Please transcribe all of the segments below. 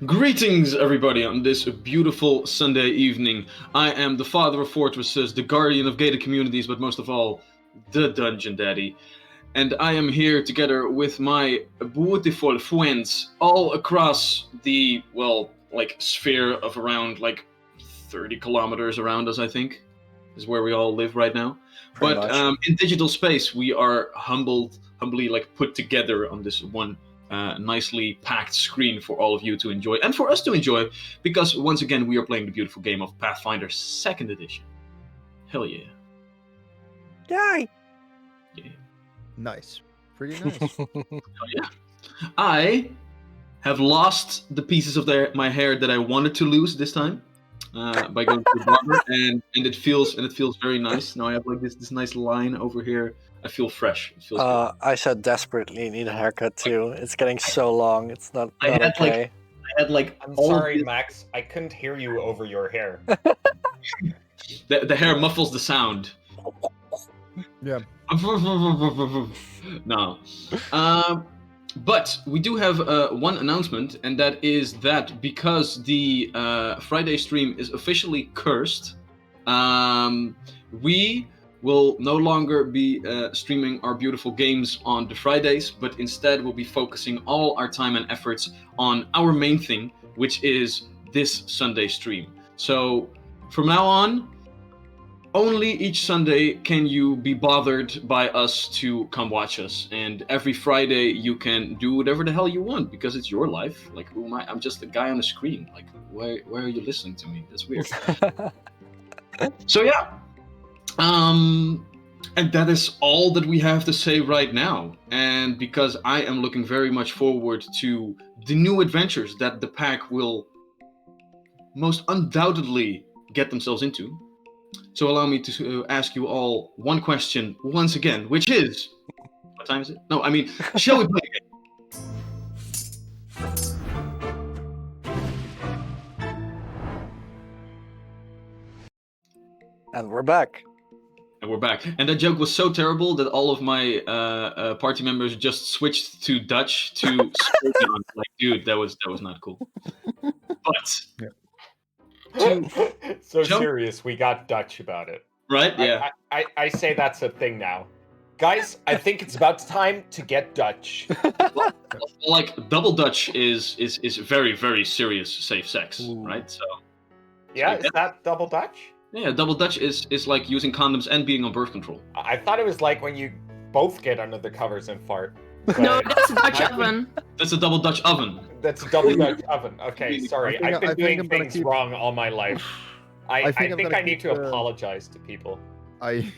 Greetings, everybody, on this beautiful Sunday evening. I am the father of fortresses, the guardian of gated communities, but most of all, the Dungeon Daddy. And I am here together with my beautiful friends all across the, sphere of around, 30 kilometers around us, I think, is where we all live right now. Pretty But much. in digital space, we are humbly, put together on this one nicely packed screen for all of you to enjoy and for us to enjoy, because once again we are playing the beautiful game of Pathfinder 2nd edition. Hell yeah. Yay! Yeah. Nice. Pretty nice. Hell yeah. I have lost the pieces of my hair that I wanted to lose this time by going to the barber, and it feels very nice. Now I have like this nice line over here. I feel fresh. It feels good. I said desperately need a haircut too. It's getting so long. It's not I had, okay. I'm sorry, Max. I couldn't hear you over your hair. The hair muffles the sound. Yeah. No. But we do have one announcement, and that is that because the Friday stream is officially cursed, we will no longer be streaming our beautiful games on the Fridays, but instead we'll be focusing all our time and efforts on our main thing, which is this Sunday stream. So from now on, only each Sunday can you be bothered by us to come watch us. And every Friday you can do whatever the hell you want, because it's your life. Like, who am I? I'm just a guy on a screen. Like, why are you listening to me? That's weird. So yeah. And that is all that we have to say right now. And because I am looking very much forward to the new adventures that the pack will most undoubtedly get themselves into. So allow me to ask you all one question once again, which is... What time is it? No, I mean, shall we play again? And we're back. And we're back. And that joke was so terrible that all of my party members just switched to Dutch to scold me on. Like, dude, that was not cool. But... Yeah. So serious, we got Dutch about it. Right? Yeah. I say that's a thing now. Guys, I think it's about time to get Dutch. Like, double Dutch is very, very serious safe sex, right? So yeah, is that double Dutch? Yeah, double Dutch is like using condoms and being on birth control. I thought it was like when you both get under the covers and fart. No, that's a Dutch oven. That's a double Dutch oven. That's a double Dutch oven. Okay, sorry. I've been doing things wrong all my life. I think I need to apologize to people. I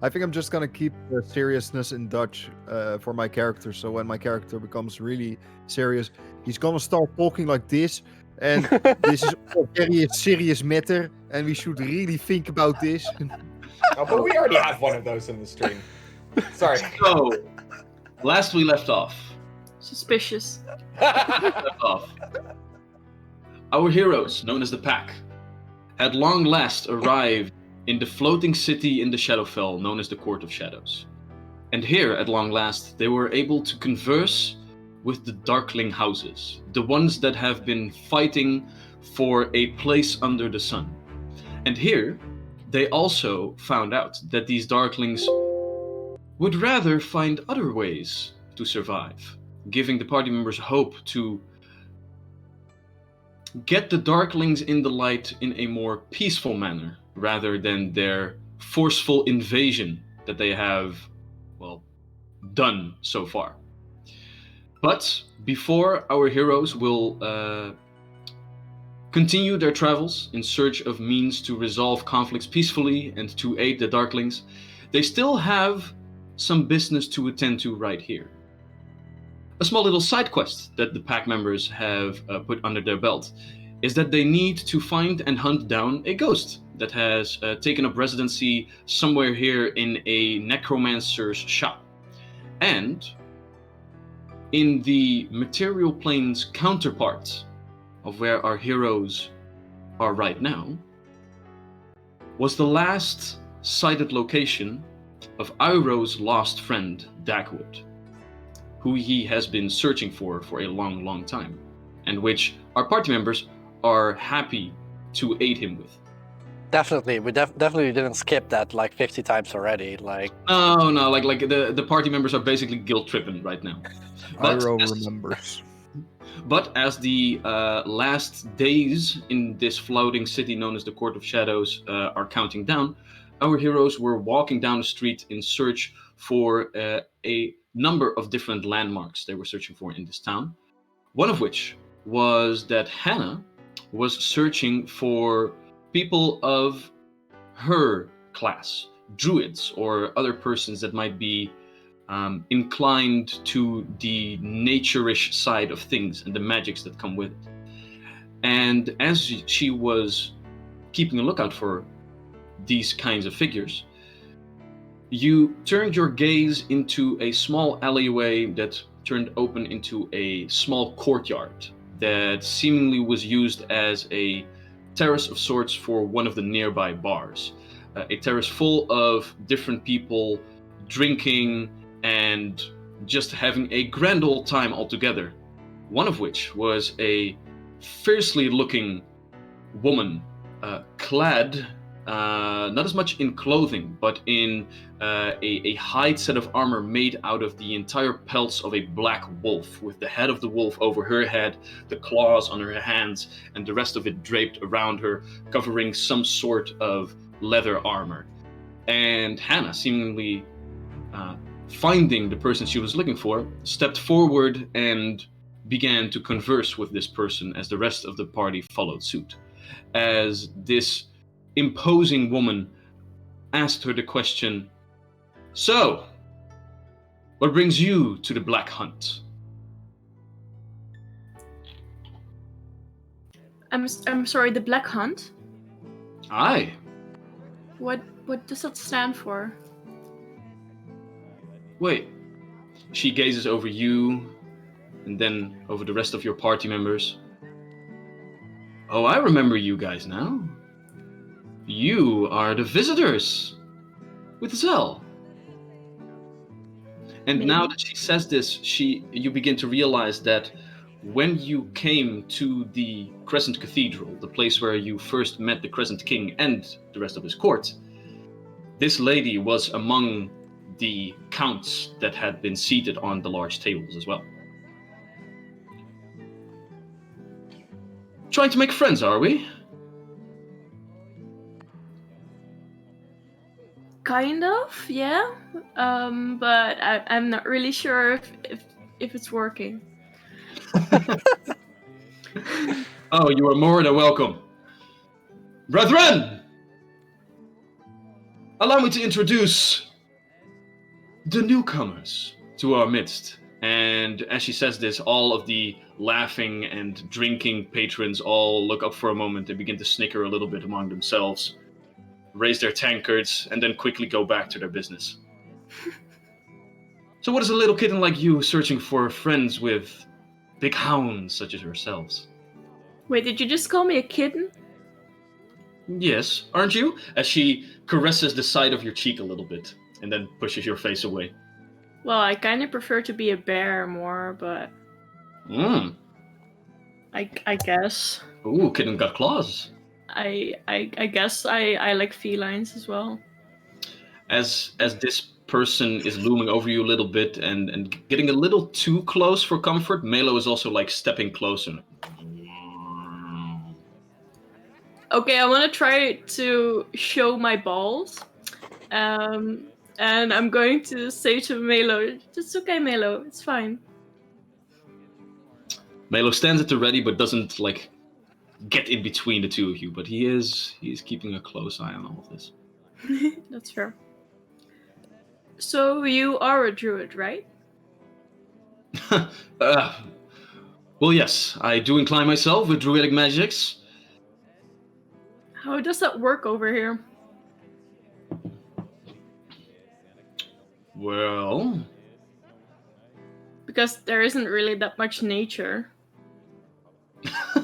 think I'm just gonna keep the seriousness in Dutch for my character. So when my character becomes really serious, he's gonna start talking like this. And this is a very serious matter, and we should really think about this. Oh, but we already have one of those in the stream. Sorry. So, last we left off. Suspicious. Our heroes, known as the Pack, had long last arrived in the floating city in the Shadowfell, known as the Court of Shadows. And here, at long last, they were able to converse with the Darkling houses, the ones that have been fighting for a place under the sun. And here, they also found out that these Darklings would rather find other ways to survive, giving the party members hope to get the Darklings in the light in a more peaceful manner, rather than their forceful invasion that they have, done so far. But before our heroes will continue their travels in search of means to resolve conflicts peacefully and to aid the Darklings, they still have some business to attend to right here. A small little side quest that the pack members have put under their belt is that they need to find and hunt down a ghost that has taken up residency somewhere here in a necromancer's shop. And in the material plane's counterpart of where our heroes are right now was the last sighted location of Iroh's lost friend, Dagwood, who he has been searching for a long, long time. and which our party members are happy to aid him with. Definitely, we definitely didn't skip that like 50 times already. Like No, like the party members are basically guilt tripping right now. Iroh remembers. But as the last days in this floating city known as the Court of Shadows are counting down, our heroes were walking down the street in search for a number of different landmarks they were searching for in this town. One of which was that Hannah was searching for people of her class, druids or other persons that might be inclined to the nature-ish side of things and the magics that come with it. And as she was keeping a lookout for these kinds of figures, you turned your gaze into a small alleyway that turned open into a small courtyard that seemingly was used as a terrace of sorts for one of the nearby bars. A terrace full of different people drinking and just having a grand old time altogether. One of which was a fiercely looking woman, clad not as much in clothing, but in a hide set of armor made out of the entire pelts of a black wolf, with the head of the wolf over her head, the claws on her hands, and the rest of it draped around her, covering some sort of leather armor. And Hannah, seemingly finding the person she was looking for, stepped forward and began to converse with this person as the rest of the party followed suit. As this imposing woman asked her the question, "So, what brings you to the Black Hunt?" I'm sorry, the Black Hunt? Aye. What does that stand for? Wait. She gazes over you and then over the rest of your party members. Oh, I remember you guys now. You are the visitors with Zell. And now that she says this, you begin to realize that when you came to the Crescent Cathedral, the place where you first met the Crescent King and the rest of his court, this lady was among the counts that had been seated on the large tables as well. Trying to make friends, are we? Kind of, yeah. But I'm not really sure if it's working. Oh, you are more than welcome. Brethren! Allow me to introduce the newcomers to our midst. And as she says this, all of the laughing and drinking patrons all look up for a moment and begin to snicker a little bit among themselves, raise their tankards, and then quickly go back to their business. So what is a little kitten like you searching for friends with big hounds such as yourselves? Wait, did you just call me a kitten? Yes, aren't you? As she caresses the side of your cheek a little bit and then pushes your face away. Well, I kind of prefer to be a bear more, but... I guess. Ooh, kitten got claws. I guess I like felines as well. As this person is looming over you a little bit and getting a little too close for comfort, Melo is also like stepping closer. Okay, I want to try to show my balls. And I'm going to say to Melo, "It's okay, Melo, it's fine." Melo stands at the ready but doesn't like get in between the two of you, but he's keeping a close eye on all of this. That's fair. So you are a druid, right? Well, yes, I do incline myself with druidic magics. How does that work over here? Well... Because there isn't really that much nature.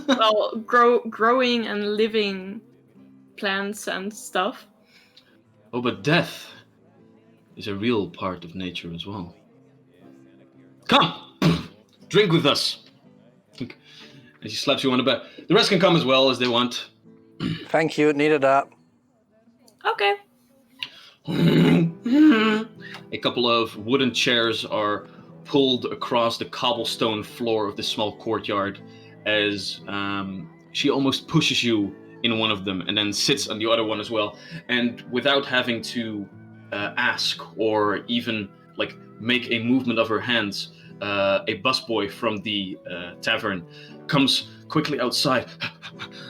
Well, growing and living plants and stuff. Oh, but death is a real part of nature as well. Come! Drink with us! And she slaps you on the back. The rest can come as well as they want. Thank you, needed that. Okay. A couple of wooden chairs are pulled across the cobblestone floor of this small courtyard as she almost pushes you in one of them and then sits on the other one as well. And without having to ask or even like make a movement of her hands, a busboy from the tavern comes quickly outside,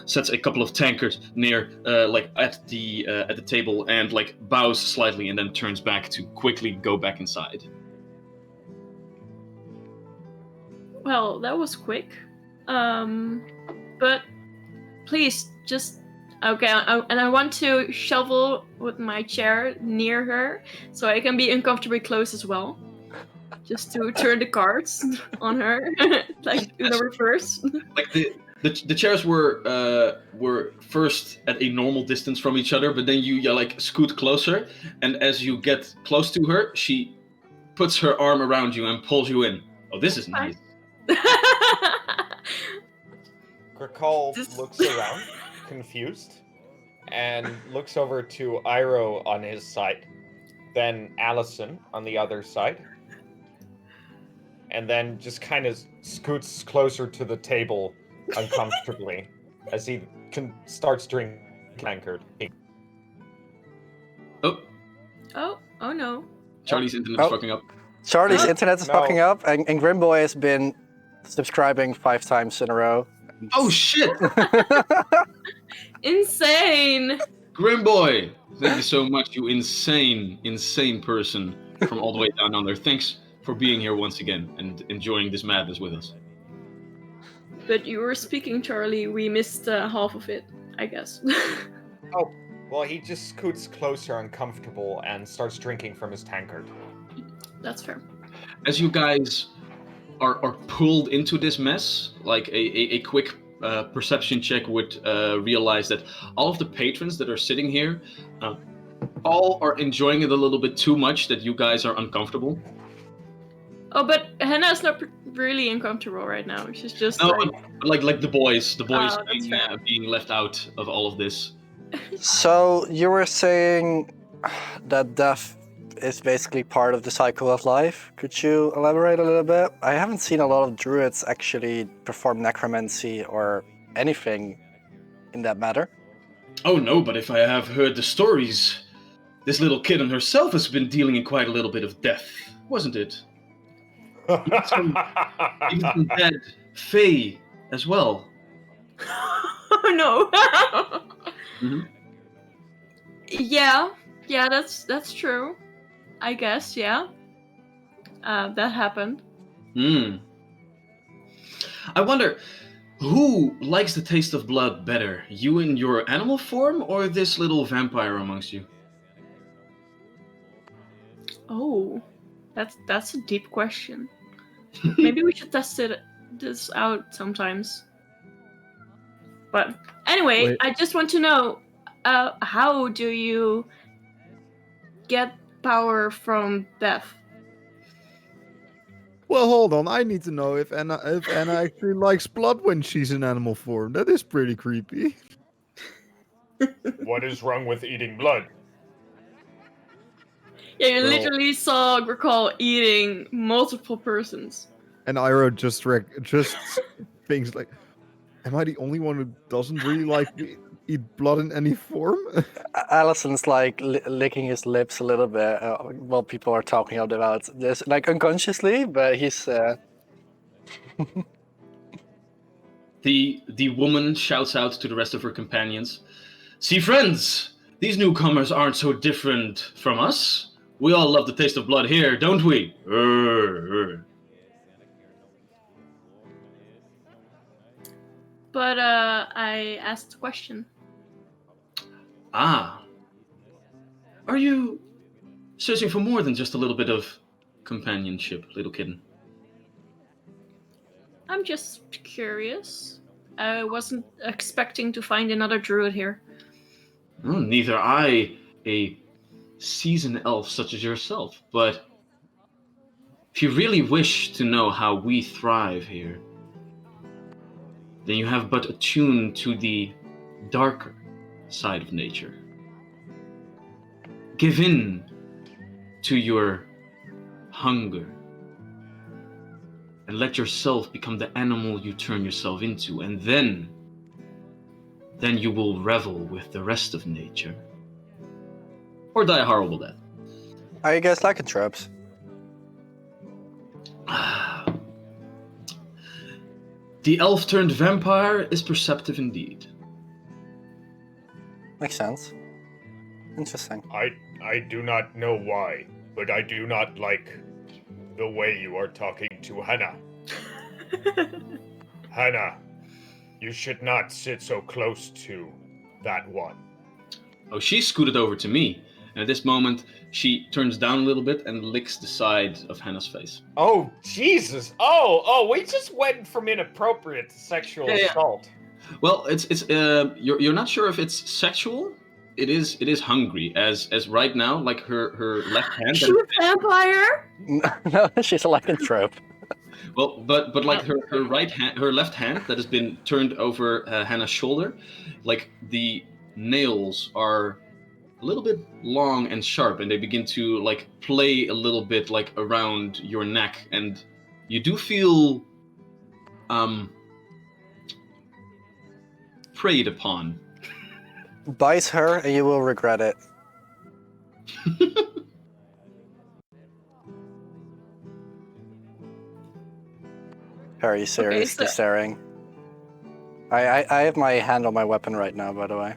sets a couple of tankards near, like at the table, and like bows slightly, and then turns back to quickly go back inside. Well, that was quick. But please just okay. And I want to shovel with my chair near her, so I can be uncomfortably close as well. Just to turn the cards on her, like in the reverse. Like the chairs were first at a normal distance from each other, but then you like scoot closer, and as you get close to her, she puts her arm around you and pulls you in. Oh, this is nice. Grakal looks around, confused, and looks over to Iroh on his side, then Allison on the other side. And then just kind of scoots closer to the table uncomfortably as he starts drinking tankard. Oh no. Charlie's internet's fucking up. Charlie's internet is fucking up, and Grimboy has been subscribing 5 times in a row. Oh shit! Insane! Grimboy! Thank you so much, you insane person from all the way down under. Thanks for being here once again and enjoying this madness with us. But you were speaking, Charlie. We missed half of it, I guess. Oh, well, he just scoots closer, uncomfortable, and starts drinking from his tankard. That's fair. As you guys are pulled into this mess, like a quick perception check would realize that all of the patrons that are sitting here, all are enjoying it a little bit too much that you guys are uncomfortable. Oh, but Hannah's not really uncomfortable right now. She's just no, like the boys being left out of all of this. So you were saying that death is basically part of the cycle of life. Could you elaborate a little bit? I haven't seen a lot of druids actually perform necromancy or anything in that matter. Oh no, but if I have heard the stories, this little kid and herself has been dealing in quite a little bit of death, wasn't it? Even some dead Fae as well. Oh no. Mm-hmm. Yeah, that's true. I guess, yeah. That happened. I wonder, who likes the taste of blood better? You in your animal form or this little vampire amongst you? Oh, that's a deep question. Maybe we should test this out sometimes. But anyway, Wait. I just want to know, how do you get power from death? Well, hold on. I need to know if Anna actually likes blood when she's in animal form. That is pretty creepy. What is wrong with eating blood? Yeah, you Well- literally saw Grakal eating multiple persons. And Iroh just thinks like, am I the only one who doesn't really like eat blood in any form? Allison's like licking his lips a little bit while people are talking about this, like unconsciously, but he's... The woman shouts out to the rest of her companions. See, friends, these newcomers aren't so different from us. We all love the taste of blood here, don't we? But I asked a question. Ah. Are you searching for more than just a little bit of companionship, little kitten? I'm just curious. I wasn't expecting to find another druid here. Well, neither I, a seasoned elf such as yourself, but if you really wish to know how we thrive here, then you have but attuned to the darker side of nature. Give in to your hunger and let yourself become the animal you turn yourself into, and then you will revel with the rest of nature. Or die a horrible death. Are you guys lycanthropes? The elf turned vampire is perceptive indeed. Makes sense. Interesting. I do not know why, but I do not like the way you are talking to Hannah. Hannah, you should not sit so close to that one. Oh, she scooted over to me, and at this moment, she turns down a little bit and licks the side of Hannah's face. Oh, Jesus! Oh, we just went from inappropriate to sexual assault. Well, it's you're not sure if it's sexual. It is hungry, as right now, like her left hand. She's a vampire. No, she's a lycanthrope. Well, but like her right hand, her left hand that has been turned over Hannah's shoulder, like the nails are a little bit long and sharp, and they begin to like play a little bit like around your neck, and you do feel preyed upon. Bite her and you will regret it. Are you seriously staring? I have my hand on my weapon right now, by the way.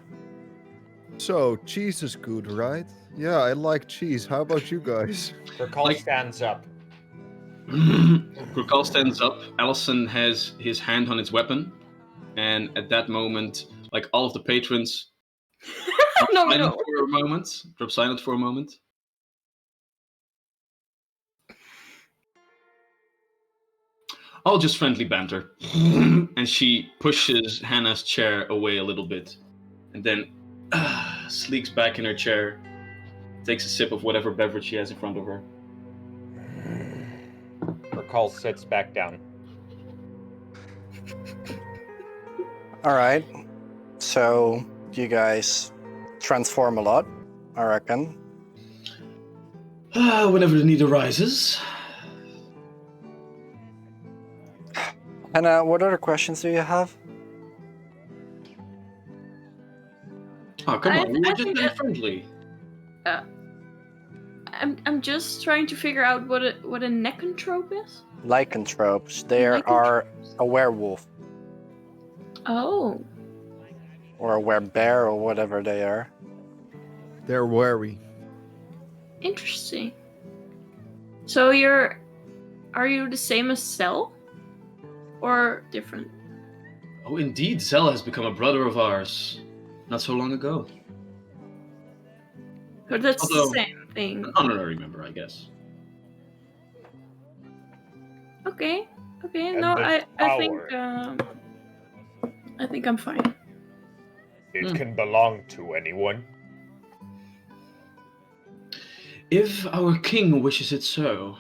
So, cheese is good, right? Yeah, I like cheese. How about you guys? Gracall stands up. Gracall stands up. Allison has his hand on his weapon, and at that moment, like all of the patrons, No. drop silent for a moment. I'll just friendly banter. And she pushes Hannah's chair away a little bit, and then sleeks back in her chair, takes a sip of whatever beverage she has in front of her. Gracall sits back down. Alright. So, you guys transform a lot, I reckon. Whenever the need arises. And what other questions do you have? Oh, come on, we were just being friendly. I'm just trying to figure out what a necanthrope is. Lycanthropes. They are a werewolf. Oh. Or a werebear or whatever they are. They're wary. Interesting. So are you the same as Cell? Or different? Oh, indeed, Zell has become a brother of ours not so long ago. But that's Although, the same thing. An honorary member, I guess. Okay. And No, the I think I'm fine. It can belong to anyone. If our king wishes it so.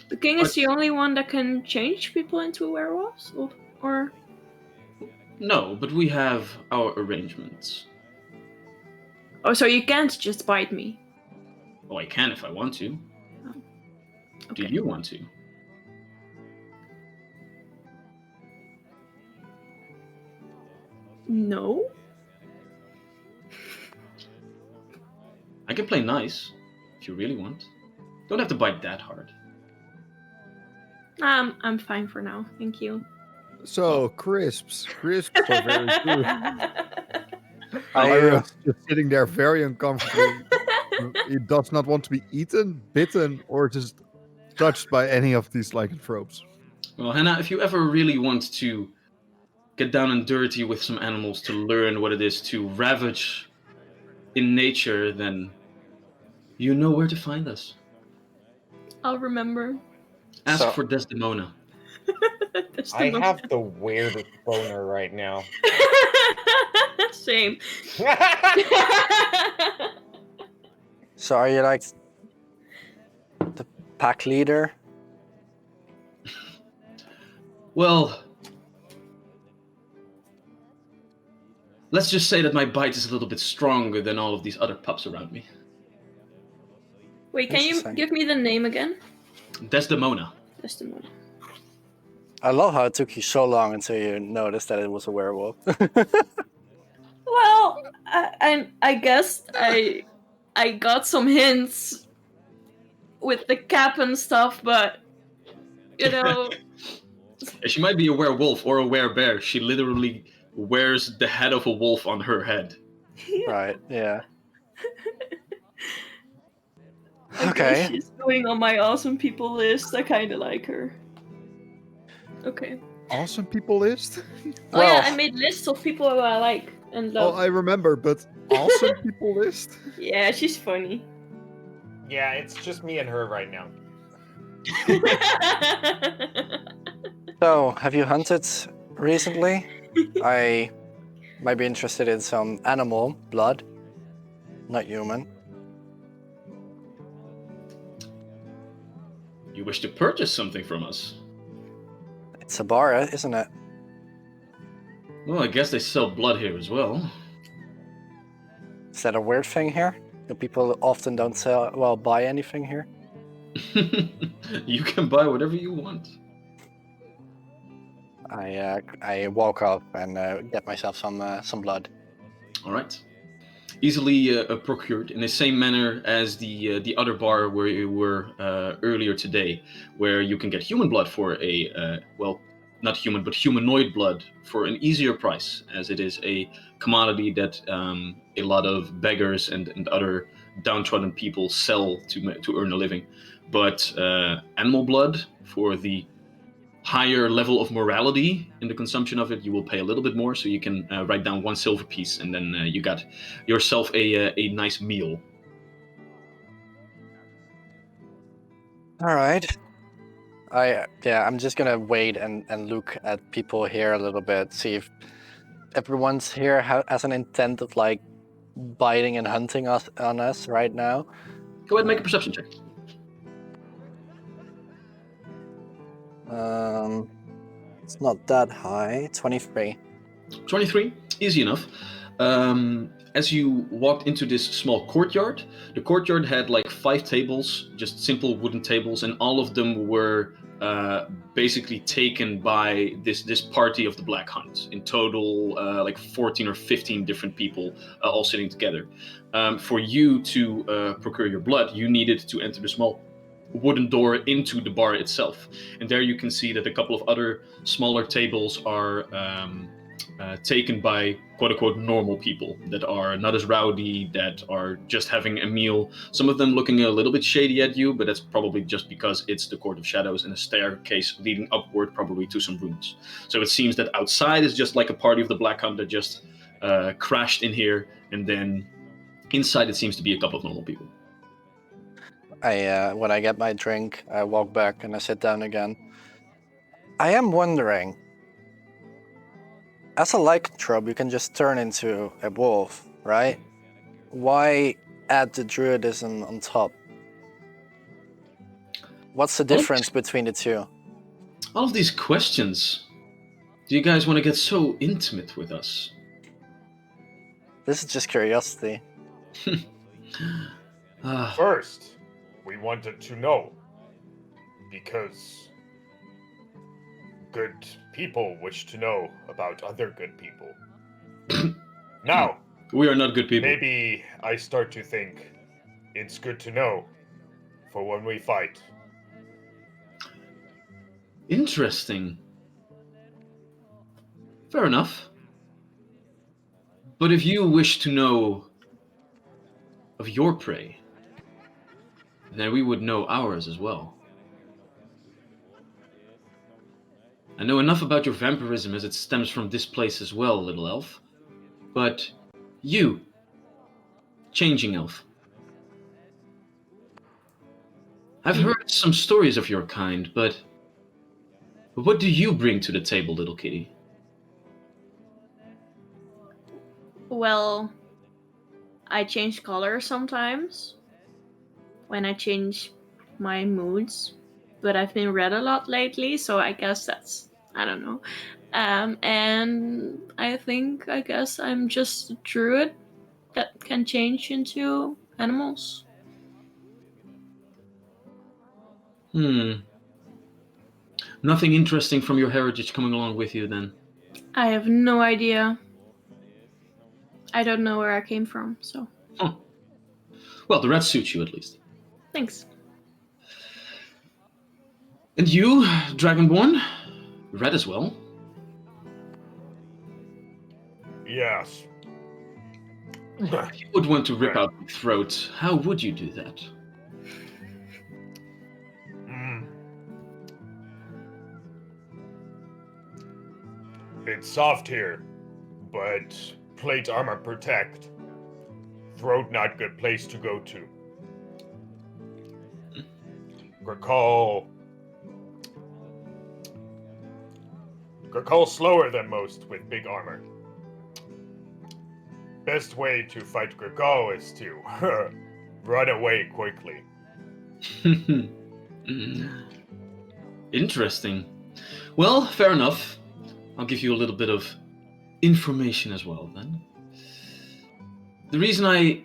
The king is the only one that can change people into werewolves, or? No, but we have our arrangements. Oh, so you can't just bite me? Oh, I can if I want to. Oh. Okay. Do you want to? No. I can play nice, if you really want. Don't have to bite that hard. I'm fine for now, thank you. So, crisps. Crisps are very good. I Ira's just sitting there very uncomfortably. He does not want to be eaten, bitten, or just touched by any of these lycanthropes. Well, Hannah, if you ever really want to get down and dirty with some animals to learn what it is to ravage in nature, then you know where to find us. I'll remember. Ask for Desdemona. I have the weirdest boner right now. Same. So are you like the pack leader? Well, let's just say that my bite is a little bit stronger than all of these other pups around me. Wait, can you Interesting. give me the name again? Desdemona. Desdemona. I love how it took you so long until you noticed that it was a werewolf. Well, I guess I got some hints with the cap and stuff, but you know. She might be a werewolf or a werebear. She literally wears the head of a wolf on her head. Right, yeah. I Okay. guess she's going on my awesome people list. I kind of like her. Okay. Awesome people list? Oh yeah, Well- I made lists of people who I like and Oh, love. I remember, but awesome people list? Yeah, she's funny. Yeah, it's just me and her right now. So, have you hunted recently? I might be interested in some animal blood, not human. You wish to purchase something from us? It's a bar, isn't it? Well, I guess they sell blood here as well. Is that a weird thing here? Do people often don't buy anything here? You can buy whatever you want. I walk up and get myself some blood. All right. Easily procured in the same manner as the other bar where you were earlier today, where you can get human blood for a well, not human but humanoid blood for an easier price, as it is a commodity that a lot of beggars and other downtrodden people sell to earn a living. But animal blood, for the higher level of morality in the consumption of it, you will pay a little bit more, so you can write down 1 silver piece, and then you got yourself a nice meal. All right. I'm just gonna wait and look at people here a little bit, see if everyone's here has an intent of like biting and hunting us on us right now. Go ahead and make a perception check. It's not that high. 23. 23, easy enough. As you walked into this small courtyard, the courtyard had like 5 tables, just simple wooden tables, and all of them were basically taken by this party of the Black Hunt. In total, like 14 or 15 different people all sitting together. For you to procure your blood, you needed to enter the small wooden door into the bar itself, and there you can see that a couple of other smaller tables are taken by quote-unquote normal people that are not as rowdy, that are just having a meal. Some of them looking a little bit shady at you, but that's probably just because it's the Court of Shadows and a staircase leading upward, probably to some rooms. So it seems that outside is just like a party of the Black Hunt that just crashed in here, and then inside it seems to be a couple of normal people. When I get my drink, I walk back and I sit down again. I am wondering, as a lycanthrope, you can just turn into a wolf, right? Why add the druidism on top? What's the difference between the two? All of these questions. Do you guys want to get so intimate with us? This is just curiosity. First, we wanted to know, because good people wish to know about other good people. Now, We are not good people. maybe I start to think it's good to know for when we fight. Interesting. Fair enough. But if you wish to know of your prey, then we would know ours as well. I know enough about your vampirism as it stems from this place as well, little elf. But you, changing elf, I've heard some stories of your kind, but what do you bring to the table, little kitty? Well, I change color sometimes when I change my moods, but I've been red a lot lately, so I guess that's I don't know. And I guess I'm just a druid that can change into animals. Nothing interesting from your heritage coming along with you then? I have no idea. I don't know where I came from, so. Huh. Well, the red suits you at least. Thanks. And you, Dragonborn? Red as well? Yes. If you would want to rip out my throat, how would you do that? It's soft here, but plate armor protect. Throat not good place to go to. Grakal slower than most with big armor. Best way to fight Grakal is to run away quickly. Interesting. Well, fair enough. I'll give you a little bit of information as well, then. The reason I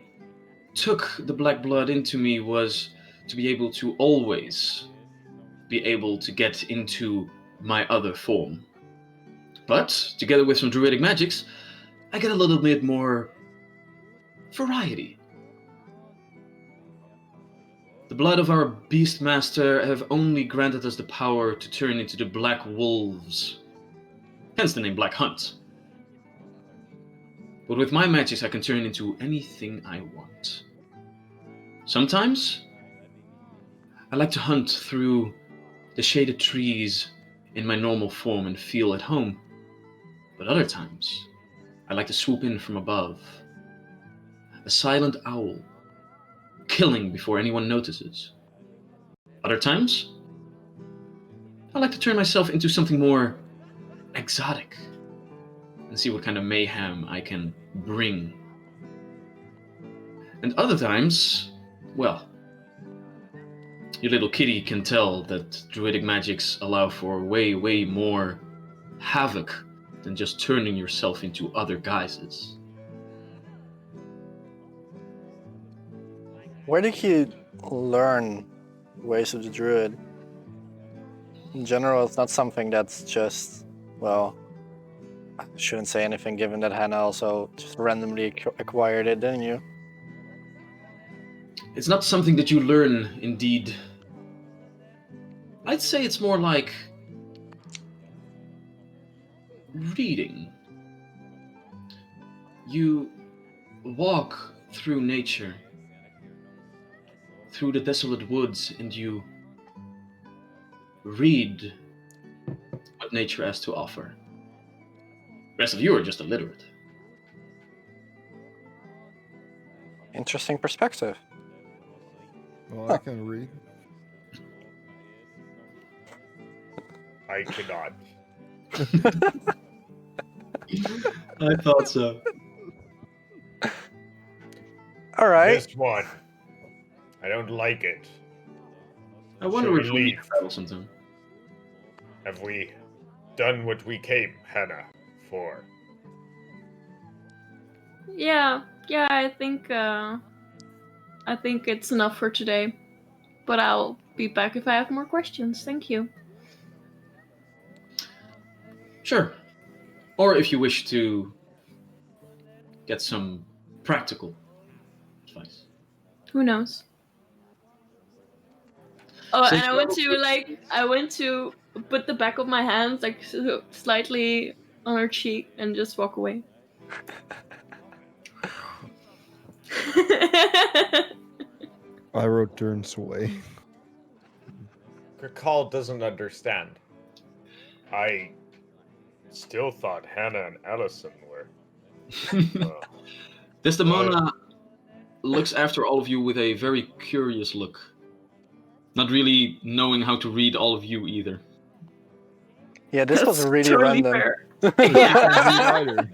took the black blood into me was to be able to always be able to get into my other form. But, together with some druidic magics, I get a little bit more variety. The blood of our Beastmaster have only granted us the power to turn into the Black Wolves. Hence the name Black Hunt. But with my magics I can turn into anything I want. Sometimes, I like to hunt through the shaded trees in my normal form and feel at home. But other times, I like to swoop in from above. A silent owl, killing before anyone notices. Other times, I like to turn myself into something more exotic and see what kind of mayhem I can bring. And other times, well, your little kitty can tell that druidic magics allow for way, way more havoc than just turning yourself into other guises. Where did you learn ways of the druid? In general, it's not something that's just, well, I shouldn't say anything given that Hannah also just randomly acquired it, didn't you? It's not something that you learn, indeed. I'd say it's more like reading. You walk through nature, through the desolate woods, and you read what nature has to offer. The rest of you are just illiterate. Interesting perspective. Well, I can read. I cannot. I thought so. All right. This one. I don't like it. I wonder Shall we if we leave? travel sometime. Have we done what we came, Hannah, for? Yeah, I think it's enough for today. But I'll be back if I have more questions. Thank you. Sure. Or if you wish to get some practical advice. Who knows? Oh, Since and I went to put the back of my hands like slightly on her cheek and just walk away. Iroh turns away. Grakal doesn't understand. I still thought Hannah and Allison were. Desdemona looks after all of you with a very curious look. Not really knowing how to read all of you either. Yeah, this was That's really totally random. fair. Either.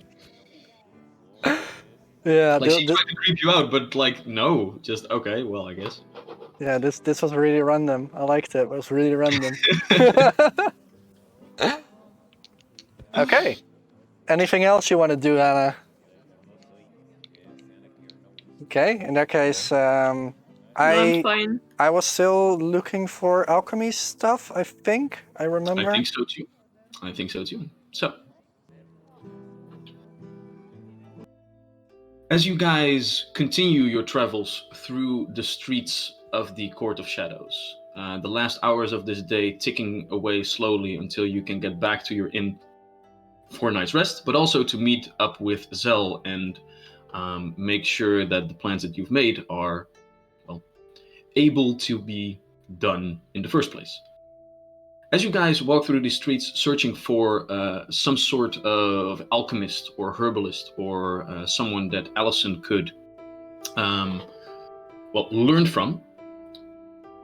Yeah, Like, she tried to creep you out, but like, no. Just, okay, well, I guess. yeah, this was really random. I liked it. It was really random. Okay. Anything else you want to do, Anna? Okay, in that case, I'm fine. I was still looking for alchemy stuff, I think. I remember. I think so too. So, as you guys continue your travels through the streets of the Court of Shadows, the last hours of this day ticking away slowly until you can get back to your inn for a night's rest, but also to meet up with Zell and make sure that the plans that you've made are, well, able to be done in the first place. As you guys walk through the streets searching for some sort of alchemist or herbalist or someone that Allison could learn from,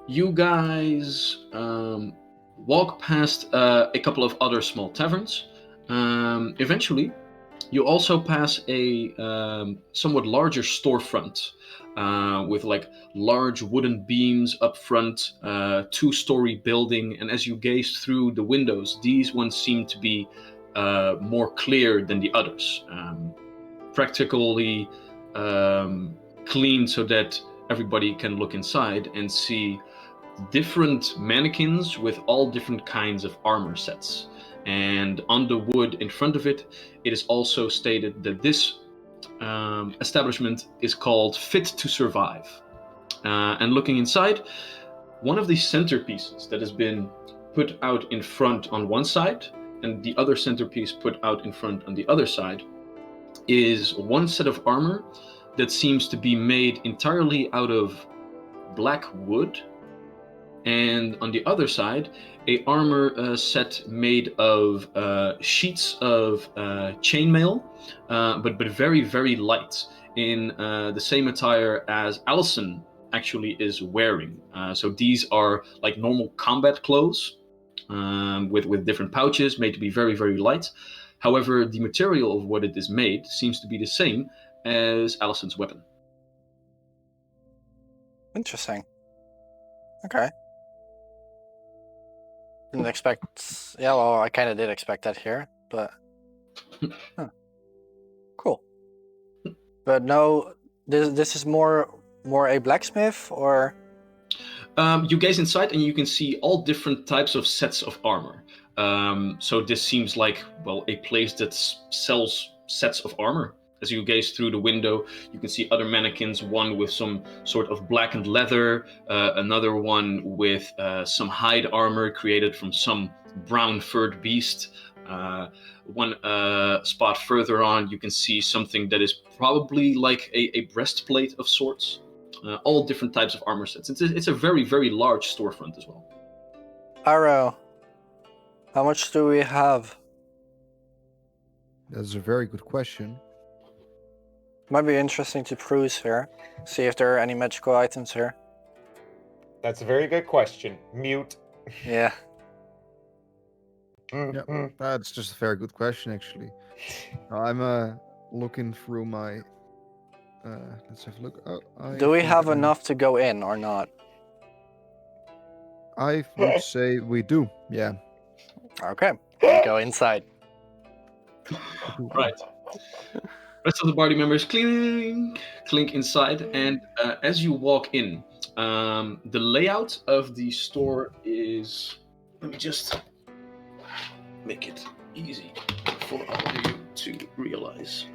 you guys walk past a couple of other small taverns. Eventually, you also pass a somewhat larger storefront with like large wooden beams up front, two-story building, and as you gaze through the windows, these ones seem to be more clear than the others, practically clean so that everybody can look inside and see different mannequins with all different kinds of armor sets. And on the wood in front of it, it is also stated that this establishment is called Fit to Survive. And looking inside, one of these centerpieces that has been put out in front on one side and the other centerpiece put out in front on the other side is one set of armor that seems to be made entirely out of black wood, and on the other side, a armor set made of sheets of chainmail, but very, very light, in the same attire as Allison actually is wearing. So these are like normal combat clothes with different pouches, made to be very, very light. However, the material of what it is made seems to be the same as Allison's weapon. Interesting. Okay. Didn't expect. Yeah, well, I kind of did expect that here, but cool. But no, this is more a blacksmith, or you gaze inside and you can see all different types of sets of armor. So this seems like, well, a place that sells sets of armor. As you gaze through the window, you can see other mannequins, one with some sort of blackened leather, another one with some hide armor created from some brown furred beast. One spot further on, you can see something that is probably like a breastplate of sorts. All different types of armor sets. It's a very, very large storefront as well. Arrow, how much do we have? That's a very good question. Might be interesting to peruse here. See if there are any magical items here. That's a very good question. Mute. Yeah. Yeah, that's just a very good question, actually. I'm looking through my. Let's have a look. Do we have enough to go in or not? I would say we do. Yeah. Okay. We go inside. Right. Rest of the party members clink inside, and as you walk in, the layout of the store is. Let me just make it easy for all of you to realize.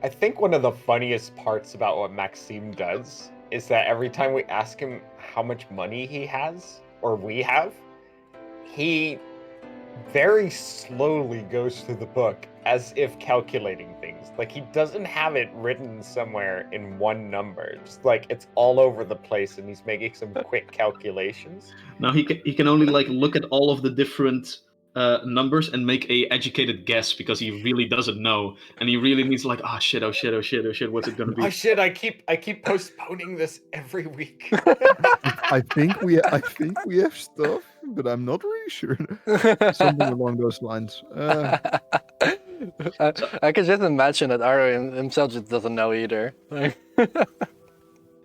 I think one of the funniest parts about what Maxime does is that every time we ask him how much money he has, or we have, he very slowly goes through the book as if calculating things. Like, he doesn't have it written somewhere in one number. Just like it's all over the place, and he's making some quick calculations. Now he can only like look at all of the different numbers and make a educated guess, because he really doesn't know, and he really needs like, oh shit, what's it gonna be? Oh shit! I keep postponing this every week. I think we have stuff, but I'm not really sure. Something along those lines. I can just imagine that Arrow himself just doesn't know either.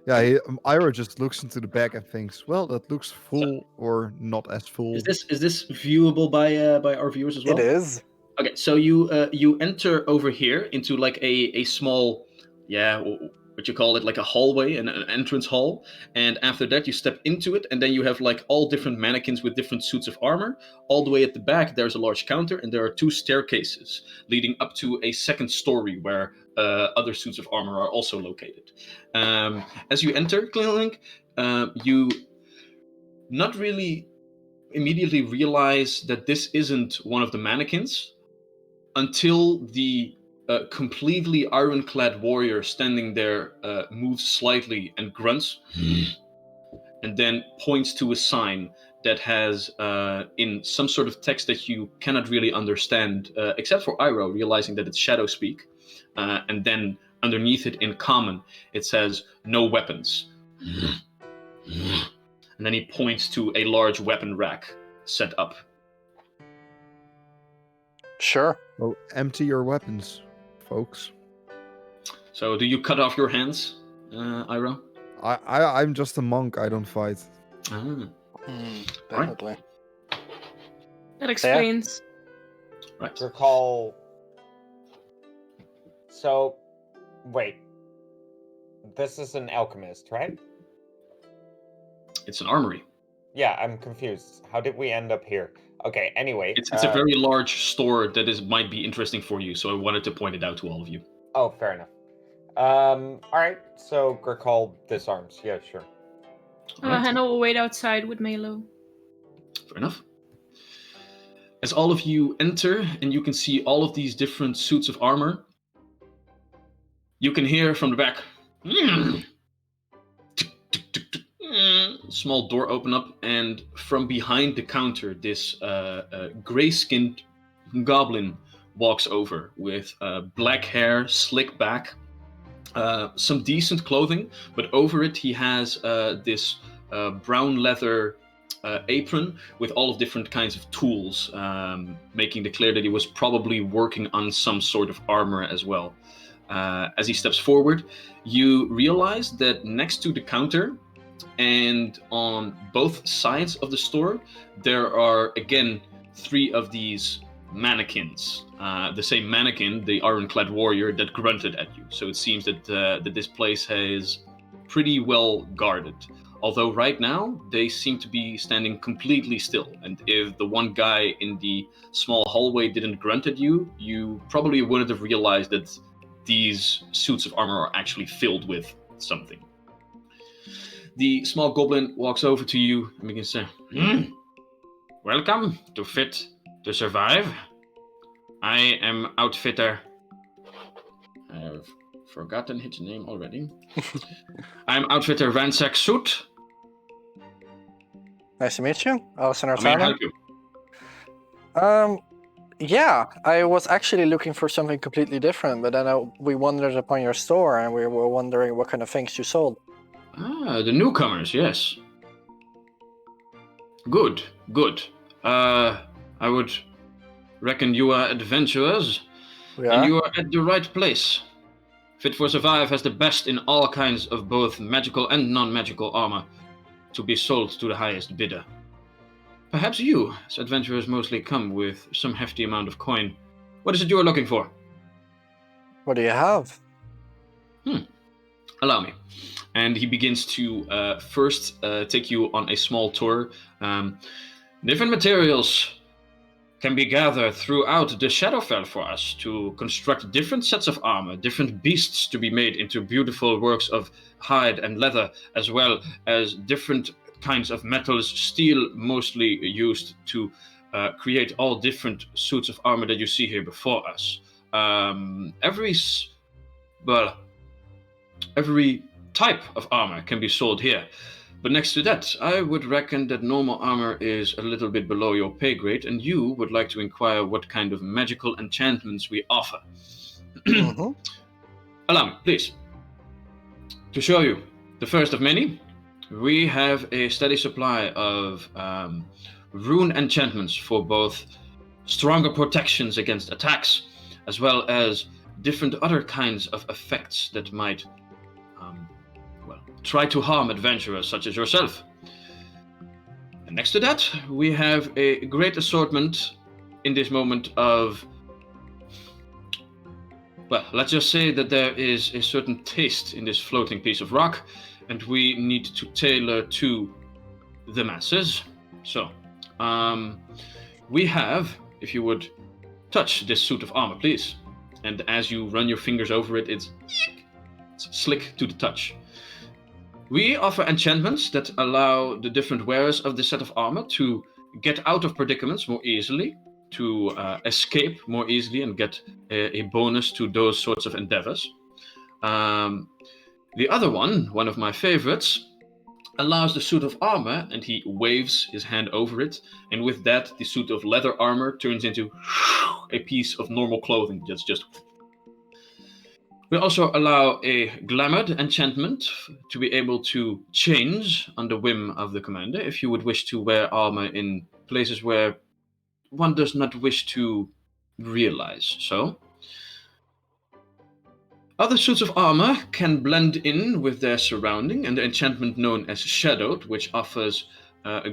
Yeah, Ira just looks into the bag and thinks, "Well, that looks full or not as full." Is this viewable by our viewers as well? It is. Okay, so you enter over here into like a small, what you call it, like a hallway, an entrance hall, and after that you step into it, and then you have like all different mannequins with different suits of armor. All the way at the back there's a large counter, and there are 2 staircases leading up to a second story where other suits of armor are also located. As you enter, Klink, you not really immediately realize that this isn't one of the mannequins until the completely ironclad warrior standing there moves slightly and grunts, and then points to a sign that has in some sort of text that you cannot really understand, except for Iroh realizing that it's shadow speak, and then underneath it in common it says "No weapons." And then he points to a large weapon rack set up. Sure. Well, empty your weapons, folks. So do you cut off your hands, Iroh? I'm just a monk. I don't fight. Definitely. That explains. Right. Recall. So, wait. This is an alchemist, right? It's an armory. Yeah, I'm confused. How did we end up here? Okay, anyway. It's a very large store that might be interesting for you, so I wanted to point it out to all of you. Oh, fair enough. Alright, so Gurkal disarms. Yeah, sure. Right. Hannah will wait outside with Melo. Fair enough. As all of you enter, and you can see all of these different suits of armor, you can hear from the back, small door open up, and from behind the counter, this gray-skinned goblin walks over with black hair, slick back, some decent clothing, but over it he has this brown leather apron with all of different kinds of tools, making it clear that he was probably working on some sort of armor as well. As he steps forward, you realize that next to the counter and on both sides of the store, there are again 3 of these mannequins. The same mannequin, the ironclad warrior that grunted at you. So it seems that this place is pretty well guarded. Although right now, they seem to be standing completely still. And if the one guy in the small hallway didn't grunt at you, you probably wouldn't have realized that these suits of armor are actually filled with something. The small goblin walks over to you and begins to say, "Welcome to Fit to Survive. I am Outfitter." I've forgotten his name already. I'm Outfitter Ransack Suit. Nice to meet you. Allison How may I Artana. help you? Yeah, I was actually looking for something completely different, but then we wandered upon your store and we were wondering what kind of things you sold. The newcomers, yes. Good. I would reckon you are adventurers, and you are at the right place. Fit for Survive has the best in all kinds of both magical and non-magical armor to be sold to the highest bidder. Perhaps you, as adventurers, mostly come with some hefty amount of coin. What is it you are looking for? What do you have? Allow me. And he begins to first take you on a small tour. Different materials can be gathered throughout the Shadowfell for us to construct different sets of armor, different beasts to be made into beautiful works of hide and leather, as well as different kinds of metals, steel mostly used to create all different suits of armor that you see here before us. Every type of armor can be sold here. But next to that, I would reckon that normal armor is a little bit below your pay grade, and you would like to inquire what kind of magical enchantments we offer. Allow me, please. To show you the first of many, we have a steady supply of rune enchantments for both stronger protections against attacks, as well as different other kinds of effects that might try to harm adventurers such as yourself. And next to that, we have a great assortment in this moment of well, let's just say that there is a certain taste in this floating piece of rock, and we need to tailor to the masses. So, we have, if you would touch this suit of armor, please. And as you run your fingers over it, it's slick to the touch. We offer enchantments that allow the different wearers of this set of armor to get out of predicaments more easily, to escape more easily and get a bonus to those sorts of endeavors. The other one of my favorites, allows the suit of armor, and he waves his hand over it, and with that, the suit of leather armor turns into a piece of normal clothing. Just. We also allow a glamored enchantment to be able to change on the whim of the commander if you would wish to wear armor in places where one does not wish to realize so. Other suits of armor can blend in with their surrounding, and the enchantment known as Shadowed, which offers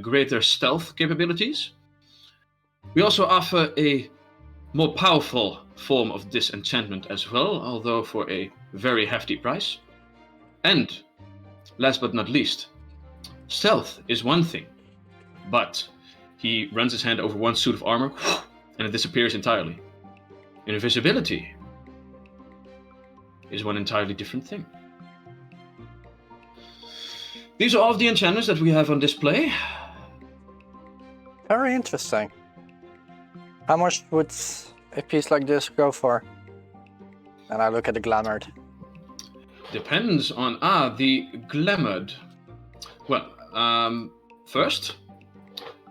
greater stealth capabilities. We also offer a more powerful form of disenchantment as well, although for a very hefty price. And, last but not least, stealth is one thing, but he runs his hand over one suit of armor, and it disappears entirely. Invisibility is one entirely different thing. These are all of the enchantments that we have on display. Very interesting. How much would a piece like this go for? And I look at the glamored. Depends on the glamored. Well, first,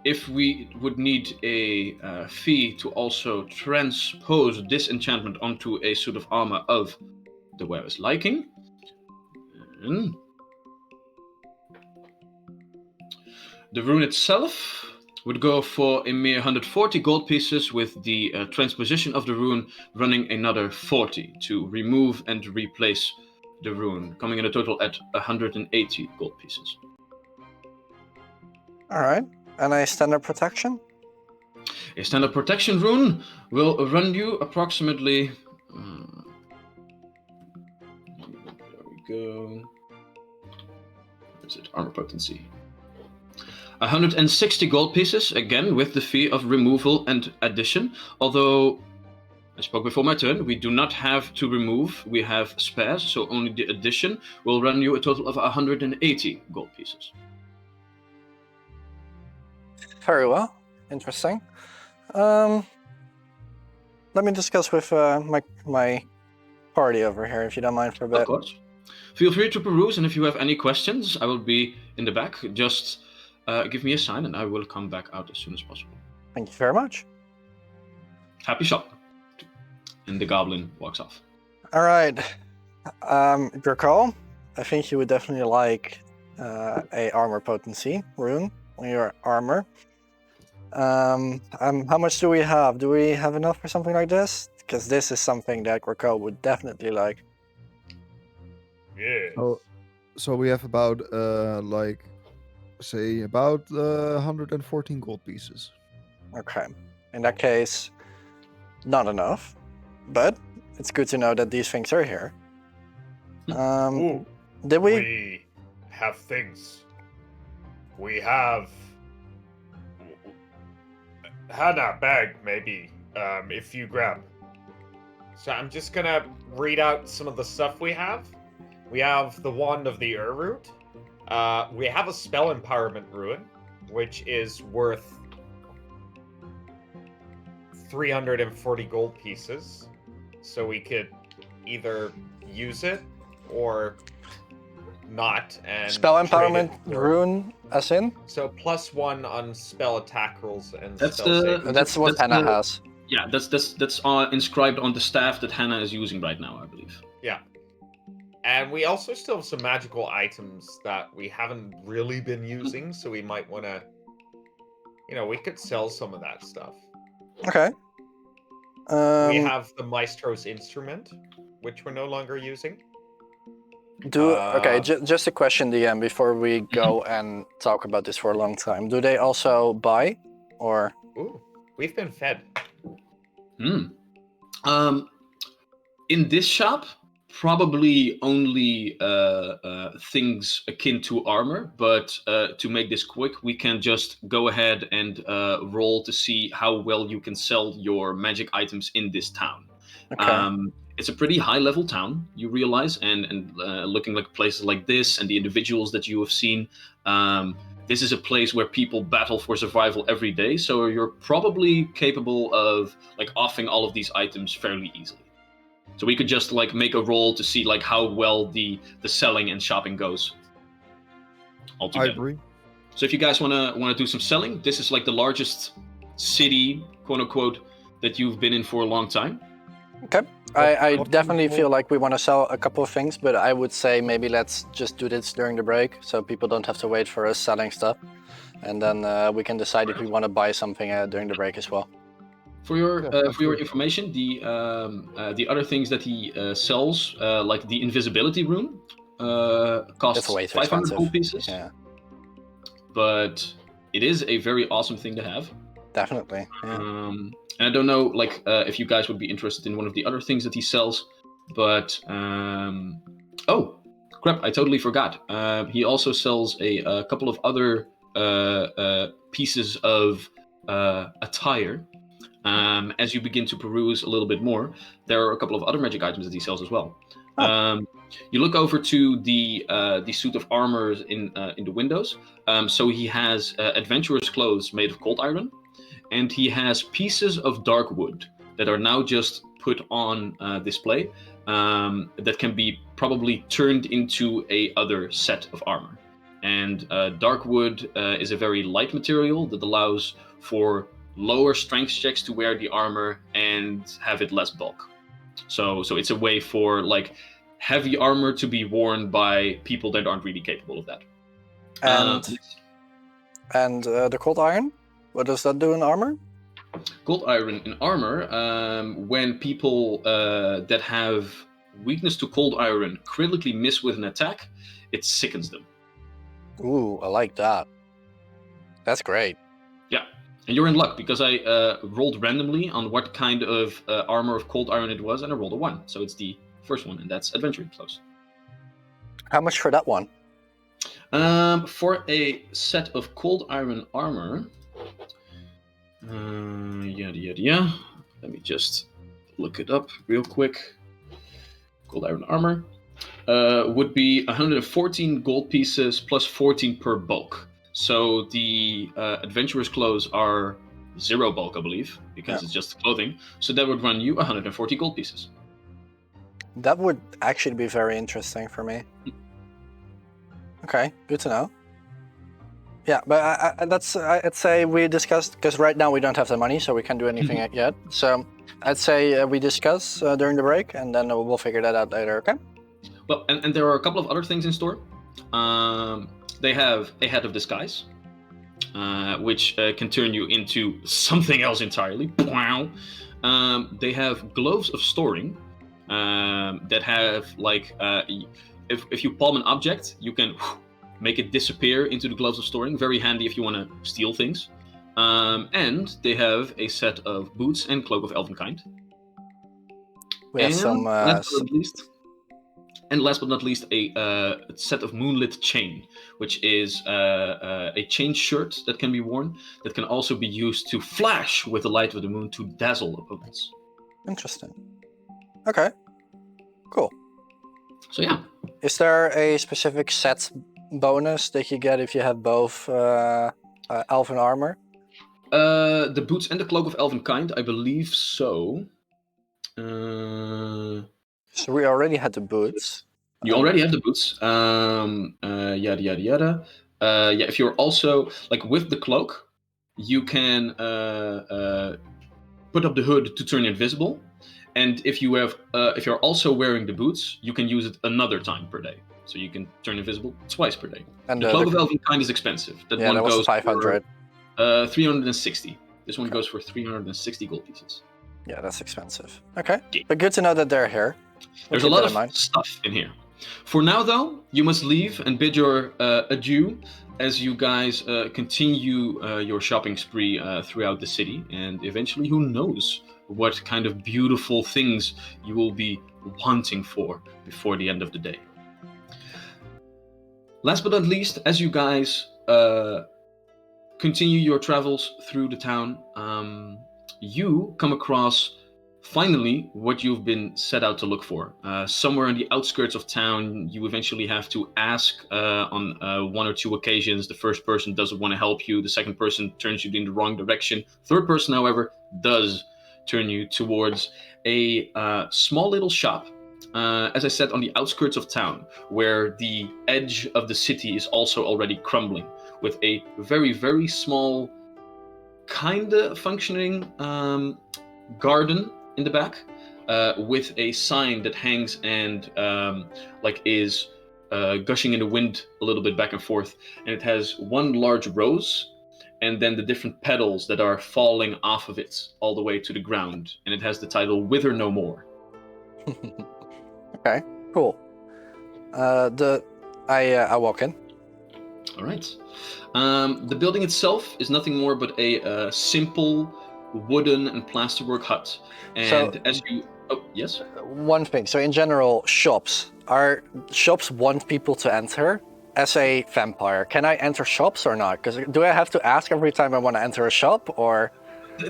if we would need a fee to also transpose this enchantment onto a suit of armor of the wearer's liking, the rune itself would go for a mere 140 gold pieces, with the transposition of the rune running another 40 to remove and replace the rune, coming in a total at 180 gold pieces. All right. And a standard protection? A standard protection rune will run you approximately... there we go. Is it armor potency? 160 gold pieces, again with the fee of removal and addition. Although, I spoke before my turn, we do not have to remove, we have spares, so only the addition will run you a total of 180 gold pieces. Very well. Interesting. Let me discuss with my party over here, if you don't mind, for a bit. Of course. Feel free to peruse, and if you have any questions, I will be in the back. Just give me a sign, and I will come back out as soon as possible. Thank you very much. Happy shop. And the goblin walks off. All right. Grakal, I think you would definitely like a armor potency rune on your armor. How much do we have? Do we have enough for something like this? Because this is something that Grakal would definitely like. Yeah. So we have about about 114 gold pieces. Okay. In that case, not enough. But it's good to know that these things are here. Ooh, Did we? we have things. We have Hannah bag, maybe, if you grab. So I'm just gonna read out some of the stuff we have. We have the Wand of the Root. We have a Spell Empowerment Rune, which is worth 340 gold pieces. So we could either use it or not. And Spell trade empowerment it for- rune, as in? So +1 on spell attack rolls and That's spell the- saving. That's what That's Hannah the- has. Yeah, that's inscribed on the staff that Hannah is using right now, I believe. Yeah. And we also still have some magical items that we haven't really been using, so we might want to, we could sell some of that stuff. Okay. We have the Maestro's Instrument, which we're no longer using. Just a question, DM, before we go and talk about this for a long time. Do they also buy, or? Ooh, we've been fed. In this shop, probably only things akin to armor, but to make this quick, we can just go ahead and roll to see how well you can sell your magic items in this town. Okay. It's a pretty high-level town, you realize, and looking like places like this and the individuals that you have seen, this is a place where people battle for survival every day, so you're probably capable of like offering all of these items fairly easily. So we could just like make a roll to see like how well the selling and shopping goes altogether. I agree. So if you guys wanna do some selling, this is like the largest city, quote unquote, that you've been in for a long time. Okay. I definitely feel like we want to sell a couple of things, but I would say maybe let's just do this during the break, so people don't have to wait for us selling stuff, and then we can decide if we want to buy something during the break as well. For your information, the other things that he sells, like the invisibility room, costs That's way too 500 expensive. gold pieces. Yeah, But it is a very awesome thing to have. definitely. Yeah. And I don't know, like, if you guys would be interested in one of the other things that he sells, but oh, crap! I totally forgot. He also sells a couple of other pieces of attire. As you begin to peruse a little bit more, there are a couple of other magic items that he sells as well. Oh. You look over to the suit of armor in the windows. So he has adventurer's clothes made of cold iron, and he has pieces of dark wood that are now just put on display that can be probably turned into a other set of armor. And dark wood is a very light material that allows for lower strength checks to wear the armor and have it less bulk. So it's a way for like heavy armor to be worn by people that aren't really capable of that. And the cold iron, what does that do in armor? Cold iron in armor, when people that have weakness to cold iron critically miss with an attack, it sickens them. Ooh, I like that. That's great. Yeah. And you're in luck because I rolled randomly on what kind of armor of cold iron it was, and I rolled a 1. So it's the first one, and that's adventuring close. How much for that one? For a set of cold iron armor, yada. Let me just look it up real quick. Cold iron armor would be 114 gold pieces plus 14 per bulk. So the adventurer's clothes are 0 bulk, I believe, because it's just clothing. So that would run you 140 gold pieces. That would actually be very interesting for me. Okay, good to know. Yeah, but I'd say we discussed, because right now we don't have the money, so we can't do anything yet. So I'd say we discuss during the break, and then we'll figure that out later, okay? Well, and there are a couple of other things in store. They have a hat of disguise, which can turn you into something else entirely. Wow. They have gloves of storing that have like, if you palm an object, you can make it disappear into the gloves of storing. Very handy if you want to steal things. And they have a set of boots and cloak of elvenkind. We have some. Last but not least, a set of moonlit chain, which is a chain shirt that can be worn, that can also be used to flash with the light of the moon to dazzle opponents. Interesting. Okay. Cool. So yeah. Is there a specific set bonus that you get if you have both elven armor? The boots and the cloak of elvenkind, I believe so. So we already had the boots. You already have the boots. Yada. Yeah, if you're also like with the cloak, you can put up the hood to turn invisible. And if you're also wearing the boots, you can use it another time per day. So you can turn invisible twice per day. And the cloak of elvenkind is expensive. That one goes 500. For 360. This one goes for 360 gold pieces. Yeah, that's expensive. Okay, but good to know that they're here. There's a lot of stuff in here. For now, though, you must leave and bid your adieu as you guys continue your shopping spree throughout the city. And eventually, who knows what kind of beautiful things you will be hunting for before the end of the day. Last but not least, as you guys continue your travels through the town, you come across finally what you've been set out to look for. Somewhere on the outskirts of town, you eventually have to ask on one or two occasions. The first person doesn't want to help you. The second person turns you in the wrong direction. Third person, however, does turn you towards a small little shop. As I said, on the outskirts of town, where the edge of the city is also already crumbling, with a very, very small, kinda functioning garden in the back, with a sign that hangs and is gushing in the wind a little bit back and forth. And it has one large rose, and then the different petals that are falling off of it all the way to the ground. And it has the title "Wither No More." Okay, cool. I walk in. All right. The building itself is nothing more but a simple wooden and plasterwork hut. And yes? One thing. So in general, shops want people to enter. As a vampire, can I enter shops or not? Because do I have to ask every time I want to enter a shop, or?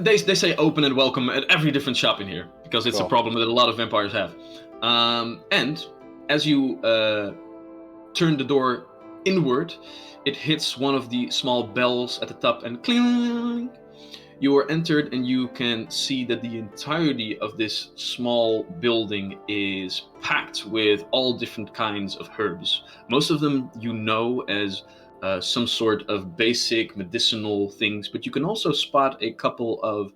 They say open and welcome at every different shop in here, because it's a problem that a lot of vampires have. And as you turn the door inward, it hits one of the small bells at the top, and cling. You are entered, and you can see that the entirety of this small building is packed with all different kinds of herbs. Most of them you know as some sort of basic medicinal things, but you can also spot a couple of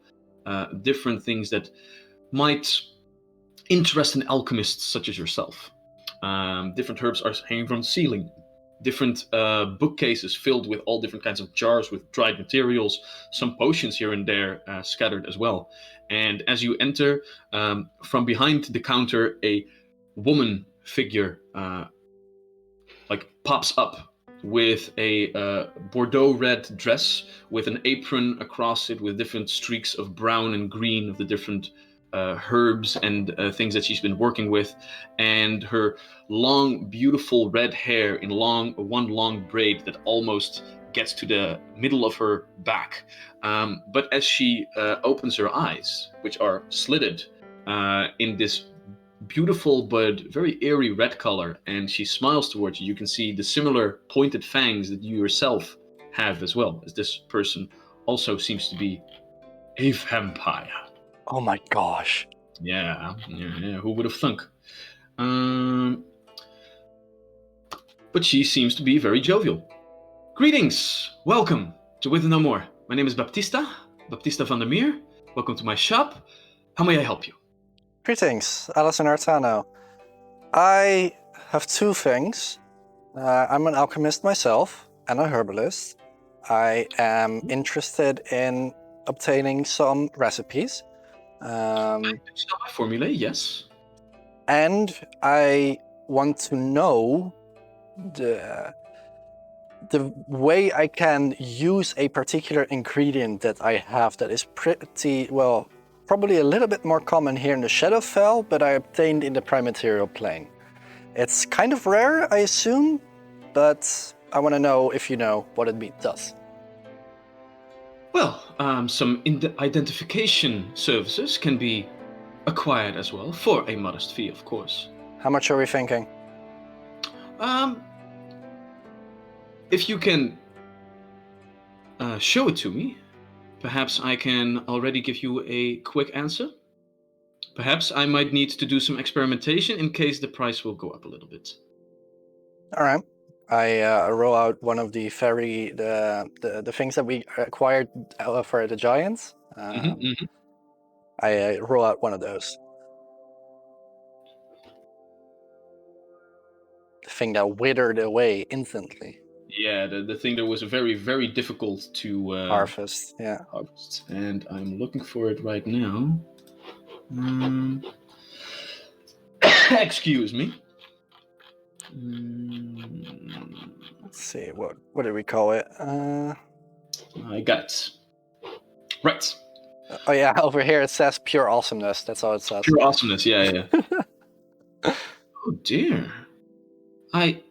different things that might interest an alchemist such as yourself. Different herbs are hanging from the ceiling. Different bookcases filled with all different kinds of jars with dried materials, some potions here and there scattered as well. And as you enter, from behind the counter, a woman figure pops up with a Bordeaux red dress with an apron across it with different streaks of brown and green of the different herbs and things that she's been working with, and her long, beautiful red hair in one long braid that almost gets to the middle of her back. But as she opens her eyes, which are slitted in this beautiful but very eerie red color, and she smiles towards you, you can see the similar pointed fangs that you yourself have as well, as this person also seems to be a vampire. Oh my gosh. Yeah, who would have thunk? But she seems to be very jovial. Greetings! Welcome to Wither No More. My name is Baptista van der Meer. Welcome to my shop. How may I help you? Greetings, Alison Artano. I have two things. I'm an alchemist myself and a herbalist. I am interested in obtaining some recipes. I do sell my formulae, yes. And I want to know the way I can use a particular ingredient that I have that is pretty, well, probably a little bit more common here in the Shadowfell, but I obtained in the Prime Material plane. It's kind of rare, I assume, but I want to know if you know what it does. Well, some identification services can be acquired as well, for a modest fee, of course. How much are we thinking? If you can show it to me, perhaps I can already give you a quick answer. Perhaps I might need to do some experimentation in case the price will go up a little bit. All right. I roll out one of the the things that we acquired for the giants. I roll out one of those. The thing that withered away instantly. Yeah, the thing that was very, very difficult to harvest. Yeah. Harvest. And I'm looking for it right now. Excuse me. Let's see, what do we call it? I got it. Right. Oh yeah, over here it says pure awesomeness. That's all it says. Pure awesomeness, yeah. Oh dear. I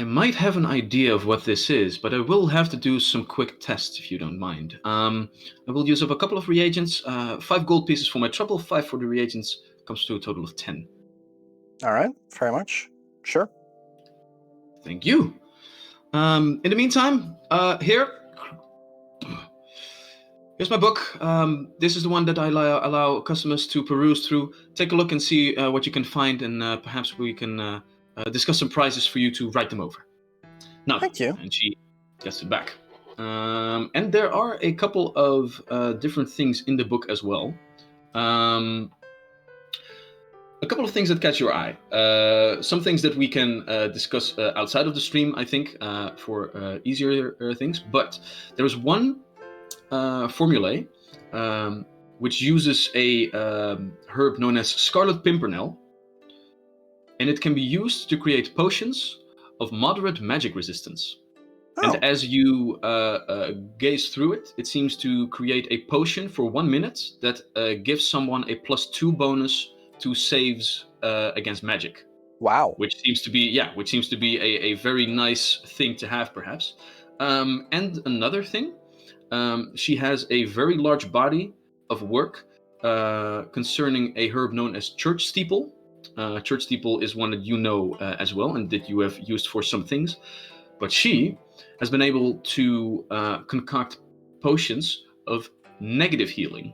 might have an idea of what this is, but I will have to do some quick tests if you don't mind. I will use up a couple of reagents. 5 gold pieces for my trouble, 5 for the reagents. Comes to a total of 10. All right, very much. Sure. Thank you. In the meantime, here's my book. This is the one that I allow customers to peruse through. Take a look and see what you can find, and perhaps we can discuss some prizes for you to write them over. Now, Thank you. and she gets it back. And there are a couple of different things in the book as well. A couple of things that catch your eye. Some things that we can discuss outside of the stream, I think, for easier things. But there is one formulae which uses a herb known as Scarlet Pimpernel, and it can be used to create potions of moderate magic resistance. Oh. And as you gaze through it, it seems to create a potion for 1 minute that gives someone a +2 bonus to saves against magic. Wow. Which seems to be a very nice thing to have, perhaps. And another thing, she has a very large body of work concerning a herb known as church steeple. Church steeple is one that you know as well, and that you have used for some things. But she has been able to concoct potions of negative healing.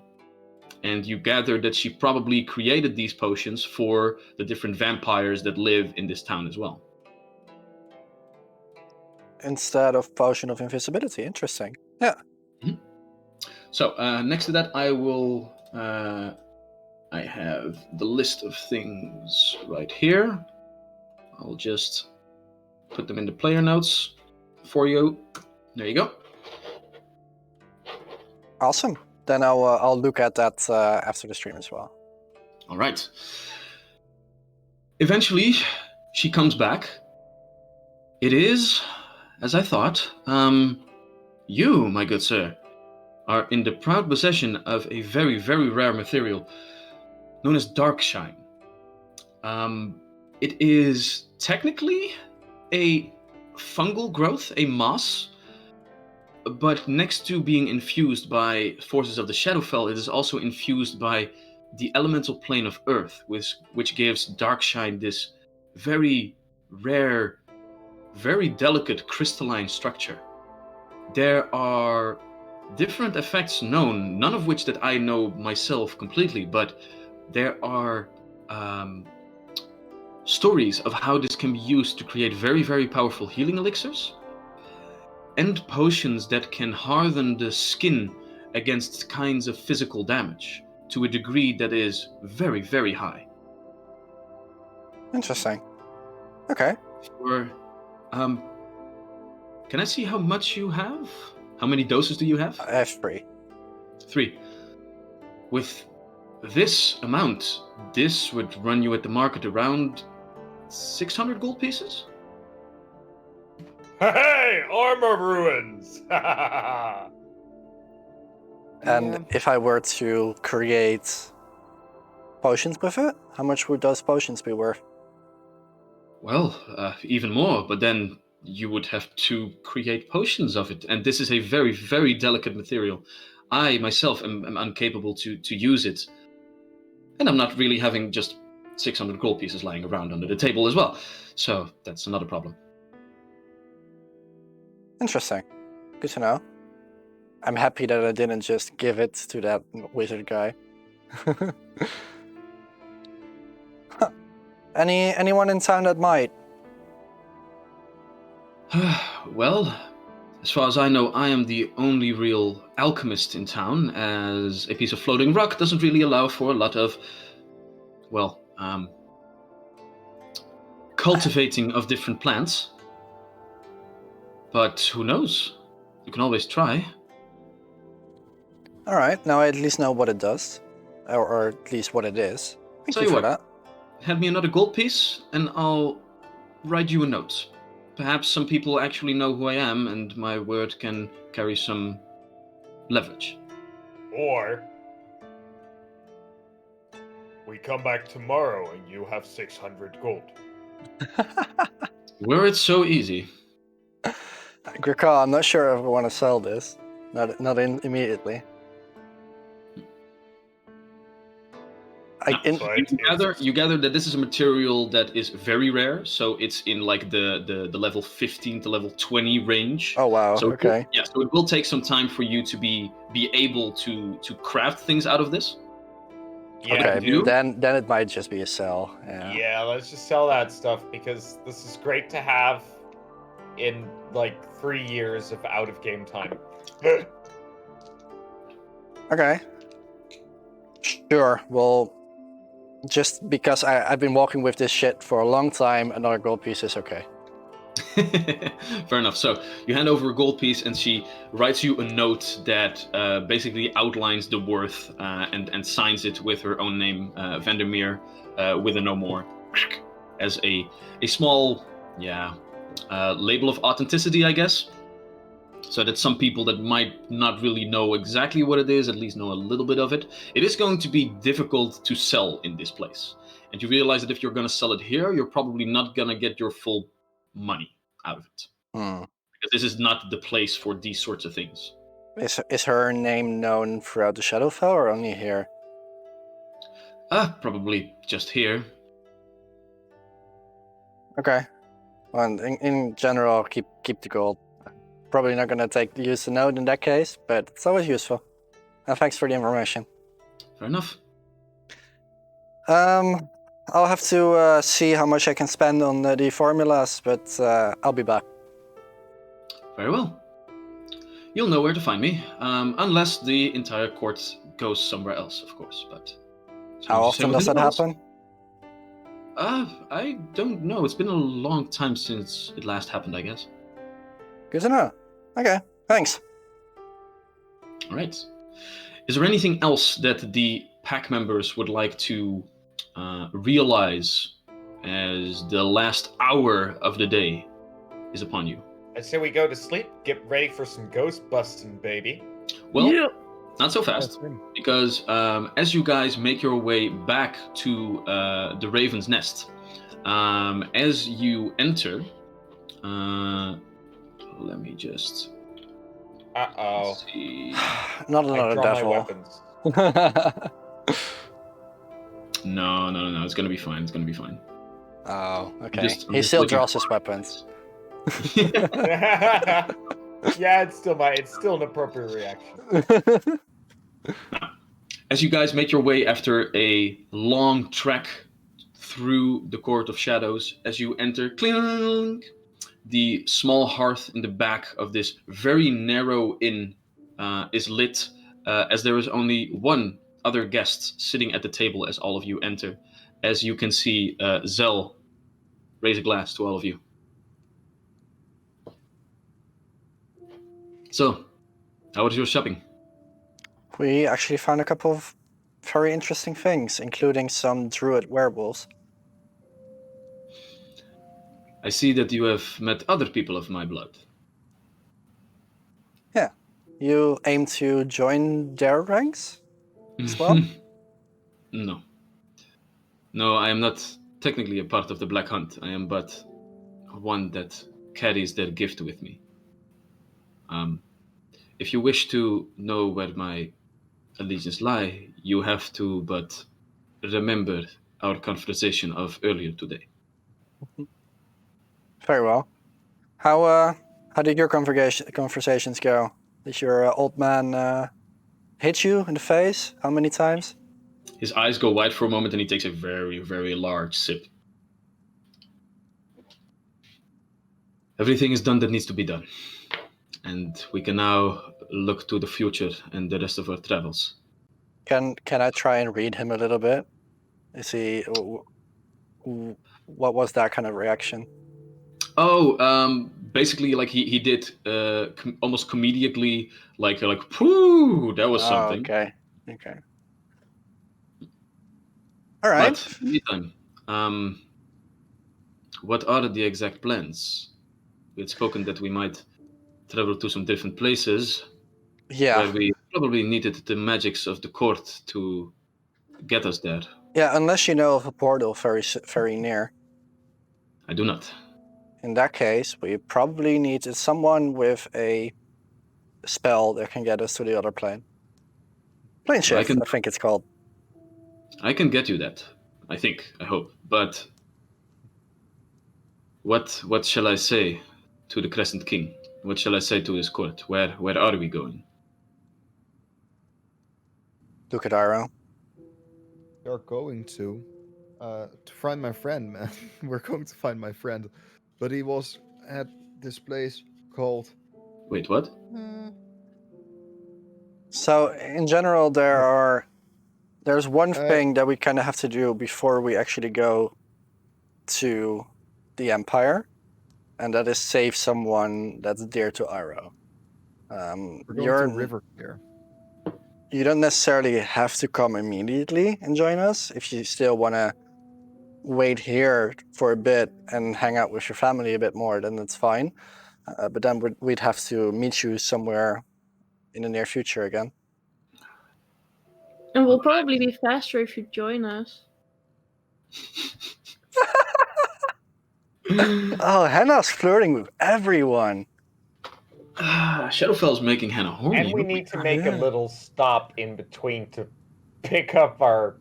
And you gather that she probably created these potions for the different vampires that live in this town as well. Instead of potion of invisibility. Interesting. Yeah. Mm-hmm. So next to that, I will... I have the list of things right here. I'll just put them in the player notes for you. There you go. Awesome. Then I'll look at that after the stream as well. All right. Eventually, she comes back. It is, as I thought, you, my good sir, are in the proud possession of a very, very rare material known as Darkshine. It is technically a fungal growth, a moss, but next to being infused by forces of the Shadowfell, it is also infused by the elemental plane of Earth, which gives Darkshine this very rare, very delicate crystalline structure. There are different effects known, none of which that I know myself completely, but there are stories of how this can be used to create very, very powerful healing elixirs and potions that can harden the skin against kinds of physical damage to a degree that is very, very high. Interesting. Okay. Can I see how much you have? How many doses do you have? I have 3. 3. With this amount, this would run you at the market around 600 gold pieces? Hey, armor ruins! And if I were to create potions with it, how much would those potions be worth? Well, even more, but then you would have to create potions of it, and this is a very, very delicate material. I myself am incapable to use it, and I'm not really having just 600 gold pieces lying around under the table as well, so that's another problem. Interesting. Good to know. I'm happy that I didn't just give it to that wizard guy. Huh. Anyone in town that might? Well, as far as I know, I am the only real alchemist in town, as a piece of floating rock doesn't really allow for a lot of, well, cultivating of different plants. But who knows? You can always try. Alright, now I at least know what it does. Or at least what it is. Thank you for that. Hand me another gold piece, and I'll write you a note. Perhaps some people actually know who I am, and my word can carry some leverage. Or We come back tomorrow and you have 600 gold. Were it so easy? Gurkha, I'm not sure if I want to sell this. Not immediately. You gather that this is a material that is very rare, so it's in like the level 15 to level 20 range. Oh wow! So Okay. so it will take some time for you to be able to craft things out of this. Yeah, okay, dude. then it might just be a sell. Yeah, let's just sell that stuff because this is great to have in like 3 years of out of game time. Okay. Sure. Well, just because I've been walking with this shit for a long time, another gold piece is okay. Fair enough. So you hand over a gold piece, and she writes you a note that basically outlines the worth and signs it with her own name, Vandermeer, with a no more, as a small label of authenticity, I guess. So that some people that might not really know exactly what it is, at least know a little bit of it. It is going to be difficult to sell in this place. And you realize that if you're going to sell it here, you're probably not going to get your full money out of it. Because this is not the place for these sorts of things. Is her name known throughout the Shadowfell or only here? Probably just here. Okay. Well, in general, keep the gold. Probably not going to use the note in that case, but it's always useful. And thanks for the information. Fair enough. I'll have to see how much I can spend on the formulas, but I'll be back. Very well. You'll know where to find me, unless the entire court goes somewhere else, of course. But how often does that happen? I don't know. It's been a long time since it last happened, I guess. Good to know. Okay, thanks. All right. Is there anything else that the pack members would like to realize as the last hour of the day is upon you? I say we go to sleep, get ready for some ghost busting, baby. Well, not so fast, because as you guys make your way back to the Raven's Nest, as you enter, let me just... see. Not another devil. My weapons. No. It's gonna be fine. It's gonna be fine. Oh, okay. He still draws his weapons. Yeah, it's still an appropriate reaction. As you guys make your way after a long trek through the Court of Shadows, as you enter, clink, the small hearth in the back of this very narrow inn is lit, as there is only one other guest sitting at the table as all of you enter. As you can see, Zell raise a glass to all of you. So, how was your shopping? We actually found a couple of very interesting things, including some druid werewolves. I see that you have met other people of my blood. Yeah. You aim to join their ranks as well? No. No, I am not technically a part of the Black Hunt. I am but one that carries their gift with me. If you wish to know where my allegiance lie, you have to but remember our conversation of earlier today. Very well. How did your conversations go? Did your old man hit you in the face? How many times? His eyes go wide for a moment and he takes a very, very large sip. Everything is done that needs to be done. And we can now look to the future and the rest of our travels. Can I try and read him a little bit? Is he... What was that kind of reaction? Oh, basically, like he did almost comedically, like pooh, that was something. Okay. All right. But meantime, what are the exact plans? We had spoken that we might travel to some different places. Yeah. Where we probably needed the magics of the court to get us there. Yeah, unless you know of a portal very near. I do not. In that case, we probably need someone with a spell that can get us to the other plane. Plane shift, I think it's called. I can get you that. I think. I hope. But what shall I say to the Crescent King? What shall I say to his court? Where are we going? Look at Iro. You're going to find my friend, man. We're going to find my friend, but he was at this place called. Wait, what? So in general, there's one thing that we kind of have to do before we actually go to the Empire, and that is save someone that's dear to Iro. We're going to River here. You don't necessarily have to come immediately and join us. If you still want to wait here for a bit and hang out with your family a bit more, then that's fine. But then we'd have to meet you somewhere in the near future again. And we'll probably be faster if you join us. Oh, Hannah's flirting with everyone. Shadowfell's making Hannah horny. And we need to make a little stop in between to pick up our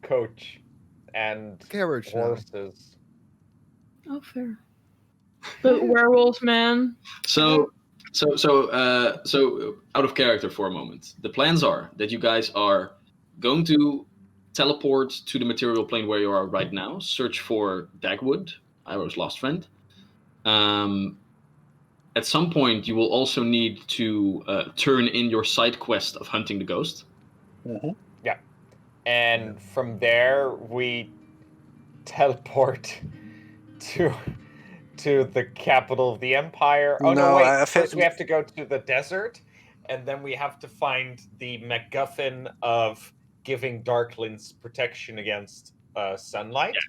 coach and Carriage horses. Oh, fair. But werewolves, man. So out of character for a moment. The plans are that you guys are going to teleport to the material plane where you are right now, search for Dagwood, Iroh's lost friend. At some point, you will also need to turn in your side quest of hunting the ghost. Mm-hmm. Yeah. And from there, we teleport to the capital of the Empire. Oh, no, wait. First, we have to go to the desert, and then we have to find the MacGuffin of giving Darklings protection against sunlight. Yeah.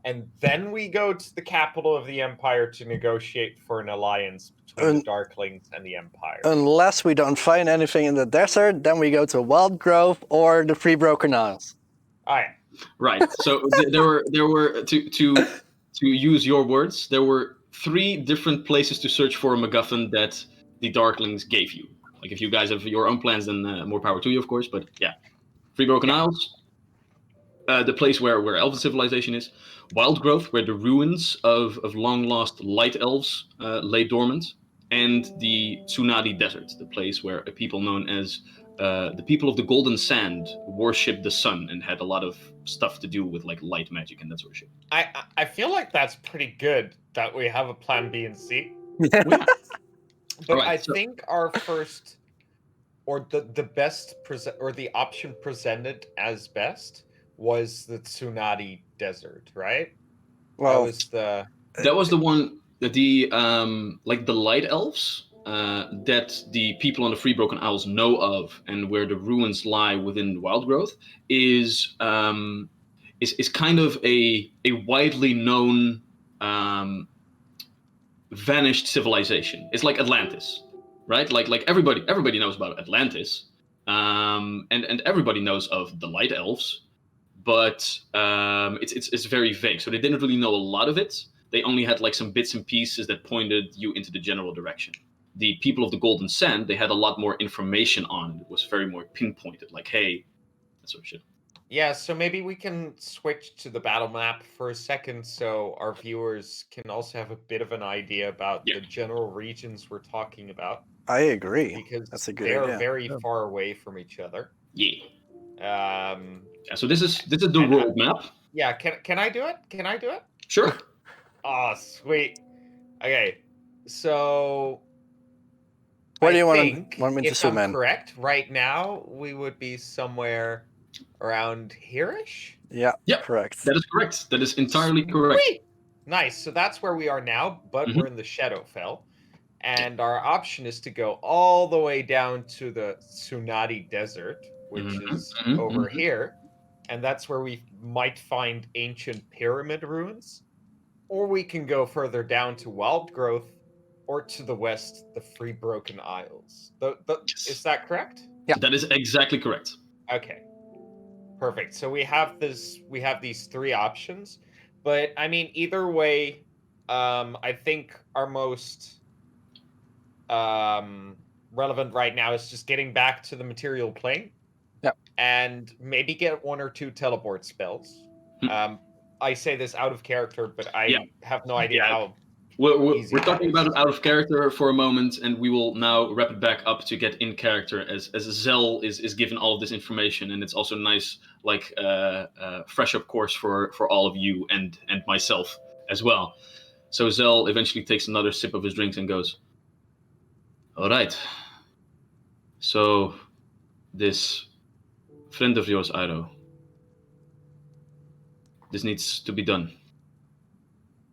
And then we go to the capital of the Empire to negotiate for an alliance between the Darklings and the Empire. Unless we don't find anything in the desert, then we go to Wild Grove or the Three Broken Isles. Oh, yeah. Right. So there were to use your words, there were 3 different places to search for a MacGuffin that the Darklings gave you. Like, if you guys have your own plans, then more power to you, of course. But yeah, Three Broken Isles, the place where Elven civilization is, Wild Growth, where the ruins of long-lost light elves lay dormant, and the Tsunade Desert, the place where a people known as the people of the Golden Sand worshipped the sun and had a lot of stuff to do with like light magic and that sort of shit. I feel like that's pretty good that we have a plan B and C. But I think our first, or the best or the option presented as best was the Tsunade Desert, right? Well, that was the one that the like the light elves that the people on the Three Broken Isles know of, and where the ruins lie within Wild Growth is kind of a widely known vanished civilization. It's like Atlantis, right? Like everybody knows about Atlantis, and everybody knows of the light elves, but it's very vague. So they didn't really know a lot of it. They only had like some bits and pieces that pointed you into the general direction. The people of the Golden Sand, they had a lot more information on it. It was very more pinpointed, like, hey, that sort of shit. Yeah, so maybe we can switch to the battle map for a second so our viewers can also have a bit of an idea about the general regions we're talking about. I agree. Because that's a good idea. They're very far away from each other. Yeah. So this is the road map. Yeah, can I do it? Can I do it? Sure. Oh, sweet. Okay, so where do you want me to zoom in? If I'm correct, right now we would be somewhere around here-ish? Yeah, correct. That is correct. That is entirely correct. Sweet. Nice. So that's where we are now, but we're in the Shadowfell. And our option is to go all the way down to the Tsunade Desert, which is over here. And that's where we might find ancient pyramid ruins. Or we can go further down to Wild Growth, or to the west, the Three Broken Isles. Is that correct? Yeah. That is exactly correct. Okay. Perfect. So we have these three options, but I mean either way, I think our most relevant right now is just getting back to the material plane. Yep. And maybe get 1 or 2 teleport spells. I say this out of character, but I have no idea how. We're talking about it out of character for a moment, and we will now wrap it back up to get in character as Zell is given all of this information, and it's also nice, like fresh up course for all of you and myself as well. So Zell eventually takes another sip of his drinks and goes, "All right. So this friend of yours, Iroh, this needs to be done."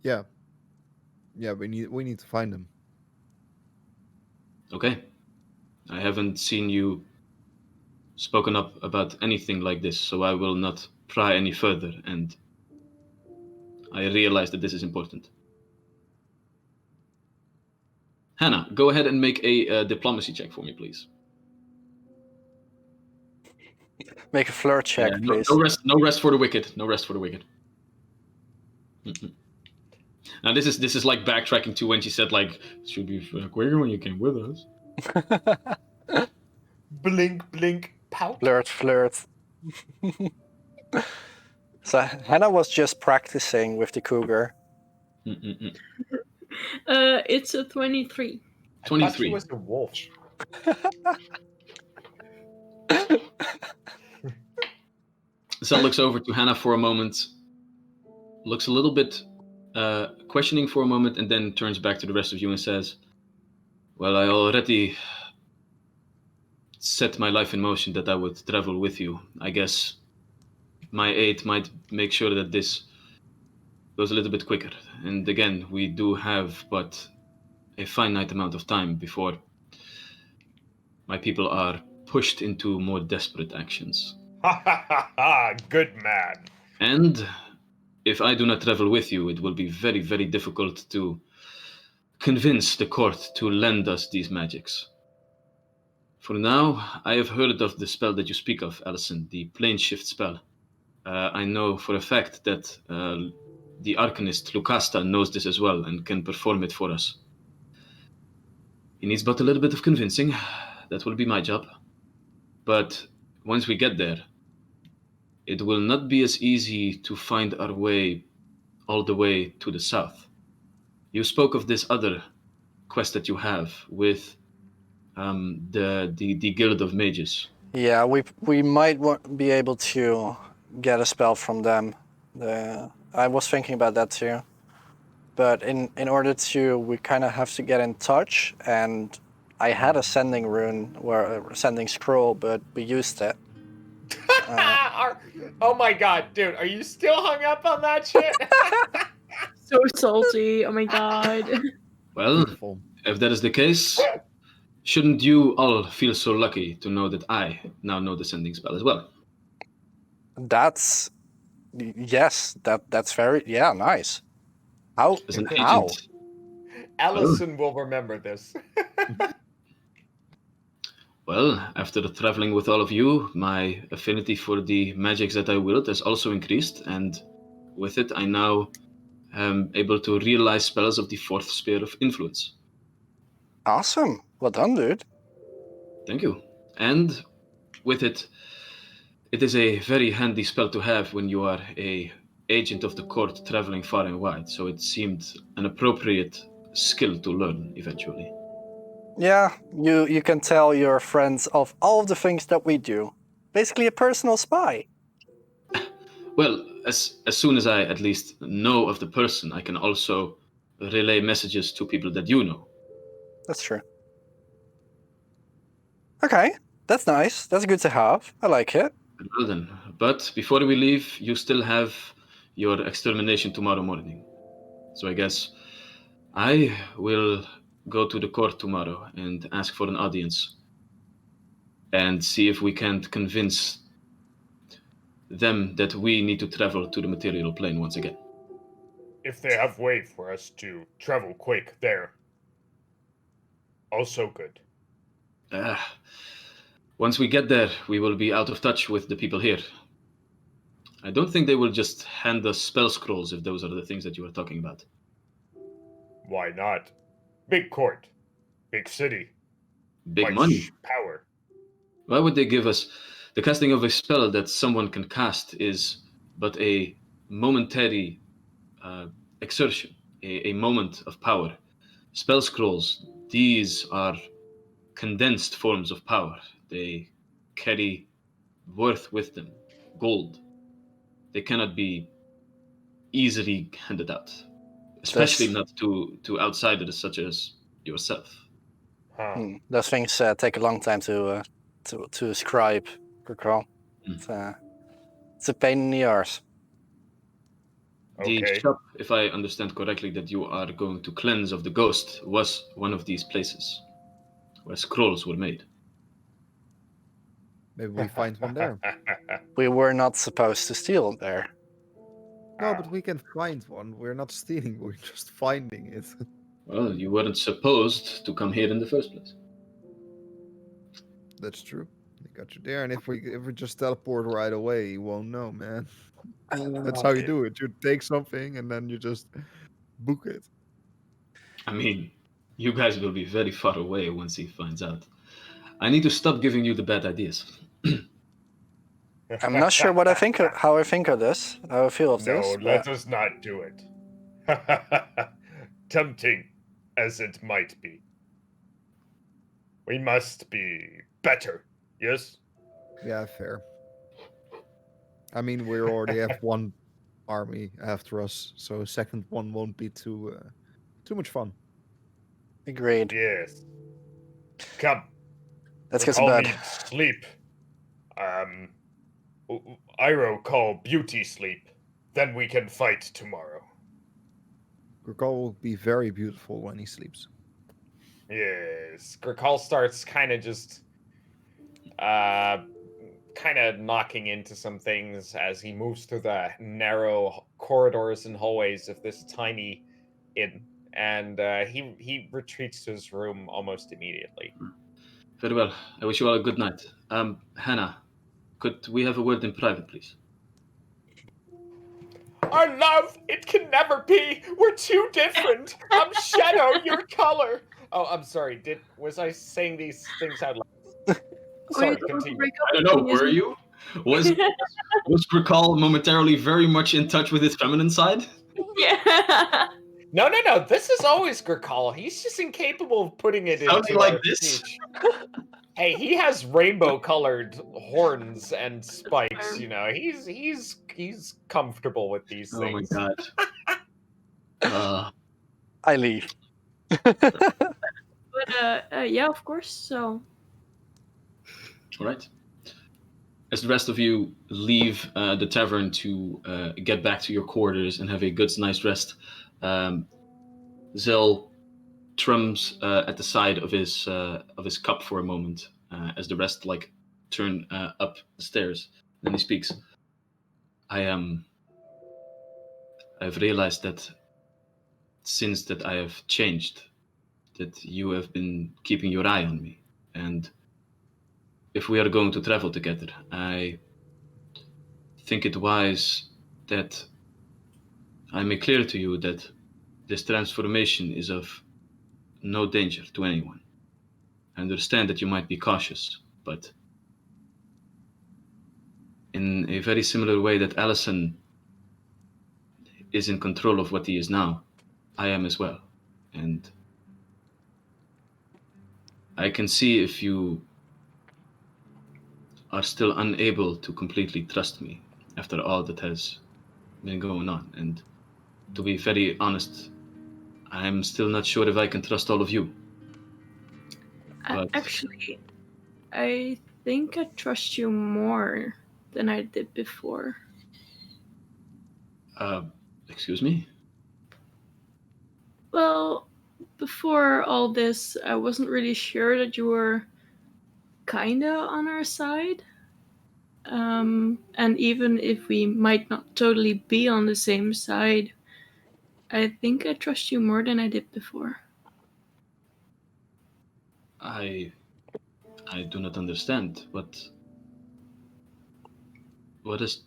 Yeah. Yeah, we need to find him. Okay. I haven't seen you spoken up about anything like this, so I will not pry any further, and I realize that this is important. Hannah, go ahead and make a diplomacy check for me, please. Make a flirt check, please. No rest for the wicked. No rest for the wicked. Mm-mm. Now this is like backtracking to when she said like, "Should be quicker when you came with us." Blink, blink, pout. Flirt. So Hannah was just practicing with the cougar. It's a 23. 23. I thought she was a wolf. Zell looks over to Hannah for a moment, looks a little bit questioning for a moment, and then turns back to the rest of you and says, "Well, I already set my life in motion that I would travel with you. I guess my aid might make sure that this goes a little bit quicker. And again, we do have but a finite amount of time before my people are pushed into more desperate actions. Ha ha ha ha! Good man. And if I do not travel with you, it will be very, very difficult to convince the court to lend us these magics. For now, I have heard of the spell that you speak of, Allison, the plane shift spell. I know for a fact that the arcanist Lucasta knows this as well and can perform it for us. He needs but a little bit of convincing. That will be my job. But once we get there, it will not be as easy to find our way all the way to the south. You spoke of this other quest that you have with the Guild of Mages. Yeah, we might be able to get a spell from them. I was thinking about that too. But in order to, we kind of have to get in touch, and I had a sending rune, or a sending scroll, but we used it. Oh my god, dude, are you still hung up on that shit? So salty, oh my god. Well, Beautiful. if that is the case, shouldn't you all feel so lucky to know that I now know the sending spell as well? That's very nice. How? As an How? agent, Allison will remember this. well, after traveling with all of you, my affinity for the magics that I wield has also increased, and with it I now am able to realize spells of the fourth sphere of influence. Awesome. Well done, dude. Thank you. And with it, it is a very handy spell to have when you are a agent of the court traveling far and wide, so it seemed an appropriate skill to learn eventually. Yeah, you can tell your friends of all of the things that we do. Basically a personal spy. Well, as soon as I at least know of the person, I can also relay messages to people that you know. That's true. Okay, that's nice. That's good to have. I like it. Well then, but before we leave, you still have your extermination tomorrow morning. So I guess I will go to the court tomorrow and ask for an audience and see if we can't convince them that we need to travel to the material plane once again. If they have way for us to travel quick there, also good. Once we get there, we will be out of touch with the people here. I don't think they will just hand us spell scrolls if those are the things that you are talking about. Why not? Big court, big city, Big money. power. Why would they give us... The casting of a spell that someone can cast is but a momentary exertion, a moment of power. Spell scrolls, these are condensed forms of power. They carry worth with them, gold. They cannot be easily handed out, especially Does, not to outsiders such as yourself. Huh. those things take a long time to scribe, recall. Mm. It's a pain in the arse. The Okay. shop, if I understand correctly, that you are going to cleanse of the ghost was one of these places where scrolls were made. Maybe we find one there. We were not supposed to steal there. No, but we can find one. We're not stealing. We're just finding it. Well, you weren't supposed to come here in the first place. That's true. They got you there, and if we just teleport right away, you won't know, man. That's how you do it. You take something and then you just book it. I mean, you guys will be very far away once he finds out. I need to stop giving you the bad ideas. I'm not sure what how I think of this, how I feel of No, this. let us not do it. Tempting as it might be. We must be better, yes? Yeah, fair. I mean, we already have one army after us, so a second one won't be too much fun. Agreed. Yes. Come. Let's get to Call bed. me sleep. Iroh call beauty sleep. Then we can fight tomorrow. Gurkal will be very beautiful when he sleeps. Yes. Gurkal starts kind of just kind of knocking into some things as he moves through the narrow corridors and hallways of this tiny inn, and he retreats to his room almost immediately. Very well. I wish you all a good night. Hannah, could we have a word in private, please? Our love, it can never be. We're too different. I'm shadow, your color. Oh, I'm sorry. Was I saying these things out loud? Sorry, continue. I don't know, were you? Was Gurkal momentarily very much in touch with his feminine side? Yeah. No. This is always Gurkal. He's just incapable of putting it Sounding into like our this? speech. Hey, he has rainbow-colored horns and spikes. You know, he's comfortable with these Oh my things. god. I leave. But yeah, of course. So All right. As the rest of you leave the tavern to get back to your quarters and have a good, nice rest, Zell trums at the side of his cup for a moment as the rest turn up the stairs. Then he speaks. I've realized that since that I have changed, that you have been keeping your eye on me, and if we are going to travel together, I think it wise that I make clear to you that this transformation is of no danger to anyone. I understand that you might be cautious, but in a very similar way that Allison is in control of what he is now, I am as well. And I can see if you are still unable to completely trust me after all that has been going on. And to be very honest, I'm still not sure if I can trust all of you. But actually, I think I trust you more than I did before. excuse me? Well, before all this, I wasn't really sure that you were kinda on our side. And even if we might not totally be on the same side, I think I trust you more than I did before. I do not understand what is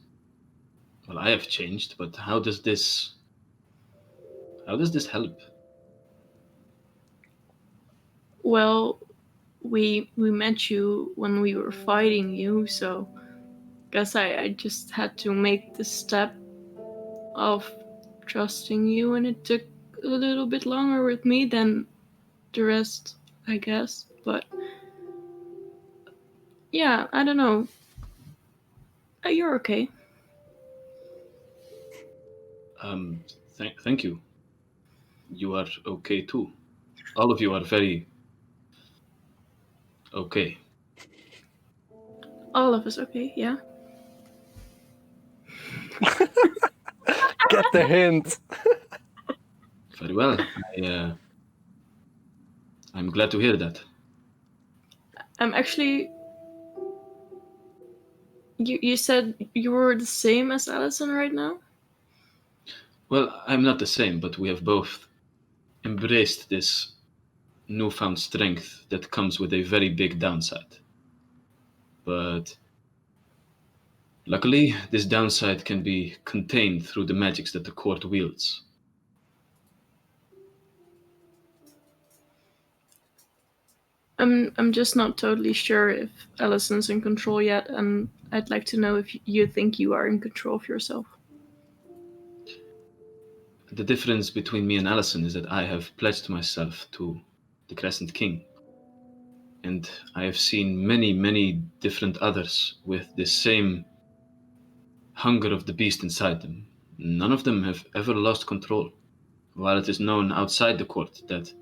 Well, I have changed, but how does this help? Well, we met you when we were fighting you, so guess I just had to make the step of trusting you, and it took a little bit longer with me than the rest, I guess. But yeah, I don't know. You're okay. Thank you. You are okay too. All of you are very okay. All of us okay, yeah. Get the hint. Very well. I'm glad to hear that. Actually, you said you were the same as Allison right now? Well, I'm not the same, but we have both embraced this newfound strength that comes with a very big downside. But luckily, this downside can be contained through the magics that the court wields. I'm just not totally sure if Allison's in control yet, and I'd like to know if you think you are in control of yourself. The difference between me and Allison is that I have pledged myself to the Crescent King. And I have seen many, many different others with the same hunger of the beast inside them. None of them have ever lost control, while it is known outside the court that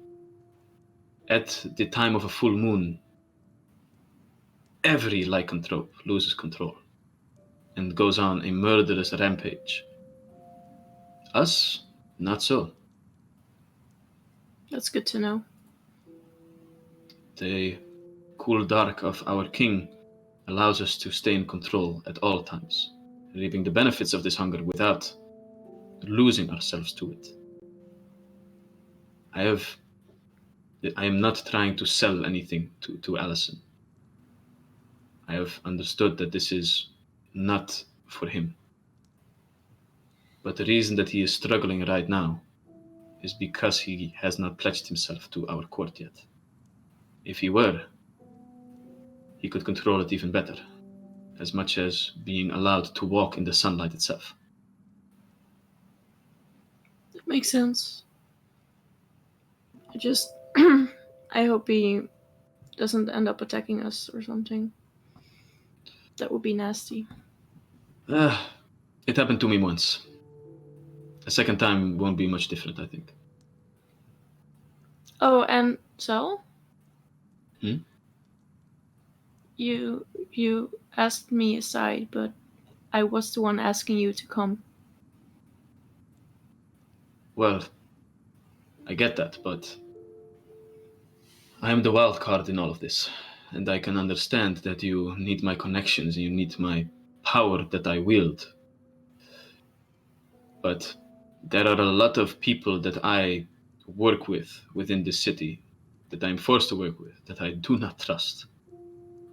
at the time of a full moon, every lycanthrope loses control and goes on a murderous rampage. Us, not so. That's good to know. The cool dark of our king allows us to stay in control at all times, reaping the benefits of this hunger without losing ourselves to it. I am not trying to sell anything to Allison. I have understood that this is not for him. But the reason that he is struggling right now is because he has not pledged himself to our court yet. If he were, he could control it even better, as much as being allowed to walk in the sunlight itself. That makes sense. I hope he doesn't end up attacking us or something. That would be nasty. It happened to me once. A second time won't be much different, I think. Oh, and Sal? Hmm? You asked me aside, but I was the one asking you to come. Well, I get that, but I am the wild card in all of this, and I can understand that you need my connections and you need my power that I wield. But there are a lot of people that I work with within this city, that I'm forced to work with, that I do not trust.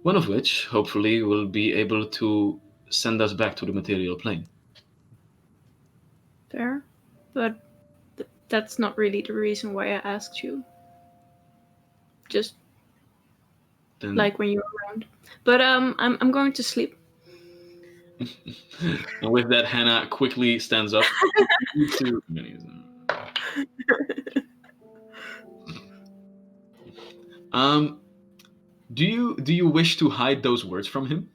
One of which, hopefully, will be able to send us back to the material plane. Fair, but that's not really the reason why I asked you. Just Then, like when you're around. But I'm going to sleep. and with that, Hannah quickly stands up. Do you wish to hide those words from him?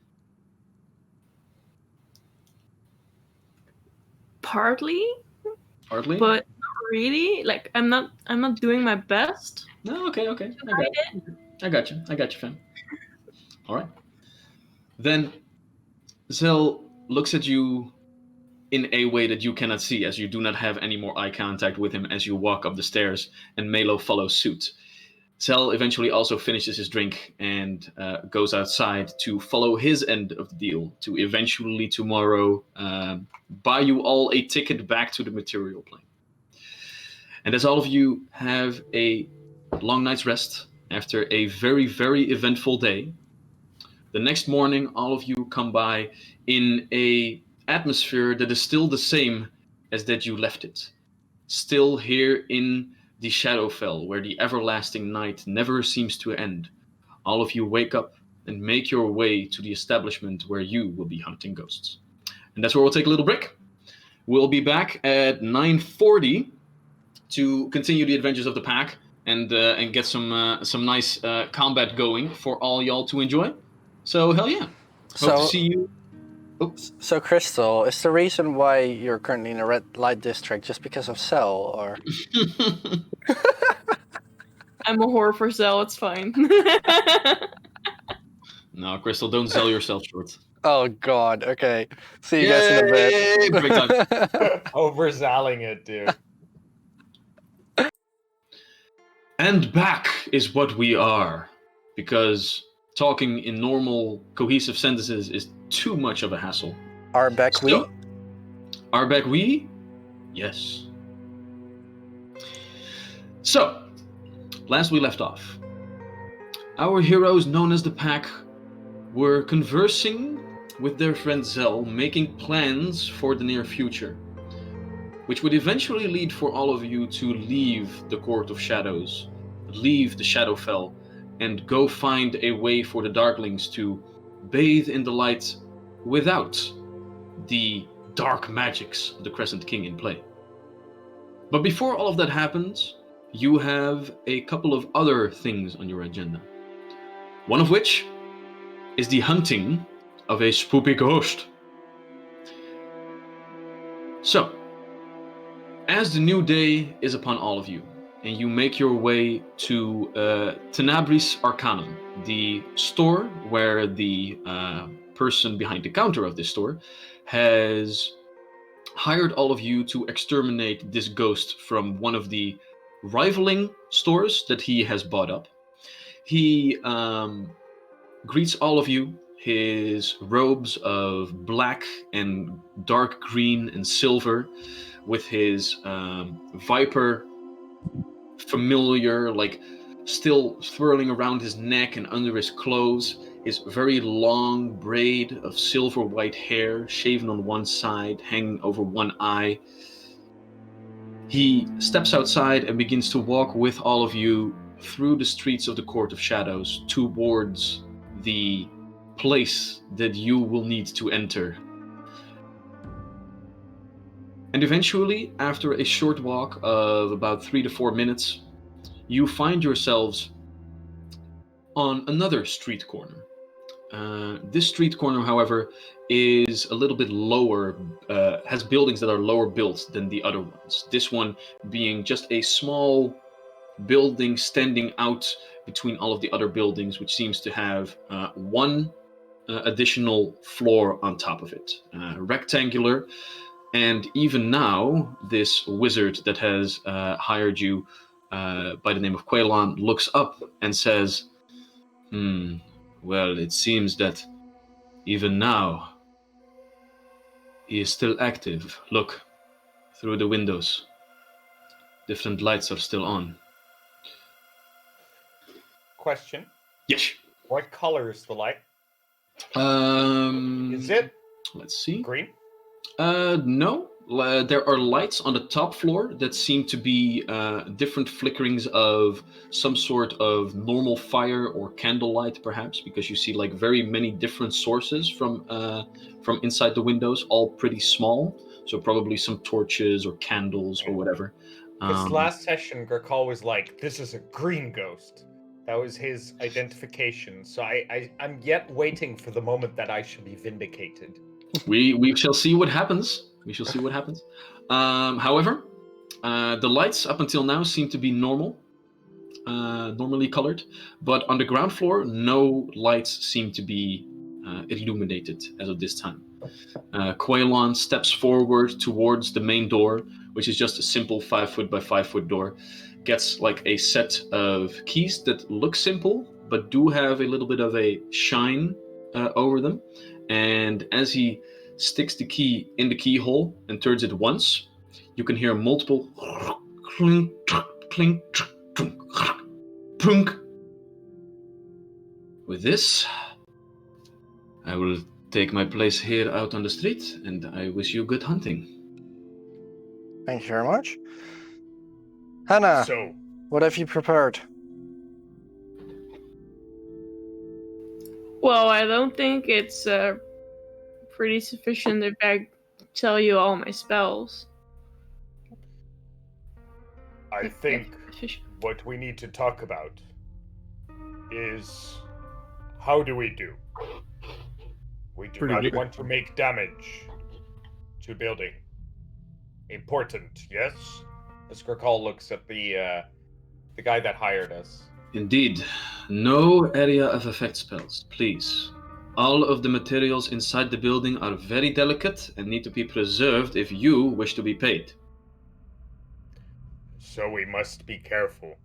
Partly, Partly? but not really. Like I'm not doing my best. No, okay. I got you, fam. All right. Then Zell looks at you in a way that you cannot see, as you do not have any more eye contact with him as you walk up the stairs, and Melo follows suit. Zell eventually also finishes his drink and goes outside to follow his end of the deal, to eventually tomorrow buy you all a ticket back to the material plane. And as all of you have a long night's rest after a very, very eventful day, the next morning all of you come by in a atmosphere that is still the same as that you left it. Still here in the Shadowfell, where the everlasting night never seems to end. All of you wake up and make your way to the establishment where you will be hunting ghosts. And that's where we'll take a little break. We'll be back at 9:40 to continue the adventures of the pack and get some nice combat going for all y'all to enjoy. So hell yeah! Hope to see you. Oh. So Crystal, is the reason why you're currently in a red light district just because of Cell, or? I'm a whore for Zell, it's fine. No, Crystal, don't sell yourself short. Oh god, okay. See you guys in a bit. Break time. Overselling it, dude. And back is what we are, because talking in normal, cohesive sentences is too much of a hassle. Are back we? Are back we? Yes. So, last we left off, our heroes known as the Pack were conversing with their friend Zell, making plans for the near future, which would eventually lead for all of you to leave the Court of Shadows, leave the Shadowfell, and go find a way for the Darklings to bathe in the light without the dark magics of the Crescent King in play. But before all of that happens, you have a couple of other things on your agenda. One of which is the hunting of a spoopy ghost. So, as the new day is upon all of you, and you make your way to Tenabris Arcanum, the store where the person behind the counter of this store has hired all of you to exterminate this ghost from one of the rivaling stores that he has bought up. He greets all of you. His robes of black and dark green and silver, with his viper familiar, like still swirling around his neck and under his clothes, his very long braid of silver white hair shaven on one side, hanging over one eye. He steps outside and begins to walk with all of you through the streets of the Court of Shadows towards the place that you will need to enter. And eventually, after a short walk of about 3 to 4 minutes, you find yourselves on another street corner. This street corner, however, is a little bit lower, has buildings that are lower built than the other ones. This one being just a small building standing out between all of the other buildings, which seems to have one additional floor on top of it. Rectangular. And even now, this wizard that has hired you by the name of Quaylon looks up and says, well, it seems that even now, he is still active. Look, through the windows. Different lights are still on. Question. Yes. What color is the light? Is it? Let's see. Green? No. There are lights on the top floor that seem to be different flickerings of some sort of normal fire or candlelight, perhaps, because you see like very many different sources from inside the windows, all pretty small. So probably some torches or candles or whatever. Because last session, Gurkal was like, "This is a green ghost." That was his identification. So I'm yet waiting for the moment that I should be vindicated. We shall see what happens. We shall see what happens. However, the lights up until now seem to be normally colored, but on the ground floor, no lights seem to be illuminated as of this time. Quaylon steps forward towards the main door, which is just a simple 5 foot by 5 foot door. Gets like a set of keys that look simple, but do have a little bit of a shine over them. And as he sticks the key in the keyhole and turns it once, you can hear multiple clink, clink, punk. With this, I will take my place here out on the street, and I wish you good hunting. Thank you very much. Hannah, So, what have you prepared? Well, I don't think it's pretty sufficient if I tell you all my spells. I If think that's sufficient. what we need to talk about is how do we do? We do Pretty not good. want to make damage to building. Important, yes? As Gracall looks at the guy that hired us. Indeed. No area of effect spells, please. All of the materials inside the building are very delicate and need to be preserved if you wish to be paid. So we must be careful.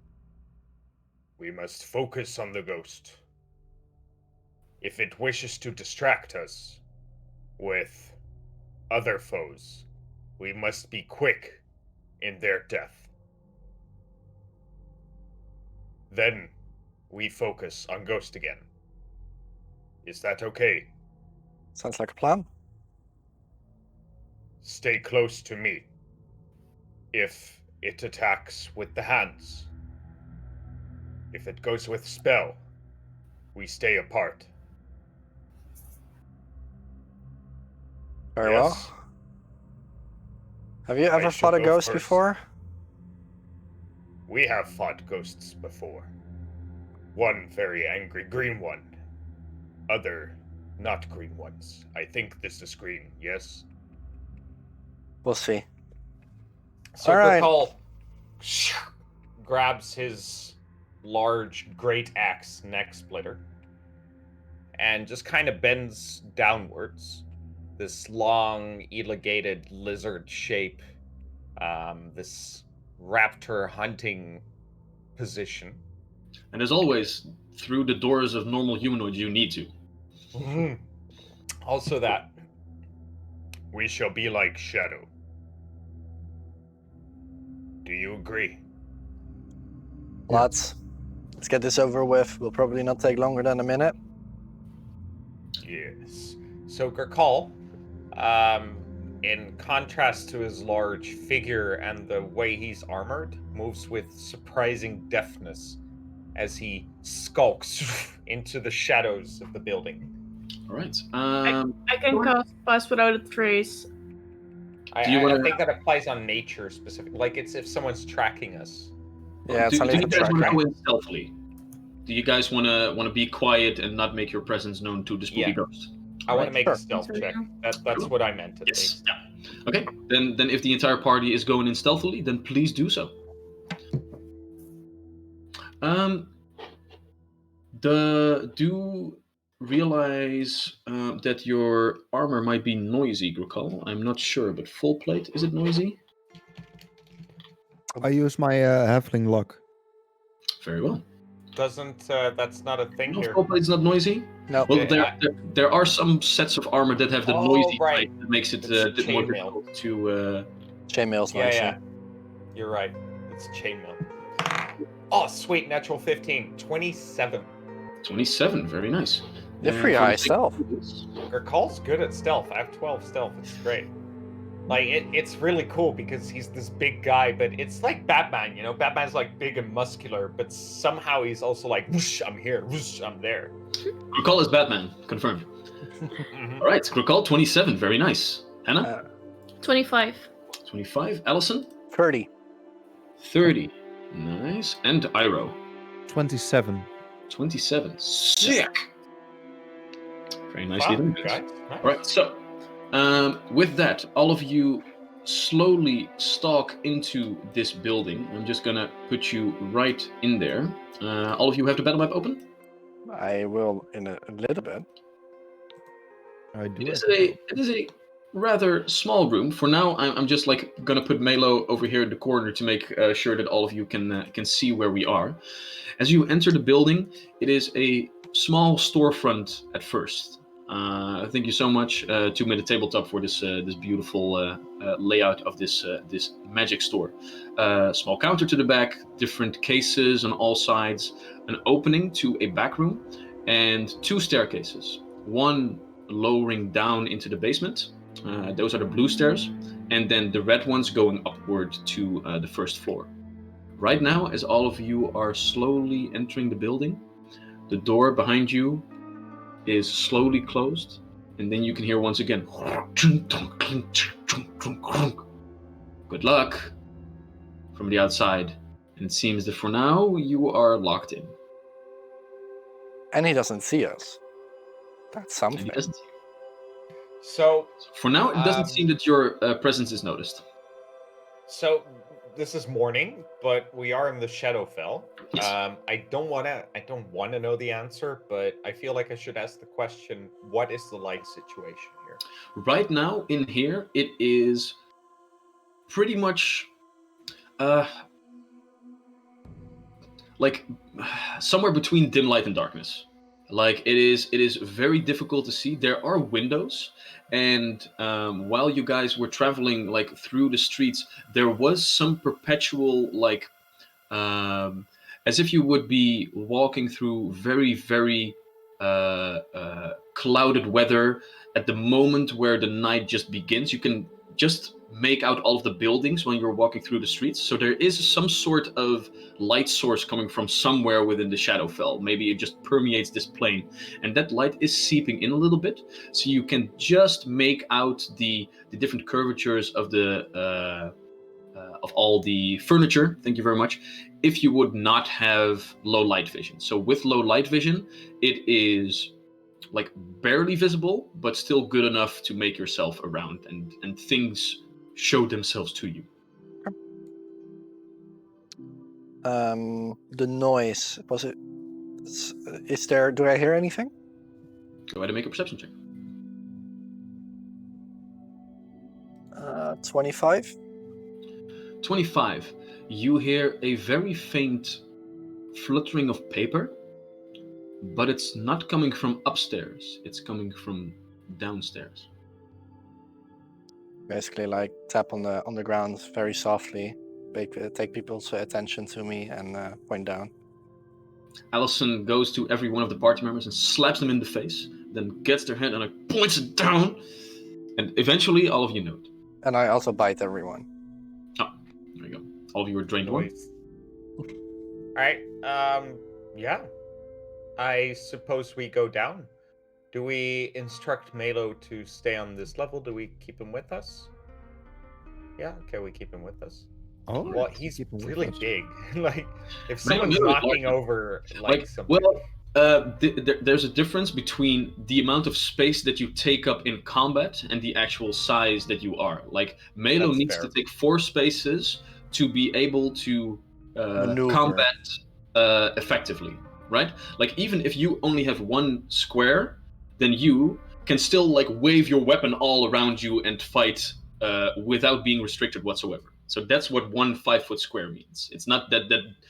We must focus on the ghost. If it wishes to distract us with other foes, we must be quick in their death. Then we focus on ghost again. Is that okay? Sounds like a plan. Stay close to me. If it attacks with the hands, if it goes with spell, we stay apart. Very Yes. well. Have you ever should fought a go ghost first. before? We have fought ghosts before. One very angry green one. Other not green ones. I think this is green, yes? We'll see. So All right. Gracall grabs his large great axe neck splitter and just kind of bends downwards. This long, elongated lizard shape, this raptor hunting position. And as always, through the doors of normal humanoids you need to. Also that we shall be like Shadow. Do you agree? Let's get this over with. Will probably not take longer than a minute. Yes. So Gracall, in contrast to his large figure and the way he's armored, moves with surprising deftness as he skulks into the shadows of the building. All right. I can cast Pass Without a Trace. I think that applies on nature specifically. Like it's if someone's tracking us. Yeah, it's do only you for guys want to tracking. go in stealthily? Do you guys want to be quiet and not make your presence known to the spooky Yeah. ghost? I want to Right, make sure. a stealth Sorry, check. yeah. That's what I meant at Yes. least. Yeah. Okay. Then if the entire party is going in stealthily, then please do so. Do realize that your armor might be noisy, Gracall. I'm not sure, but full plate, is it noisy? I use my halfling lock. Very well. Doesn't that's not a thing No, here. full plate's not noisy? No. Well, Yeah, there are some sets of armor that have the noisy right. type that makes it It's a bit more chainmail. difficult to... Chainmail's Yeah, nice. yeah. You're right. It's chainmail. Oh, sweet. Natural 15. 27. 27, very nice. You're And pretty for high the- stealth. Gracall's good at stealth. I have 12 stealth. It's great. Like, it's really cool because he's this big guy, but it's like Batman, you know? Batman's like big and muscular, but somehow he's also like, whoosh, I'm here, whoosh, I'm there. Gracall is Batman, confirmed. Mhm. All right, Gracall, 27, very nice. Hannah, Uh, 25. 25. Allison, 30. 30. Nice. And Iroh, 27. 27. Sick. Very nicely Wow, done, guys. guys. Nice. All right, so with that, all of you slowly stalk into this building. I'm just gonna put you right in there. All of you have the battle map open? I will in a little bit. I do It is a rather small room. For now, I'm just like gonna put Melo over here in the corner to make sure that all of you can see where we are. As you enter the building, it is a small storefront at first. Thank you so much to Made a Tabletop for this beautiful layout of this magic store. Small counter to the back, different cases on all sides, an opening to a back room, and two staircases. One lowering down into the basement. Those are the blue stairs, and then the red ones going upward to the first floor. Right now, as all of you are slowly entering the building, the door behind you is slowly closed, and then you can hear once again. Good luck from the outside, and it seems that for now you are locked in. And he doesn't see us. That's And he something. doesn't see you. So, For now, it doesn't seem that your presence is noticed. so this is morning, but we are in the Shadowfell. Yes. I don't want to know the answer, but I feel like I should ask the question: what is the light situation here? Right now, in here, it is pretty much like somewhere between dim light and darkness. Like it is very difficult to see. There are windows, and while you guys were traveling like through the streets, there was some perpetual like as if you would be walking through very, very clouded weather. At the moment where the night just begins, you can just make out all of the buildings when you're walking through the streets. So there is some sort of light source coming from somewhere within the Shadowfell. Maybe it just permeates this plane, and that light is seeping in a little bit, so you can just make out the different curvatures of the of all the furniture. Thank you very much. If you would not have low light vision. So with low light vision, it is like barely visible, but still good enough to make yourself around, and things show themselves to you. The noise, was it? Is there? Do I hear anything? Go ahead and make a perception check. 25. 25. You hear a very faint fluttering of paper, but it's not coming from upstairs. It's coming from downstairs. Basically, like tap on the ground very softly, take people's attention to me, and point down. Allison goes to every one of the party members and slaps them in the face, then gets their hand and like points it down, and eventually all of you note. And I also bite everyone. Oh, there you go. All of you are drained one. Noise. All right. Yeah. I suppose we go down. Do we instruct Melo to stay on this level? Do we keep him with us? Yeah. Okay, we keep him with us. Oh, Well, he's keep him with really us. big. Like, if Melo someone's is knocking large. over like something. Well, there's a difference between the amount of space that you take up in combat and the actual size that you are. Like, Melo That's needs fair. to take 4 spaces to be able to Maneuver. combat effectively, right? Like, even if you only have 1 square, then you can still like wave your weapon all around you and fight without being restricted whatsoever. So that's what 1 5-foot square means. It's not that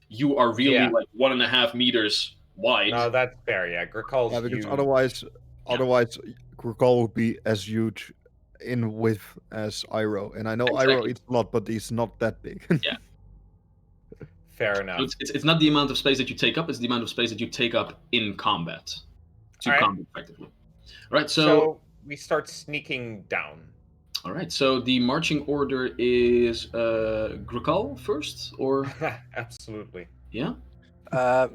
you are really Yeah. like 1.5 meters wide. No, that's fair. Yeah, Grakal's Yeah, because huge. otherwise, Grokal would be as huge in width as Iroh, and I know Iroh Exactly. eats a lot, but he's not that big. Yeah. Fair enough. So it's not the amount of space that you take up; it's the amount of space that you take up in combat to Alright. combat effectively. All right. So we start sneaking down. All right. So the marching order is Grokal first, or Absolutely. yeah.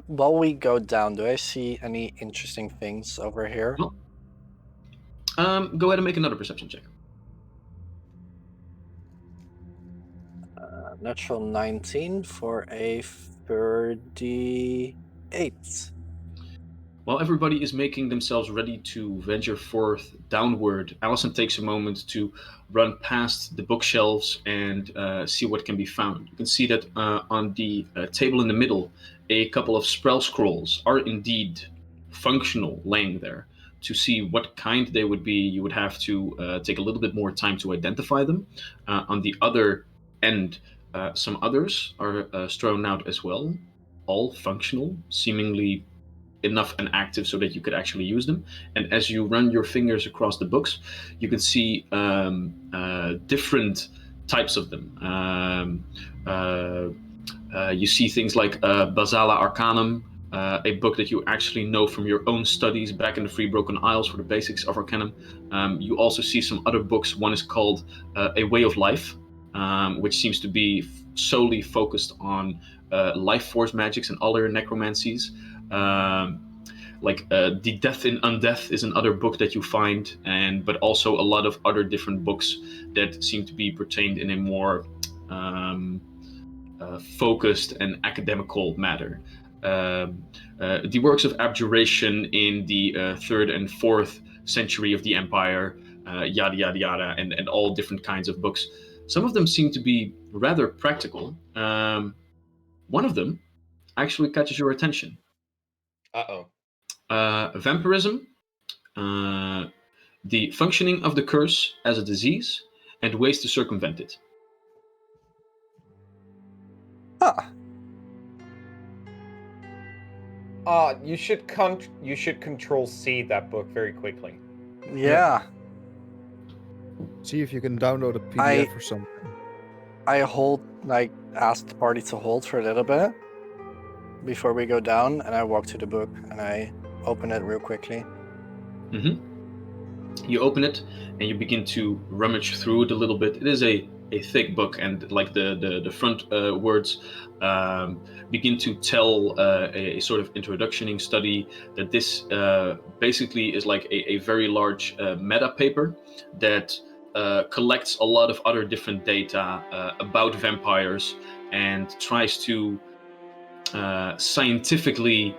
While we go down, do I see any interesting things over here? No. Go ahead and make another perception check. Natural 19 for a 38. While everybody is making themselves ready to venture forth downward, Allison takes a moment to run past the bookshelves and see what can be found. You can see that on the table in the middle, a couple of spell scrolls are indeed functional, laying there. To see what kind they would be, you would have to take a little bit more time to identify them. On the other end, some others are strewn out as well, all functional, seemingly enough and active so that you could actually use them. And as you run your fingers across the books, you can see different types of them. You see things like Basala Arcanum, a book that you actually know from your own studies back in the Free Broken Isles for the basics of Arcanum. You also see some other books. One is called A Way of Life, which seems to be solely focused on life force magics and other necromancies. The Death in Undeath is another book that you find, but also a lot of other different books that seem to be pertained in a more focused and academical matter. The works of abjuration in the 3rd and 4th century of the Empire, yada yada yada, and all different kinds of books. Some of them seem to be rather practical. One of them actually catches your attention. Uh-oh. Vampirism, the functioning of the curse as a disease, and ways to circumvent it. Huh. You should control C that book very quickly. Yeah. See if you can download a PDF or something. I ask the party to hold for a little bit before we go down, and I walk to the book and I open it real quickly. You open it and you begin to rummage through it a little bit. It is a thick book, and like the front words begin to tell a sort of introductioning study that this basically is like a very large meta paper that collects a lot of other different data about vampires and tries to scientifically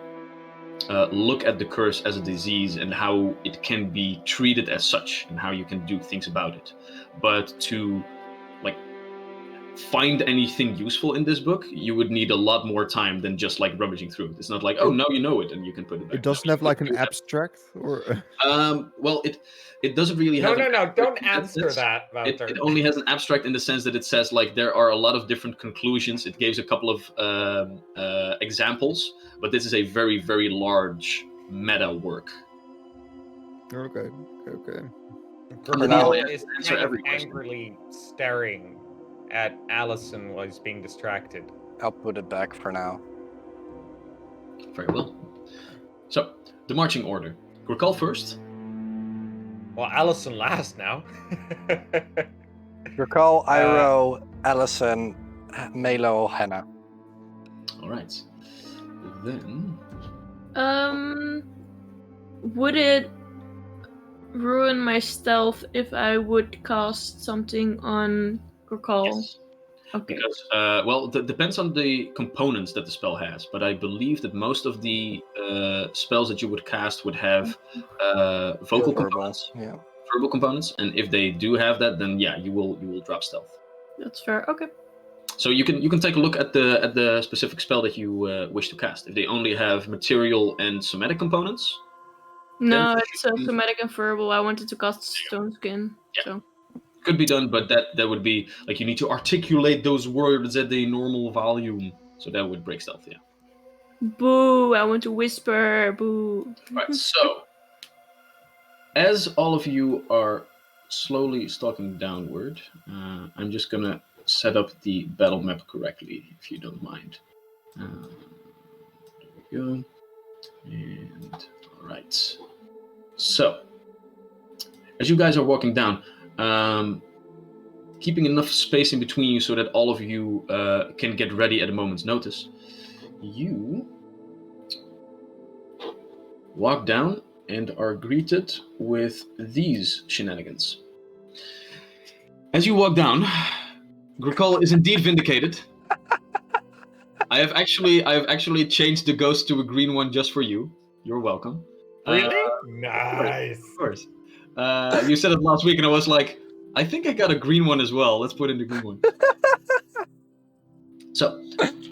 look at the curse as a disease and how it can be treated as such and how you can do things about it. But to find anything useful in this book, you would need a lot more time than just rummaging through it. It's not like, oh, now you know it and you can put it back. It doesn't have an abstract or well, it doesn't really have No, don't answer that, Walter. It only has an abstract in the sense that it says there are a lot of different conclusions. It gives a couple of examples, but this is a very, very large meta work. Okay. Grimald is kind of angrily staring at Allison while he's being distracted. I'll put it back for now. Very well. So, the marching order. Gracall first. Well, Allison last now. Gracall, Iroh, Allison, Melo, Hannah. All right. Then. Would it ruin my stealth if I would cast something on Gracall? Yes. Okay. Because, that depends on the components that the spell has, but I believe that most of the spells that you would cast would have vocal components. Yeah. Verbal components, and if they do have that, then yeah, you will drop stealth. That's fair. Okay. So you can take a look at the specific spell that you wish to cast. If they only have material and somatic components. No, it's somatic and verbal. I wanted to cast Stone Skin. Yeah. So. Could be done, but that would be you need to articulate those words at a normal volume, so that would break stealth. Yeah. Boo! I want to whisper. Boo. Right. So, as all of you are slowly stalking downward, I'm just gonna set up the battle map correctly, if you don't mind. There we go. And all right. So, as you guys are walking down, keeping enough space in between you so that all of you can get ready at a moment's notice, you walk down and are greeted with these shenanigans. As you walk down, Gracall is indeed vindicated. I have actually changed the ghost to a green one just for you. You're welcome. Really? Nice. Of course. You said it last week, and I was like, I think I got a green one as well. Let's put in the green one. So,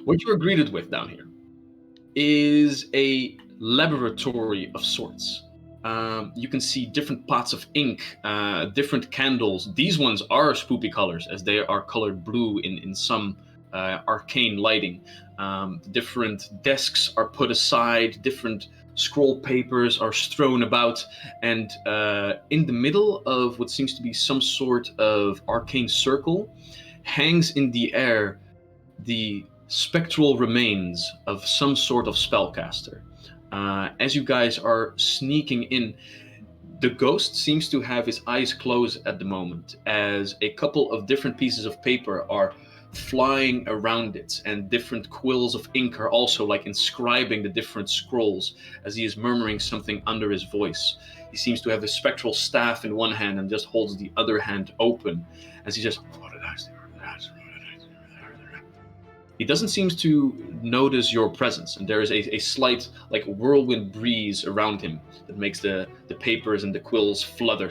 what you are greeted with down here is a laboratory of sorts. You can see different pots of ink, different candles. These ones are spoopy colors, as they are colored blue in some arcane lighting. Different desks are put aside, different scroll papers are strewn about, and in the middle of what seems to be some sort of arcane circle hangs in the air the spectral remains of some sort of spellcaster. As you guys are sneaking in, the ghost seems to have his eyes closed at the moment, as a couple of different pieces of paper are flying around it, and different quills of ink are also like inscribing the different scrolls as he is murmuring something under his voice. He seems to have the spectral staff in one hand and just holds the other hand open as he just... He doesn't seem to notice your presence, and there is a slight like whirlwind breeze around him that makes the papers and the quills flutter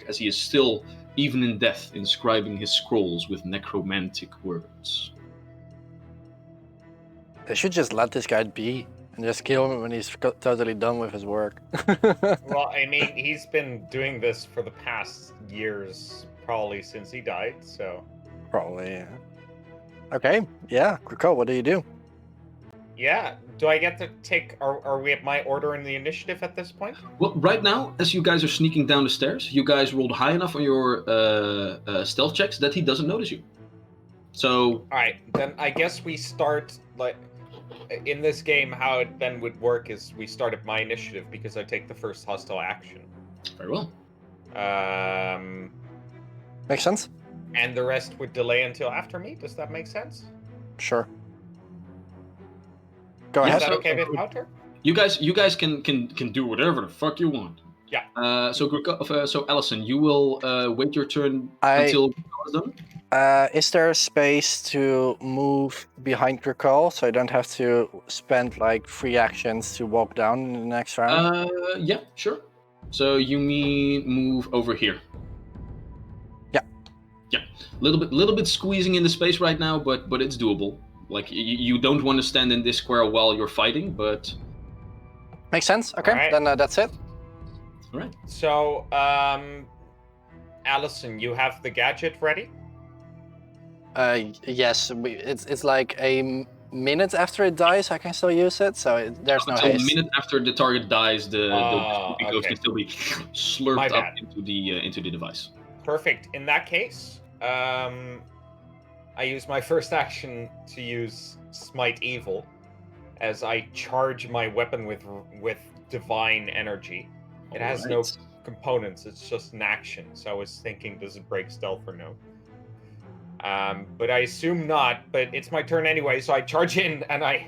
as he is still, even in death, inscribing his scrolls with necromantic words. They should just let this guy be and just kill him when he's totally done with his work. Well, I mean, he's been doing this for the past years, probably since he died, so... Probably, yeah. Okay, yeah, Krakow, what do you do? Yeah, do I get to take... Are we at my order in the initiative at this point? Well, right now, as you guys are sneaking down the stairs, you guys rolled high enough on your stealth checks that he doesn't notice you. So... Alright, then I guess we start, like... In this game, how it then would work is we start at my initiative because I take the first hostile action. Very well. Makes sense? And the rest would delay until after me? Does that make sense? Sure. Go Is ahead. that okay with Wouter? You guys can do whatever the fuck you want. Yeah. So Allison, you will wait your turn until it's done? Is there a space to move behind Krakow so I don't have to spend like 3 actions to walk down in the next round? Yeah, sure. So you mean move over here? Yeah. Yeah. Little bit squeezing in the space right now, but it's doable. Like you don't want to stand in this square while you're fighting, but Makes sense. Okay, Alright. then that's it. all right. So, Allison, you have the gadget ready? Yes, it's like a minute after it dies, I can still use it, so there's no Until a haste. minute after the target dies, the ghost okay. can still be My slurped up bad. into the device. Perfect. In that case, I use my first action to use Smite Evil, as I charge my weapon with divine energy. It has no Alright. components; it's just an action. So I was thinking, does it break stealth or no? But I assume not. But it's my turn anyway, so I charge in and I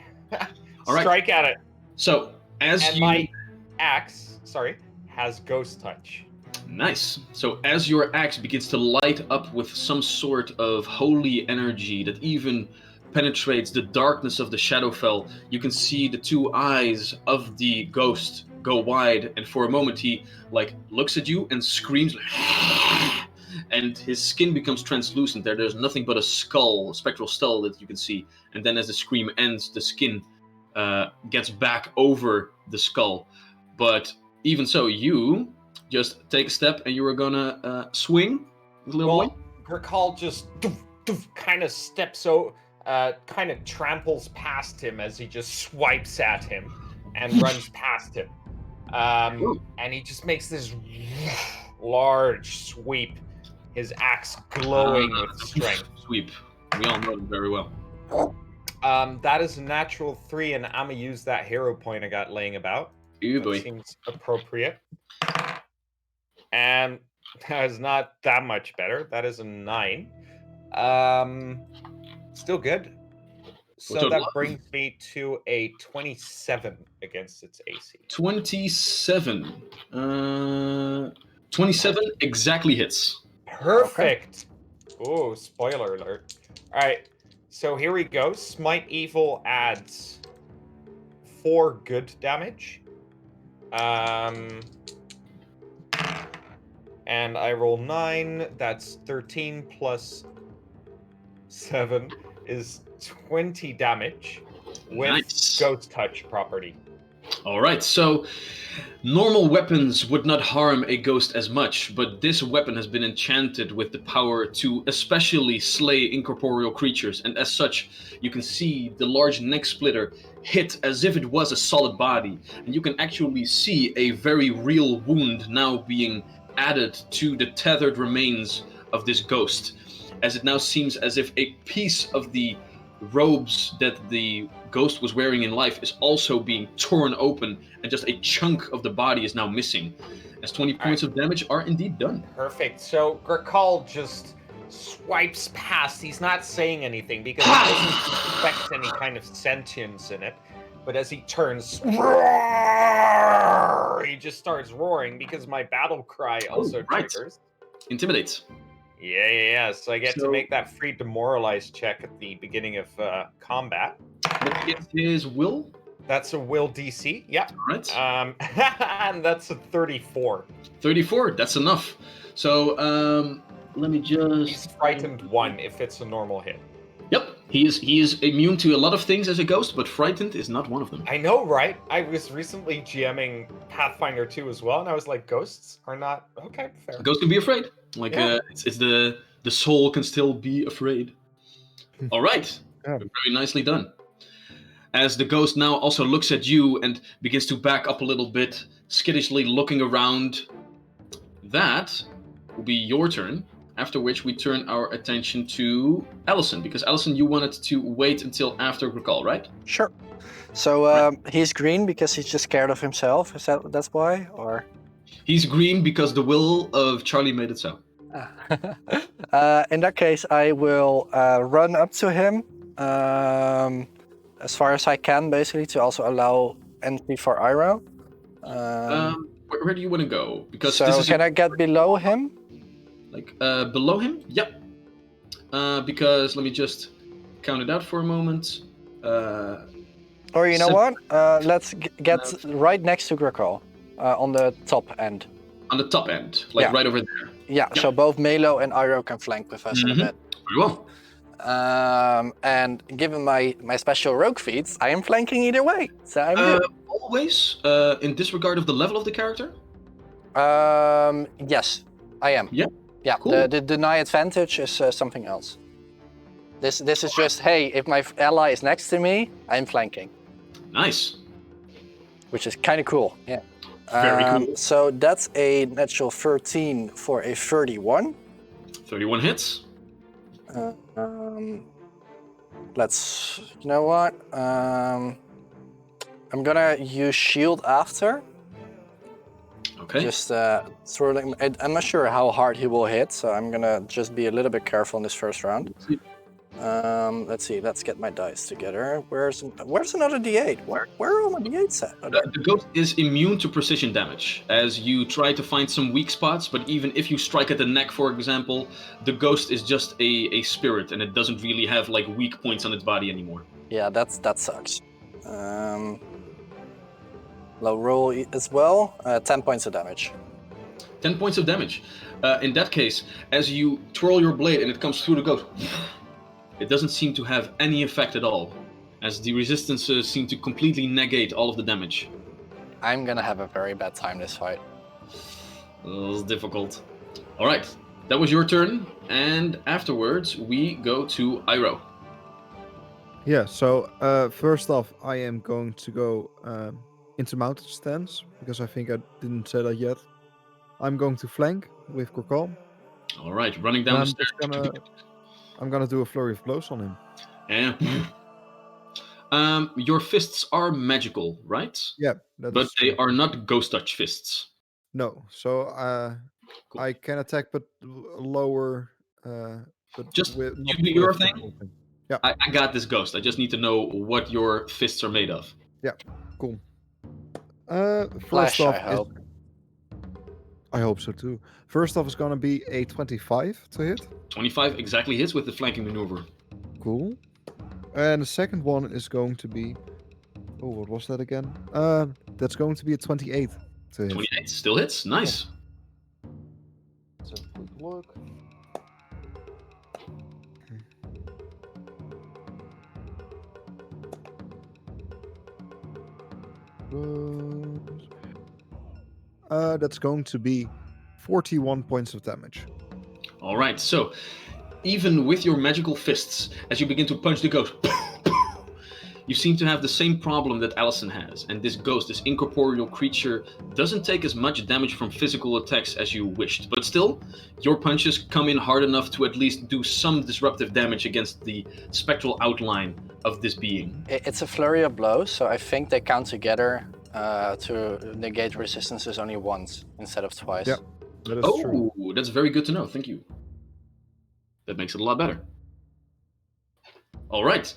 All right. strike at it. So as And you my axe, has ghost touch. Nice. So as your axe begins to light up with some sort of holy energy that even penetrates the darkness of the Shadowfell, you can see the 2 eyes of the ghost go wide, and for a moment he like looks at you and screams, and his skin becomes translucent. There's nothing but a skull, a spectral skull that you can see. And then as the scream ends, the skin gets back over the skull. But even so, you just take a step and you are gonna swing, little boy. Gurkal just kind of steps kind of tramples past him as he just swipes at him and runs past him. And he just makes this large sweep, his axe glowing with strength. Sweep. We all know it very well. That is a natural 3, and I'm gonna use that hero point I got laying about. Ooh, That boy. seems appropriate. And that is not that much better. That is a 9. Still good. So What's your that luck? brings me to a 27 against its AC. 27. 27 exactly hits. Perfect. Oh, spoiler alert. All right. So here we go. Smite Evil adds 4 good damage. And I roll 9. That's 13 plus 7 is 20 damage with Nice. Ghost Touch property. All right, so normal weapons would not harm a ghost as much, but this weapon has been enchanted with the power to especially slay incorporeal creatures, and as such, you can see the large neck splitter hit as if it was a solid body, and you can actually see a very real wound now being added to the tethered remains of this ghost, as it now seems as if a piece of the robes that the ghost was wearing in life is also being torn open, and just a chunk of the body is now missing, as 20 points of damage are indeed done. Perfect. So Grakal just swipes past. He's not saying anything because he doesn't suspect any kind of sentience in it. But as he turns, he just starts roaring because my battle cry also triggers. Intimidates. Yeah. So I get to make that free demoralize check at the beginning of combat. It's his will. That's a will DC. Yeah. Right. And that's a 34. 34. That's enough. So let me just. He's frightened 1 if it's a normal hit. Yep. He is immune to a lot of things as a ghost, but frightened is not one of them. I know, right? I was recently GMing Pathfinder 2 as well, and I was like, ghosts are not okay. Fair. Ghosts can be afraid. Like it's the soul can still be afraid. All right. Yeah. Very nicely done. As the ghost now also looks at you and begins to back up a little bit, skittishly looking around. That will be your turn, after which we turn our attention to Allison, because Allison, you wanted to wait until after Grakal, right? Sure. So he's green because he's just scared of himself. That's why, or? He's green because the will of Charlie made it so. In that case, I will run up to him as far as I can, basically, to also allow entry for Iroh. Where do you want to go? Because so can I get below him? Like below him? Yep. Because let me just count it out for a moment. Or you know what? Let's get right next to Grakal, on the top end. On the top end, like right over there. Yeah. So both Melo and Iroh can flank with us in a bit. Very well. And given my special rogue feats, I am flanking either way. So I'm good. Always, in disregard of the level of the character? Yes, I am. Yeah. Yeah. Cool. The deny advantage is something else. This is just, hey, if my ally is next to me, I'm flanking. Nice. Which is kind of cool. Yeah. Very cool. So that's a natural 13 for a 31. 31 hits. Let's, you know what? I'm gonna use shield after. Okay. Just swirling. I'm not sure how hard he will hit, so I'm gonna just be a little bit careful in this first round. Let's see. Let's get my dice together. Where's another D8? Where are all my D8s at? The ghost is immune to precision damage, as you try to find some weak spots, but even if you strike at the neck, for example, the ghost is just a spirit, and it doesn't really have like weak points on its body anymore. Yeah, that sucks. Low roll as well, 10 points of damage. 10 points of damage. In that case, as you twirl your blade and it comes through the ghost, it doesn't seem to have any effect at all, as the resistances seem to completely negate all of the damage. I'm gonna have a very bad time this fight. It's difficult. Alright, that was your turn, and afterwards we go to Iroh. Yeah, so first off, I am going to go into mounted stance, because I think I didn't say that yet. I'm going to flank with Grakal. Alright, running down the stairs. I'm gonna do a flurry of blows on him. Yeah. Your fists are magical, right? Yeah. But they are not ghost touch fists. No, so Cool. I can attack, but lower. But just with, you do your thing. Yeah. I got this ghost. I just need to know what your fists are made of. Yeah. Cool. Flash, off, I hope. I hope so too. First off is gonna be a 25 to hit. 25 exactly hits with the flanking maneuver. Cool. And the second one is going to be. Oh, what was that again? That's going to be a 28 to hit. 28 still hits. Nice. Let's have a quick look. That's going to be 41 points of damage. All right. So, even with your magical fists, as you begin to punch the ghost, You seem to have the same problem that Allison has, and this ghost, this incorporeal creature, doesn't take as much damage from physical attacks as you wished. But still, your punches come in hard enough to at least do some disruptive damage against the spectral outline of this being. It's a flurry of blows, so I think they count together to negate resistances only once instead of twice. Yep. That is true. Oh, that's very good to know. Thank you. That makes it a lot better. All right.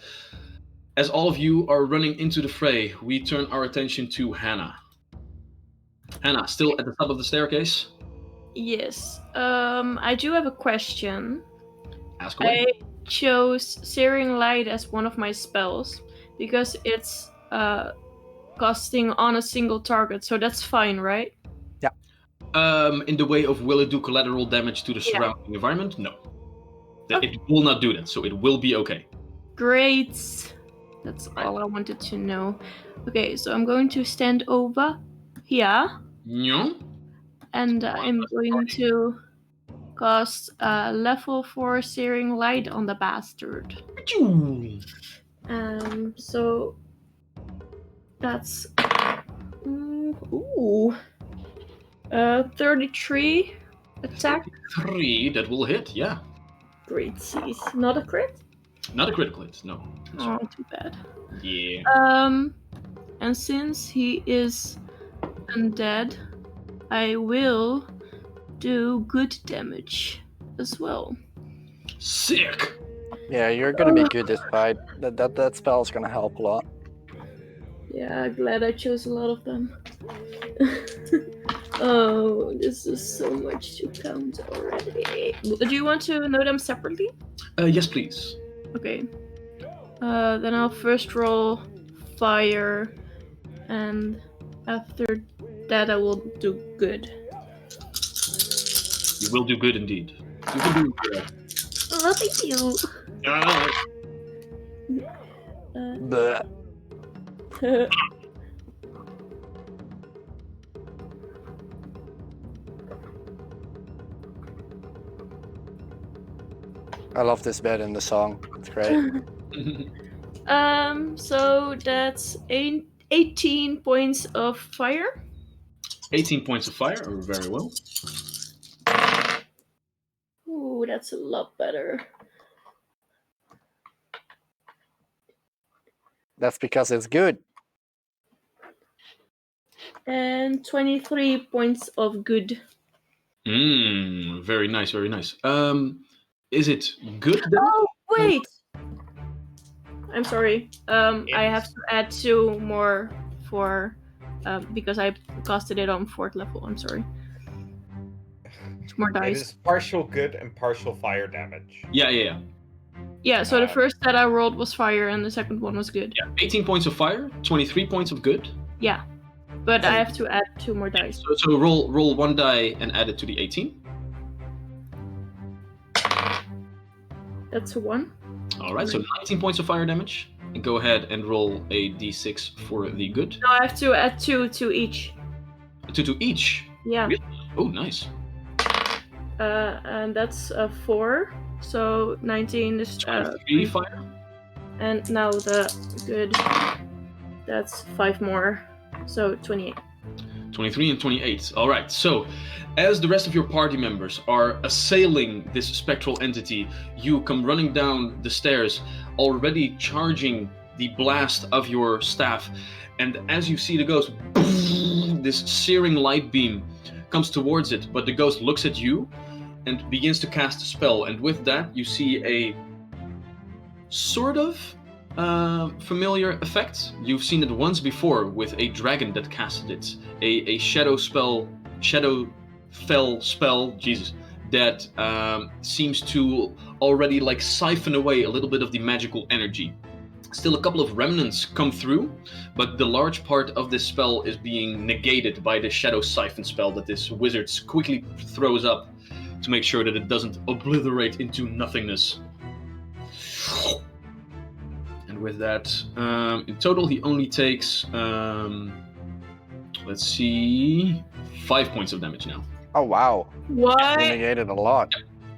As all of you are running into the fray, we turn our attention to Hannah. Hannah, still at the top of the staircase? Yes. I do have a question. Ask away. I chose Searing Light as one of my spells because it's casting on a single target, so that's fine, right? In the way of will it do collateral damage to the surrounding environment? No. Okay. It will not do that, so it will be okay. Great. That's all I wanted to know. Okay, so I'm going to stand over here. Yeah. And I'm going to cast level 4 Searing Light on the bastard. So that's 33 attack. 3, that will hit, yeah. Great. It's not a crit? Not a critical hit, no. Oh, too bad. Yeah. And since he is undead, I will do good damage as well. Sick! Yeah, you're gonna be good this fight. That spell is gonna help a lot. Yeah, glad I chose a lot of them. Oh, this is so much to count already. Do you want to know them separately? Yes, please. Okay. Then I'll first roll fire, and after that I will do good. You will do good indeed. You can do good. Oh, thank you. Bleh. I love this bit in the song. It's great. So that's 18 points of fire. 18 points of fire, very well. Ooh, that's a lot better. That's because it's good. And 23 points of good. Very nice, very nice. Is it good then? Oh, wait! I'm sorry. I have to add 2 more for because I casted it on 4th level. I'm sorry. 2 more It dice. is partial good and partial fire damage. Yeah. Yeah, so the first that I rolled was fire and the second one was good. Yeah, 18 points of fire, 23 points of good. Yeah. But I have to add 2 more dice. So roll 1 die and add it to the 18. That's a 1. Alright, so 19 points of fire damage. And go ahead and roll a d6 for the good. No, I have to add 2 to each. 2 to each. Yeah. Really? Oh, nice. And that's a 4. So 19 is 23 fire. and now the good. That's 5 more. So 28. 23 and 28. All right. So, as the rest of your party members are assailing this spectral entity, you come running down the stairs, already charging the blast of your staff. And as you see the ghost, this searing light beam comes towards it, but the ghost looks at you and begins to cast a spell. And with that, you see a sort of familiar effect. You've seen it once before with a dragon that casted it. A shadow fell spell, Jesus, that seems to already like siphon away a little bit of the magical energy. Still a couple of remnants come through, but the large part of this spell is being negated by the shadow siphon spell that this wizard quickly throws up to make sure that it doesn't obliterate into nothingness. And with that, in total, he only takes, let's see, 5 points of damage now. Oh wow. What? You negated a lot.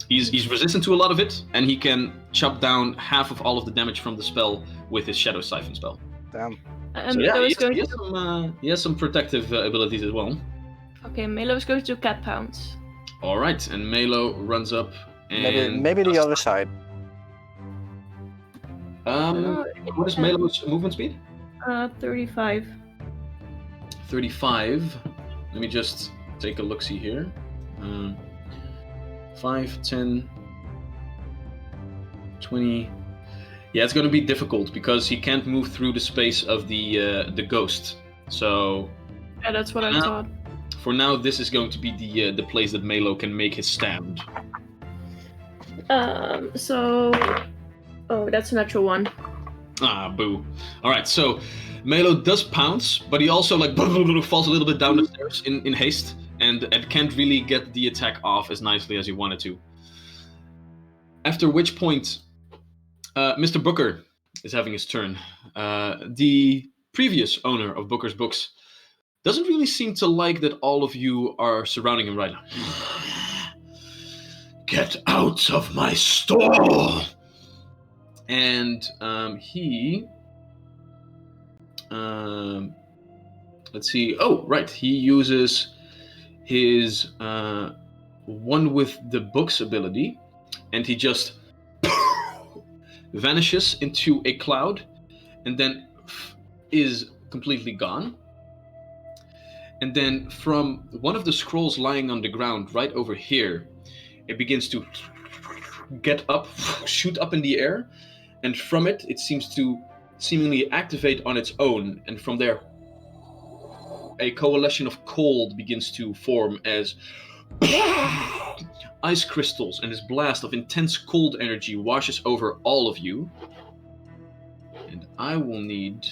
He's resistant to a lot of it, and he can chop down half of all of the damage from the spell with his Shadow Siphon spell. Damn. So yeah, Milo he is going he has some protective abilities as well. Okay, Milo is going to do cat pounce. All right, and Melo runs up and Maybe the other side. What is Melo's movement speed? 35. 35. Let me just take a look-see here. 5, 10, 20. Yeah, it's going to be difficult because he can't move through the space of the ghost. So Yeah, that's what I thought. for now, this is going to be the place that Melo can make his stand. Oh, that's a natural one. Ah, boo. All right, so Melo does pounce, but he also falls a little bit down the stairs in haste, and can't really get the attack off as nicely as he wanted to. After which point, Mr. Booker is having his turn. The previous owner of Booker's Books doesn't really seem to like that all of you are surrounding him right now. Get out of my store! And he... let's see. Oh, right. He uses his one with the books ability, and he just vanishes into a cloud, and then is completely gone. And then from one of the scrolls lying on the ground right over here, it begins to get up, shoot up in the air, and from it, it seems to seemingly activate on its own, and from there, a coalition of cold begins to form as ice crystals and this blast of intense cold energy washes over all of you. And I will need...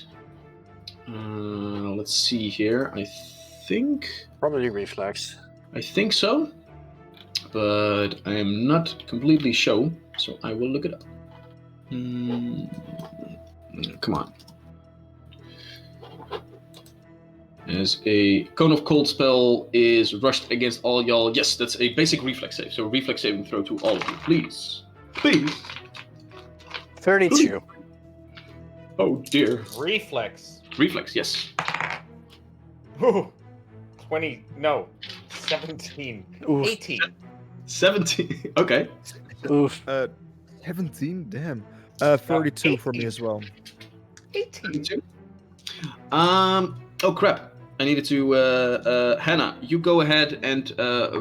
let's see here. I think... Probably reflex. I think so, but I am not completely sure, so I will look it up. Come on. As a Cone of Cold spell is rushed against all y'all. Yes, that's a basic reflex save. So reflex saving throw to all of you, please. Please. 32. Oh dear. Reflex. Reflex, yes. Ooh. 20. No. 17. Oof. 18. 17. Okay. Oof. 17? Damn. 32 for me as well. 18. Oh crap. I needed to, Hannah, you go ahead and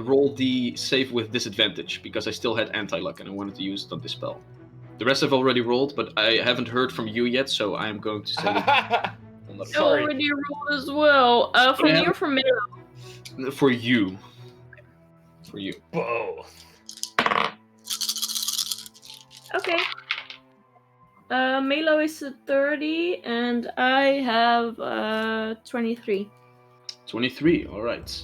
roll the save with disadvantage, because I still had anti-luck and I wanted to use it on this spell. The rest I've already rolled, but I haven't heard from you yet, so I am going to say it. I Sorry. already rolled as well. For me or for Milo? For you. For you. Both. Okay. Milo is a 30, and I have 23. 23, alright.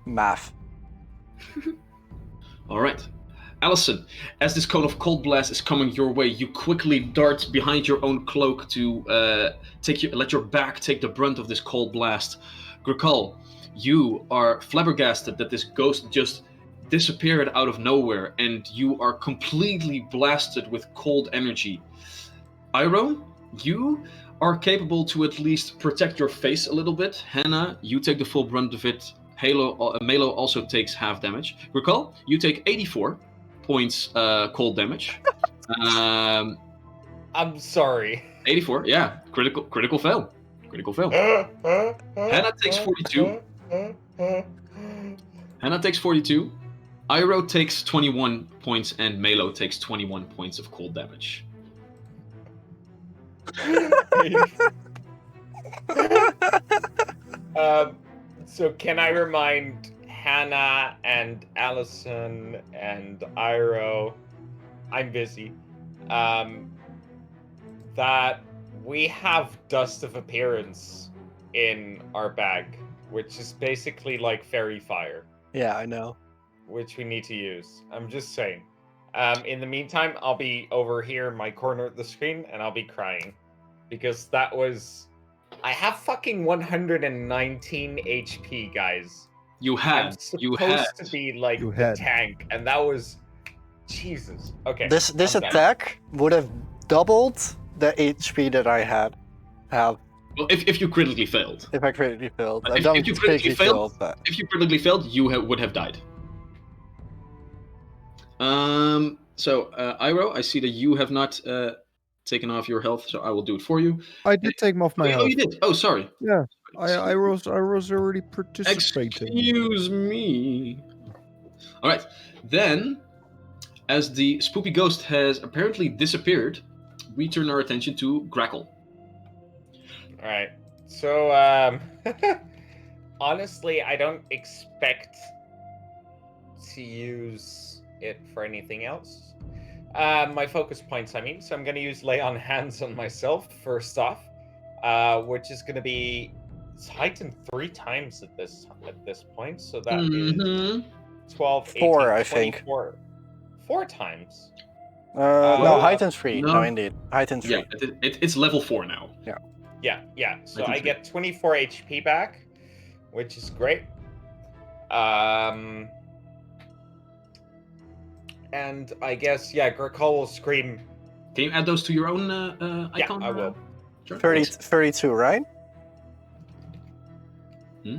Math. Alright. Allison, as this cone of cold blast is coming your way, you quickly dart behind your own cloak to let your back take the brunt of this cold blast. Grakal, you are flabbergasted that this ghost just disappeared out of nowhere, and you are completely blasted with cold energy. Iroh, you are capable to at least protect your face a little bit. Hannah, you take the full brunt of it. Melo also takes half damage. Grakal, you take 84 points cold damage. I'm sorry. 84, yeah. Critical fail. Critical fail. Hannah takes 42. Hannah takes 42. Iroh takes 21 points, and Melo takes 21 points of cold damage. So can I remind Hannah and Allison and Iroh, I'm busy, that we have Dust of Appearance in our bag, which is basically like fairy fire. Yeah, I know. Which we need to use. I'm just saying. In the meantime, I'll be over here in my corner of the screen, and I'll be crying. because that was. I have fucking 119 HP, guys. You I'm had. supposed You had. to be like You the had. tank, and that was. Jesus. Okay. This I'm done. attack would have doubled the HP that I have Well, if you critically failed. if I critically failed. But I if don't you critically critically failed- failed, but If you critically failed, you would have died. So, Iroh, I see that you have not taken off your health, so I will do it for you. I did take him off my Oh, health. you did? Oh, sorry. Yeah, I was already participating. Excuse me. All right. Then, as the spoopy ghost has apparently disappeared, we turn our attention to Grackle. All right. So, honestly, I don't expect to use it for anything else. My focus points, I mean. So I'm going to use lay on hands on myself first off, which is going to be it's heightened 3 times at this point. So that is 12, 18, 4, I think. 24. 4 times. no, heightened 3. no. No, indeed, heightened 3. Yeah, it's level 4 now. Yeah. So I I think get 24 HP back, which is great. And I guess Gurkul will scream. Can you add those to your own Yeah, icon? I will. Sure. 32, right?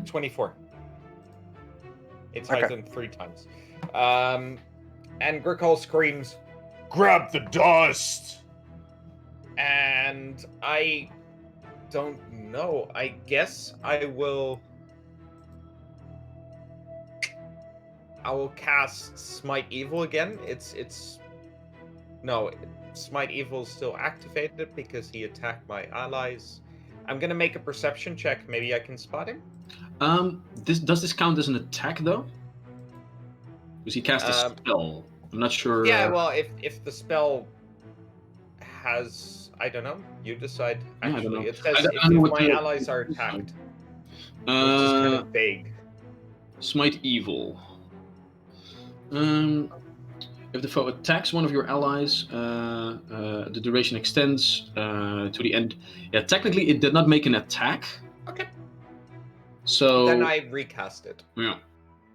24. It's Okay. heightened 3 times. And Gurkul screams, "Grab the dust!" And I don't know. I guess I will cast Smite Evil again. Smite Evil is still activated because he attacked my allies. I'm gonna make a perception check. Maybe I can spot him. Does this count as an attack though? Because he cast a spell. I'm not sure. Yeah, well, if the spell has, I don't know. You decide. Yeah, I don't Actually, know. it says I don't if know what my the- allies are attacked, which is kind of vague. Smite Evil. If the foe attacks one of your allies, the duration extends to the end. Yeah, technically it did not make an attack. Okay. So Then I recast it, yeah.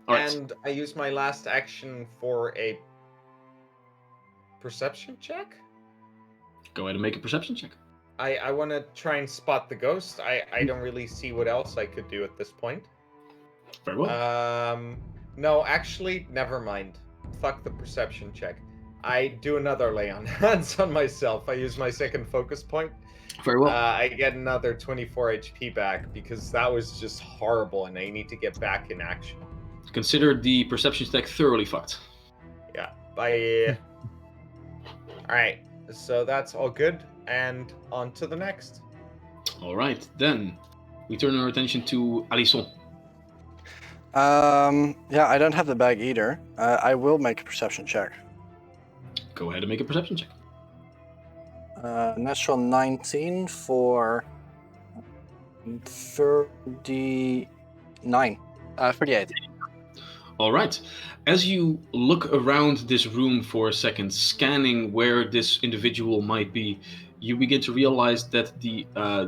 All right. and I use my last action for a perception check. Go ahead and make a perception check. I want to try and spot the ghost. I don't really see what else I could do at this point. Very well. No, actually, never mind. Fuck the perception check. I do another lay on hands on myself. I use my second focus point. Very well. I get another 24 HP back because that was just horrible and I need to get back in action. Consider the perception check thoroughly fucked. Yeah. Alright, so that's all good. And on to the next. All right, then we turn our attention to Alisson. Yeah, I don't have the bag either. I will make a perception check. Go ahead and make a perception check. Natural 19 for 39. 38. All right. As you look around this room for a second, scanning where this individual might be, you begin to realize that the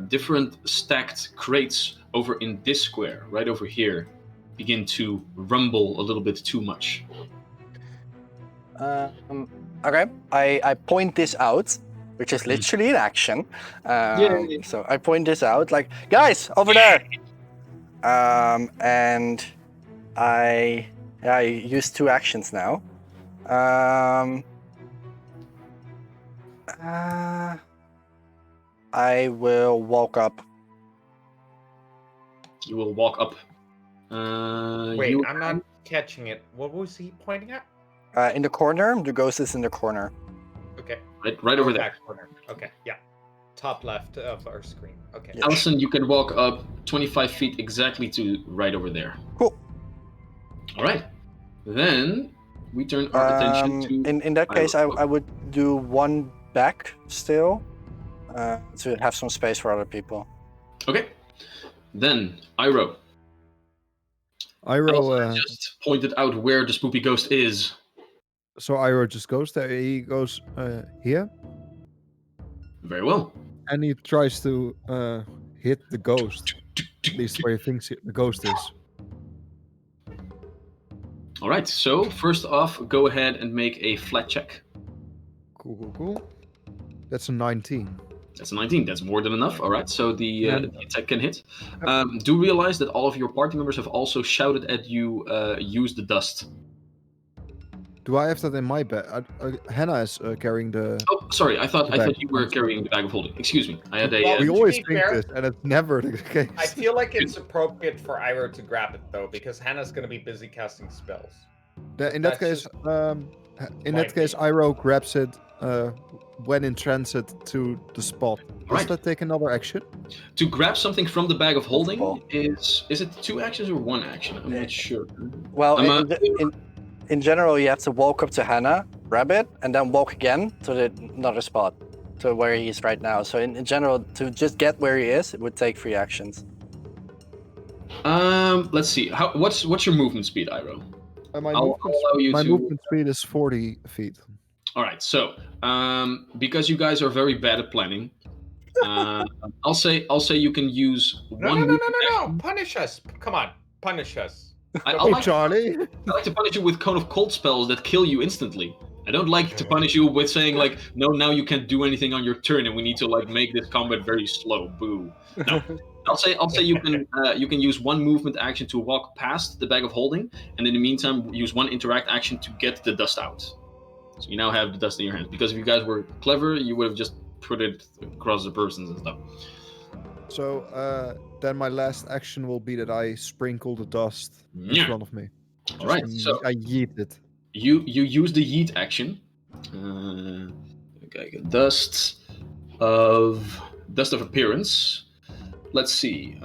different stacked crates over in this square, right over here, begin to rumble a little bit too much. Okay, I point this out, which is literally an action. Yay. So I point this out, like, guys, over there! And I use 2 actions now. I will walk up. You will walk up. Wait, I'm not catching it. What was he pointing at? In the corner, the ghost is in the corner. Okay. Right over there. Back corner. Okay, yeah. Top left of our screen. Okay. Yeah. Allison, you can walk up 25 feet exactly to right over there. Cool. All right. Then we turn our attention to... In that case, I would do 1 back still to have some space for other people. Okay. Then, Iroh. Iroh, Allison just pointed out where the spoopy ghost is. so Iroh just goes there. He goes here. Very well. And he tries to hit the ghost. At least where he thinks the ghost is. All right. So first off, go ahead and make a flat check. Cool. That's a 19. That's a 19. That's more than enough. All right. So the attack can hit. Do realize that all of your party members have also shouted at you, use the dust. Do I have that in my bag? Hannah is carrying the... Oh, sorry. I thought you were carrying the bag of holding. Excuse me. I had a... Well, we to always be think fair, this, and it's never the case. I feel like it's appropriate for Iroh to grab it though, because Hannah's gonna be busy casting spells. In that case, Iroh grabs it when in transit to the spot. Does that take another action? To grab something from the bag of holding Cool. is it 2 actions or 1 action? I'm not sure. Well, in general, you have to walk up to Hannah, grab it, and then walk again to another spot, to where he is right now. So in general, to just get where he is, it would take 3 actions. Let's see. What's your movement speed, Iroh? My movement speed is 40 feet. All right. So, because you guys are very bad at planning, I'll say you can use one. No! Punish us! Come on, punish us! Charlie. I like to punish you with cone of cold spells that kill you instantly. I don't like to punish you with saying like, no, now you can't do anything on your turn, and we need to like make this combat very slow. Boo. No. I'll say you can use 1 movement action to walk past the bag of holding, and in the meantime use 1 interact action to get the dust out. So you now have the dust in your hands. Because if you guys were clever, you would have just put it across the persons and stuff. So then my last action will be that I sprinkle the dust in front of me. All right. So I yeet it. You use the yeet action. Okay, dust of appearance. Let's see.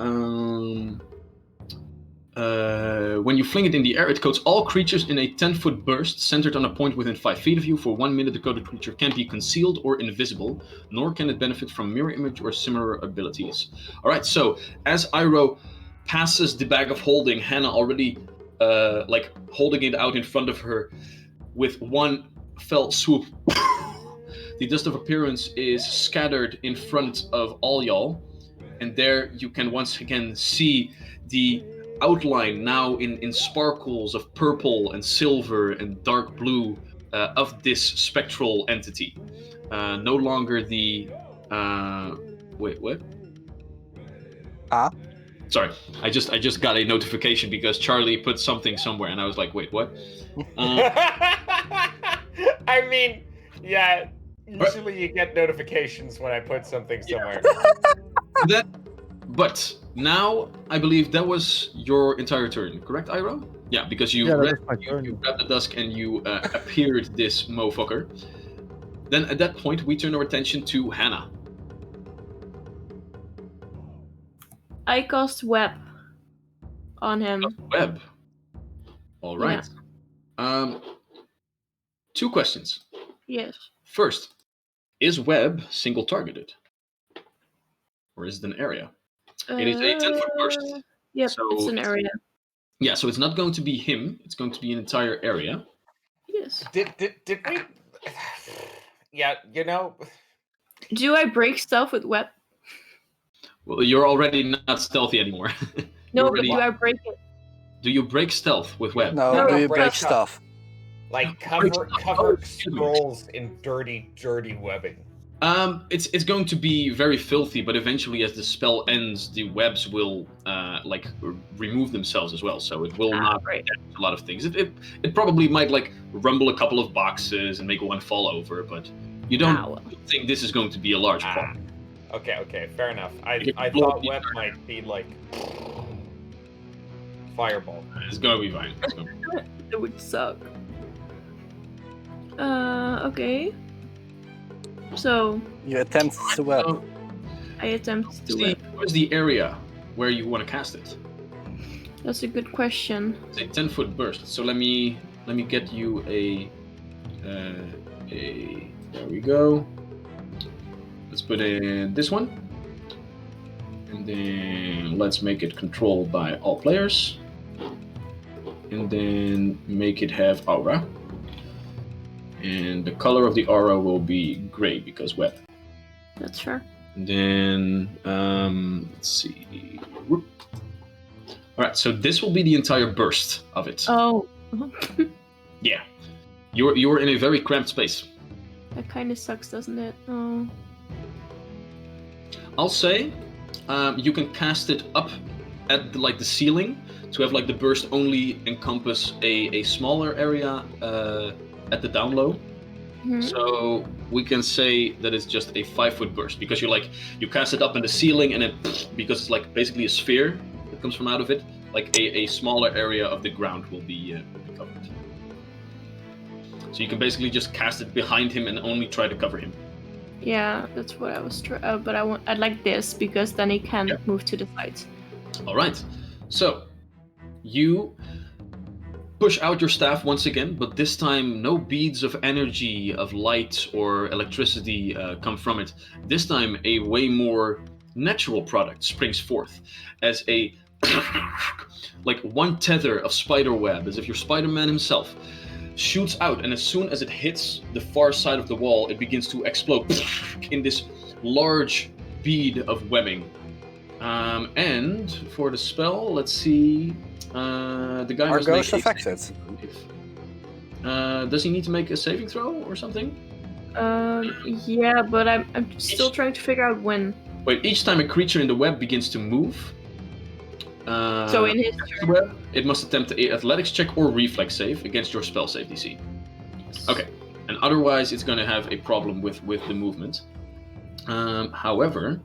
When you fling it in the air, it coats all creatures in a 10-foot burst centered on a point within 5 feet of you. For 1 minute, the coated creature can't be concealed or invisible, nor can it benefit from mirror image or similar abilities. All right, so as Iroh passes the bag of holding, Hannah already holding it out in front of her with 1 fell swoop. The dust of appearance is scattered in front of all y'all, and there you can once again see the outline now in sparkles of purple and silver and dark blue of this spectral entity. No longer the wait, what? Sorry, I just got a notification because Charlie put something somewhere, and I was like, wait, what? I mean, yeah. Usually you get notifications when I put something somewhere. But now I believe that was your entire turn, correct, Iroh? Yeah, because you grabbed the dusk and you appeared this motherfucker. Then at that point we turn our attention to Hannah. I cast web on him. Web. All right. Yeah. 2 questions. Yes. First, is web single targeted? Or is it an area? It is a 10-foot burst. Yep, so it's an area. Yeah, so it's not going to be him. It's going to be an entire area. Yes. Did we... Yeah, you know... Do I break stealth with web? Well, you're already not stealthy anymore. No, but do I break it? Do you break stealth with web? No, do you break stuff? Like cover scrolls in dirty webbing. It's going to be very filthy, but eventually, as the spell ends, the webs will remove themselves as well. So it will not damage a lot of things. It probably might rumble a couple of boxes and make one fall over, but you don't think this is going to be a large problem. Okay, fair enough. I thought web might be like fireball. It's gonna be fine. It would suck. Okay. So you attempt to web. I attempt to web. Where's the area where you want to cast it? That's a good question. It's a 10-foot burst. So let me get you a there we go. Let's put in this one. And then let's make it controlled by all players. And then make it have aura. And the color of the aura will be gray because web. That's fair. Then let's see. Whoop. All right, so this will be the entire burst of it. Oh. Yeah, you're in a very cramped space. That kind of sucks, doesn't it? Oh. I'll say you can cast it up at the ceiling to have like the burst only encompass a smaller area at the down low. Mhm. So we can say that it's just a 5-foot burst because you cast it up in the ceiling and then because it's like basically a sphere that comes from out of it, like a smaller area of the ground will be covered. So you can basically just cast it behind him and only try to cover him. Yeah, that's what I was but I'd like this because then he can move to the side. All right. So you push out your staff once again, but this time no beads of energy, of light or electricity come from it. This time a way more natural product springs forth as a like one tether of spider web, as if you're Spider-Man himself, shoots out, and as soon as it hits the far side of the wall, it begins to explode in this large bead of webbing. And for the spell, let's see. The guy Are must make ghosts a affected? Does he need to make a saving throw or something? Yeah, but I'm still trying to figure out when. Wait, each time a creature in the web begins to move, So in his the web, it must attempt an athletics check or reflex save against your spell save DC. Okay, and otherwise it's going to have a problem with the movement. However,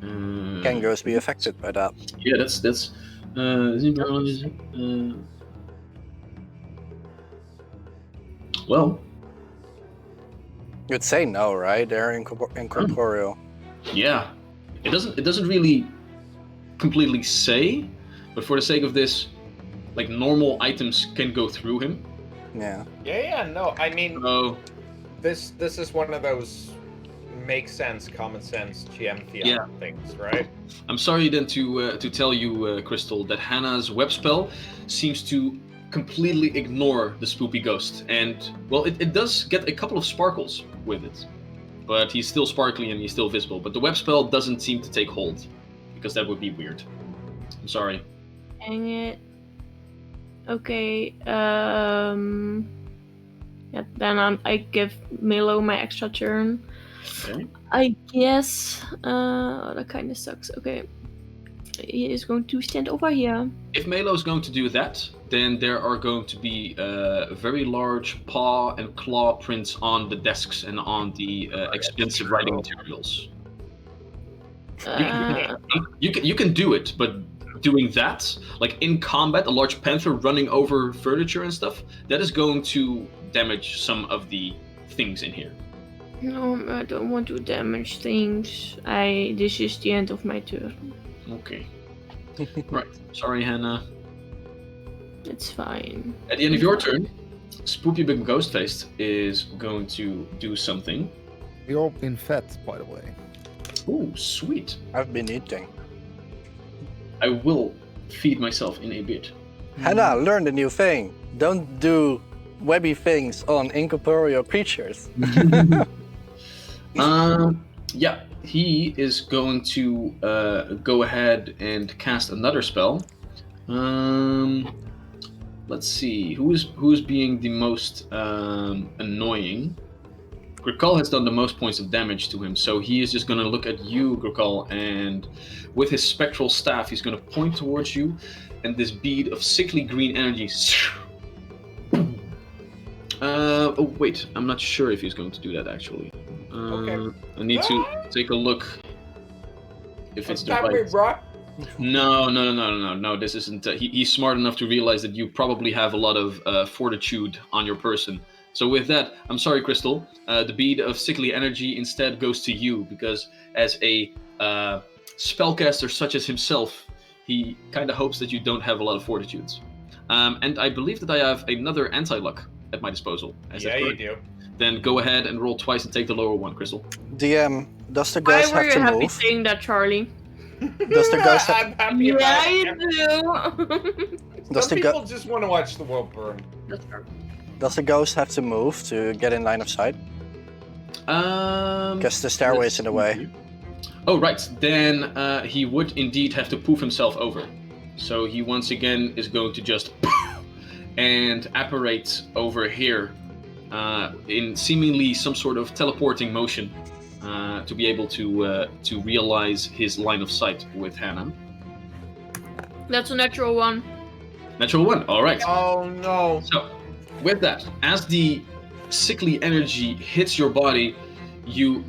Can ghosts be affected by that? yeah, that's. Well, You'd say no, right? They're incorporeal. yeah, it doesn't really completely say, but for the sake of this, like normal items can go through him. Yeah. Yeah, no, I mean, Oh, this is one of those make sense, common sense GM things, right? I'm sorry then to tell you, Crystal, that Hannah's web spell seems to completely ignore the spoopy ghost, and well, it does get a couple of sparkles with it, but he's still sparkly and he's still visible. But the web spell doesn't seem to take hold, because that would be weird. I'm sorry. Dang it. Okay. Yeah, then I give Milo my extra turn. Okay. I guess. That kind of sucks. Okay. He is going to stand over here. If Melo's going to do that, then there are going to be very large paw and claw prints on the desks and on the expensive writing materials. You can do it, but doing that, like in combat, a large panther running over furniture and stuff, that is going to damage some of the things in here. No, I don't want to damage things. This is the end of my turn. Okay. Right. Sorry, Hannah. It's fine. At the end of your turn, Spoopy Big Ghostface is going to do something. We've all been fed, by the way. Ooh, sweet. I've been eating. I will feed myself in a bit. Hannah, learn the new thing. Don't do webby things on incorporeal creatures. Yeah, he is going to go ahead and cast another spell. Let's see, who's being the most annoying. Grikal has done the most points of damage to him, so he is just going to look at you, Grikal, and with his spectral staff, he's going to point towards you, and this bead of sickly green energy. Oh wait, I'm not sure if he's going to do that actually. Okay. I need to take a look if it's the right. No. This isn't. He's smart enough to realize that you probably have a lot of fortitude on your person. So with that, I'm sorry, Crystal. The bead of sickly energy instead goes to you because as a spellcaster such as himself, he kind of hopes that you don't have a lot of fortitudes. And I believe that I have another anti-luck at my disposal. Yeah, you do. Then go ahead and roll twice and take the lower one, Crystal. DM, does the Why ghost were have you to happy move? saying that, Charlie? Does the ghost have... I'm happy Yeah, about you it. do. Does Some the people just want to watch the world burn. Does the ghost have to move to get in line of sight? Because the stairway's in the way. Oh, right. Then he would indeed have to poof himself over. So he once again is going to just and apparate over here in seemingly some sort of teleporting motion to be able to realize his line of sight with Hannah. That's a natural one. Natural one. All right. Oh no. So, with that, as the sickly energy hits your body, you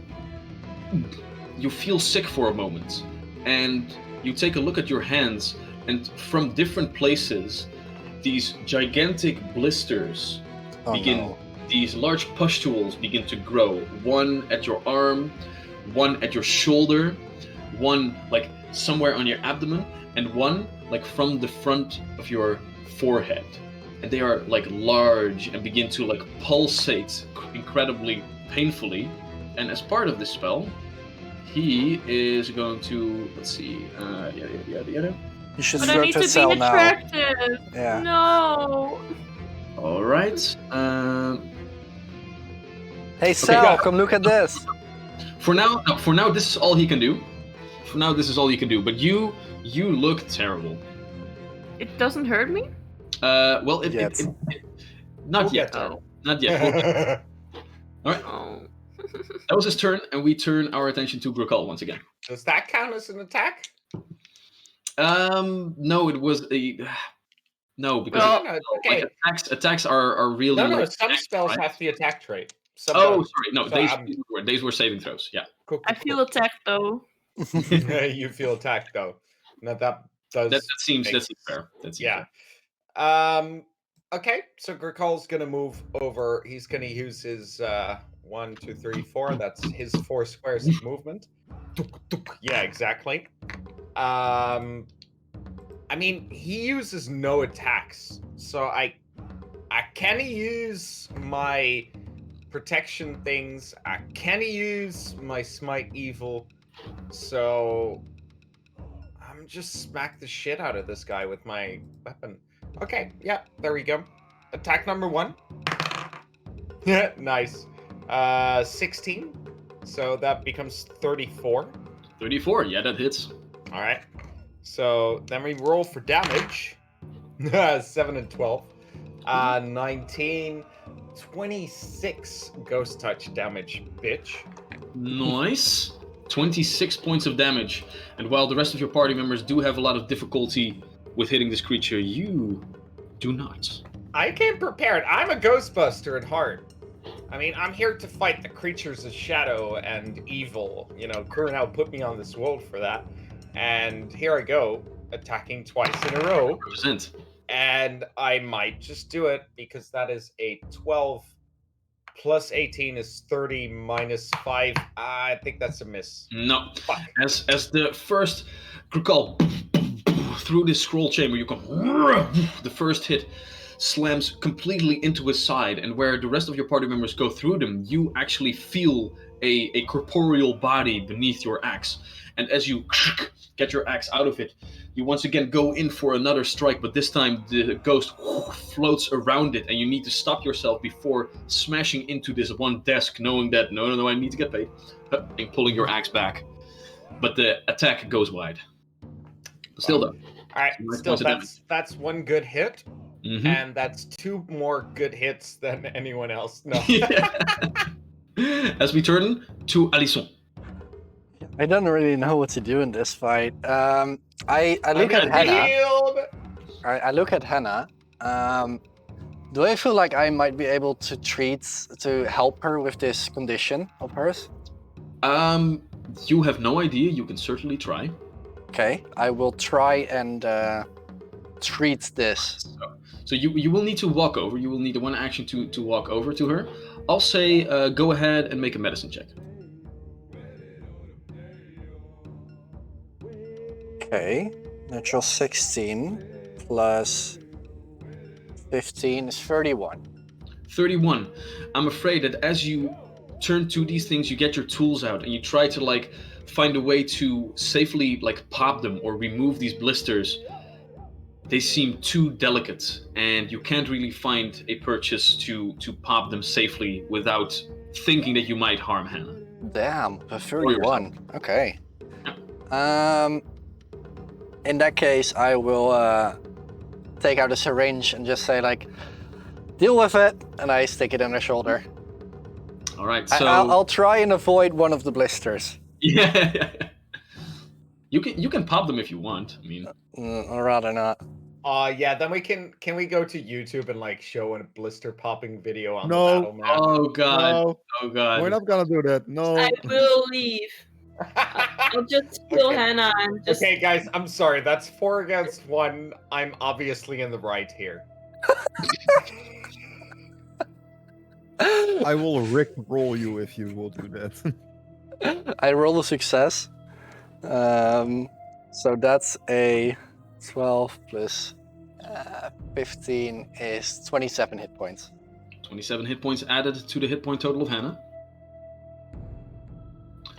feel sick for a moment, and you take a look at your hands, and from different places, these gigantic blisters begin. These large pustules begin to grow. One at your arm, one at your shoulder, one like somewhere on your abdomen, and one like from the front of your forehead. And they are like large and begin to like pulsate incredibly painfully. And as part of this spell, he is going to, let's see, You should But I throw need to to cell be now. attractive. Yeah. No. All right. Hey, Sal, come look at this. For now, this is all he can do. For now, this is all he can do. But you look terrible. It doesn't hurt me? Well, Yet. not We'll yet. get there. Not yet. All right. Oh. That was his turn, and we turn our attention to Grokal once again. Does that count as an attack? No, it was a no because Well, No, it's okay. like attacks are really No, like some attacks, spells right? have the attack trait. Some Oh, don't. sorry, no, So these were saving throws. Yeah. Cool, I feel attacked though. You feel attacked though. No, that does. That seems make fair. That seems Yeah. fair. Okay, so Grokal's gonna move over. He's gonna use his 1, 2, 3, 4. That's his 4 squares of movement. Yeah, exactly. I mean, he uses no attacks, so I can use my protection things. I can use my smite evil. So I'm just smack the shit out of this guy with my weapon. Okay, yeah, there we go. Attack number 1. Yeah, nice. 16. So that becomes 34. 34. Yeah, that hits. All right. So then we roll for damage. 7 and 12. 19, 26 ghost touch damage, bitch. Nice. 26 points of damage. And while the rest of your party members do have a lot of difficulty with hitting this creature, you do not. I came prepared. I'm a Ghostbuster at heart. I mean, I'm here to fight the creatures of shadow and evil. You know, Kurnow put me on this world for that. And here I go, attacking twice in a row. 100%. And I might just do it because that is a 12 plus 18 is 30 minus 5. I think that's a miss. No. Fuck. As the first Grokal through this scroll chamber, you come. The first hit slams completely into his side, and where the rest of your party members go through them, you actually feel a corporeal body beneath your axe. And as you get your axe out of it, you once again go in for another strike, but this time the ghost floats around it, and you need to stop yourself before smashing into this one desk, knowing that, no, I need to get paid, and pulling your axe back. But the attack goes wide. Still though. All right, Nice still, points of that's one good hit, Mhm. and that's 2 more good hits than anyone else. No. Yeah. As we turn to Alisson. I don't really know what to do in this fight. I look at Hannah. Healed. I look at Hannah. Do I feel like I might be able to help her with this condition of hers? You have no idea. You can certainly try. Okay, I will try and treat this. So you will need to walk over. You will need one action to walk over to her. I'll say go ahead and make a medicine check. Okay, natural 16 plus 15 is 31. 31. I'm afraid that as you turn to these things, you get your tools out and you try to like find a way to safely like pop them or remove these blisters. They seem too delicate, and you can't really find a purchase to pop them safely without thinking that you might harm Hannah. Damn, a 31. Okay. In that case, I will take out a syringe and just say like, deal with it, and I stick it in her shoulder. All right, so I'll try and avoid one of the blisters. yeah, you can pop them if you want. I mean, I'd rather not. Yeah, then can we go to YouTube and like show a blister popping video on No. the battle map? oh god, No, oh god. we're not gonna do that. No. I will leave. I'll just kill Okay. Hannah and just. Okay, guys, I'm sorry. That's 4 against 1. I'm obviously in the right here. I will rickroll you if you will do that. I roll a success. So that's a 12 plus 15 is 27 hit points. 27 hit points added to the hit point total of Hannah.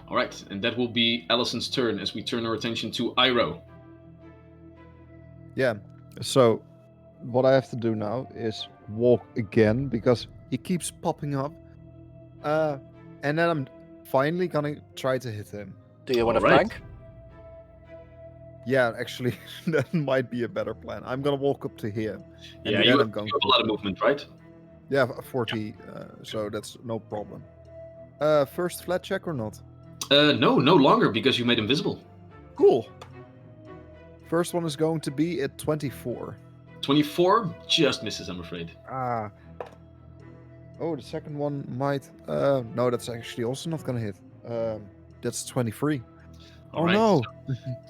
All right, and that will be Allison's turn as we turn our attention to Iroh. Yeah. So what I have to do now is walk again because he keeps popping up. And then I'm finally gonna try to hit him. Do you want to Alright. flank? Yeah, actually, that might be a better plan. I'm gonna walk up to here. And Yeah, then you I'm have going a lot of movement, right? Yeah, 40. So that's no problem. First flat check or not? No longer because you made him visible. Cool. First one is going to be at 24. 24 just misses, I'm afraid. Ah. Oh, the second one might. No, that's actually also not gonna hit. That's 23. All Oh right, no!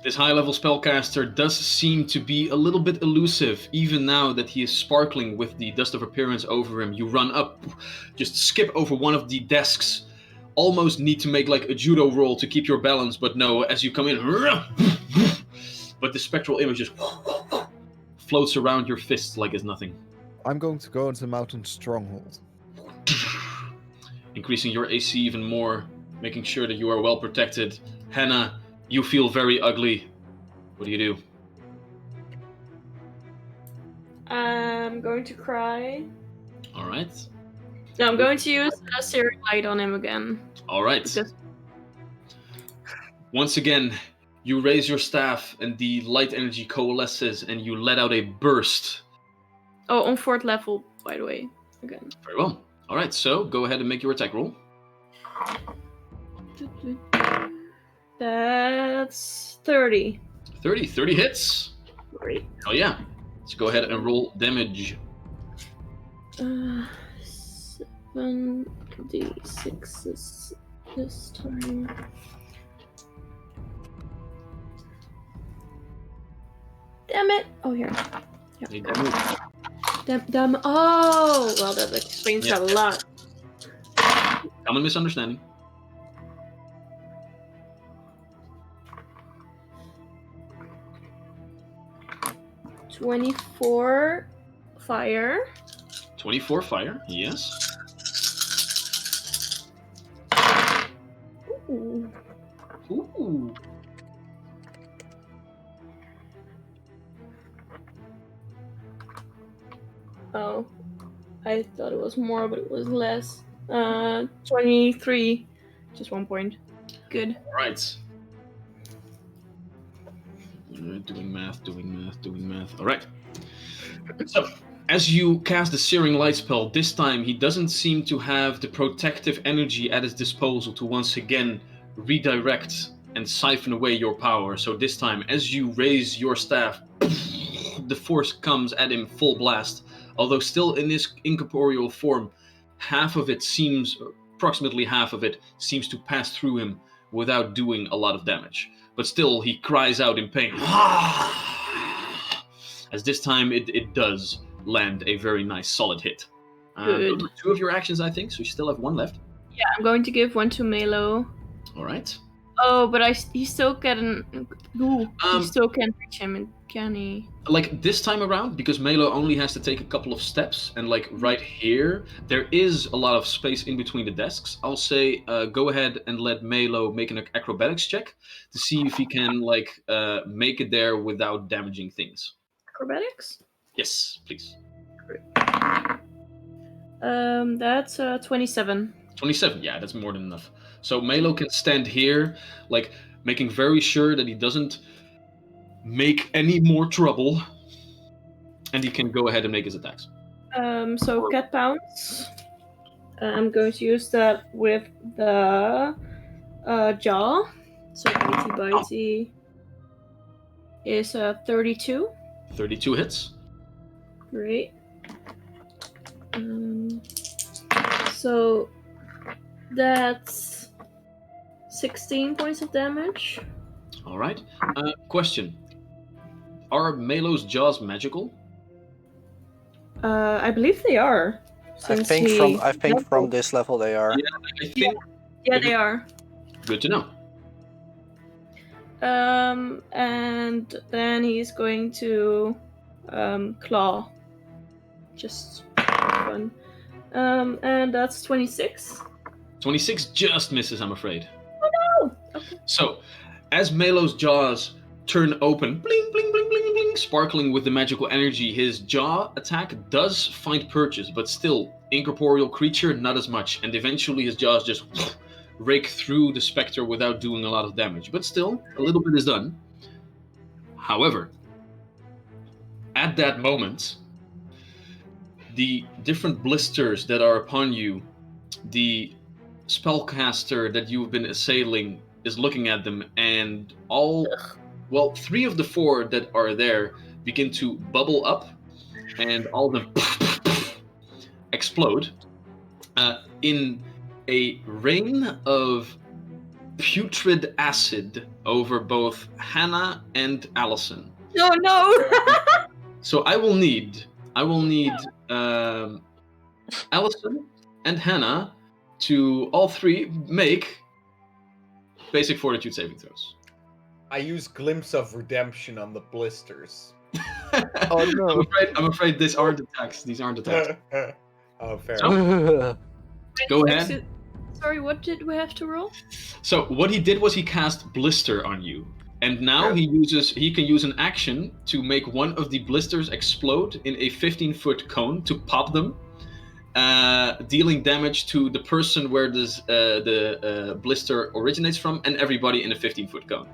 This high-level spellcaster does seem to be a little bit elusive, even now that he is sparkling with the dust of appearance over him. You run up, just skip over one of the desks, almost need to make like a judo roll to keep your balance, but no, as you come in, but the spectral image just floats around your fists like it's nothing. I'm going to go into the mountain stronghold. Increasing your AC even more, making sure that you are well protected. Hannah, you feel very ugly. What do you do? I'm going to cry. All right. No, I'm going to use a searing light on him again. All right. Because Once again, you raise your staff and the light energy coalesces and you let out a burst. oh, on 4th level, by the way, again. Very well. All right, so go ahead and make your attack roll. That's 30. 30 hits. Great. Oh yeah. Let's go ahead and roll damage. 7d6 this time. Damn it! Oh, here. Hey, damage. Damn. Oh! Well, that explains Yeah. a lot. Common misunderstanding. 24 fire. 24 fire, yes. Ooh. Ooh. Oh. I thought it was more, but it was less. 23. Just 1 point. Good. All right. Doing math. All right. So, as you cast the Searing Light spell, this time he doesn't seem to have the protective energy at his disposal to once again redirect and siphon away your power. So this time, as you raise your staff, the force comes at him full blast. Although still in this incorporeal form, approximately half of it seems to pass through him without doing a lot of damage. But still, he cries out in pain. As this time, it does land a very nice solid hit. Good. Those are 2 of your actions, I think, so you still have 1 left. Yeah, I'm going to give 1 to Melo. All right. Oh, but he still can. Ooh, Um, he still can't reach him, can he? Like this time around, because Melo only has to take a couple of steps, and like right here, there is a lot of space in between the desks. I'll say go ahead and let Melo make an acrobatics check to see if he can make it there without damaging things. Acrobatics? Yes, please. That's 27. 27, yeah, that's more than enough. So Melo can stand here, like making very sure that he doesn't make any more trouble. And he can go ahead and make his attacks. So cat pounce. I'm going to use that with the jaw. So bitey is 32. 32 hits. Great. So that's 16 points of damage. All right. Question: are Melo's jaws magical? I believe they are. I think from this level they are. Yeah, I think. Yeah, they are. Good to know. And then he's going to claw. Just for fun. And that's 26. 26 just misses, I'm afraid. Oh no! Okay. So, as Melo's jaws turn open, bling, bling, bling, bling, bling, sparkling with the magical energy, his jaw attack does find purchase, but still, incorporeal creature, not as much. And eventually his jaws just rake through the specter without doing a lot of damage. But still, a little bit is done. However, at that moment, the different blisters that are upon you, the spellcaster that you've been assailing is looking at them, and three of the four that are there begin to bubble up, and all of them explode in a rain of putrid acid over both Hannah and Allison. Oh no! So I will need Allison and Hannah to all three make basic fortitude saving throws. I use Glimpse of Redemption on the blisters. Oh no! I'm afraid these aren't attacks. These aren't attacks. Oh, fair. So, go ahead. Sorry, what did we have to roll? So what he did was he cast Blister on you, and now he can use an action to make one of the blisters explode in a 15-foot cone to pop them, dealing damage to the person where the blister originates from, and everybody in a 15-foot cone.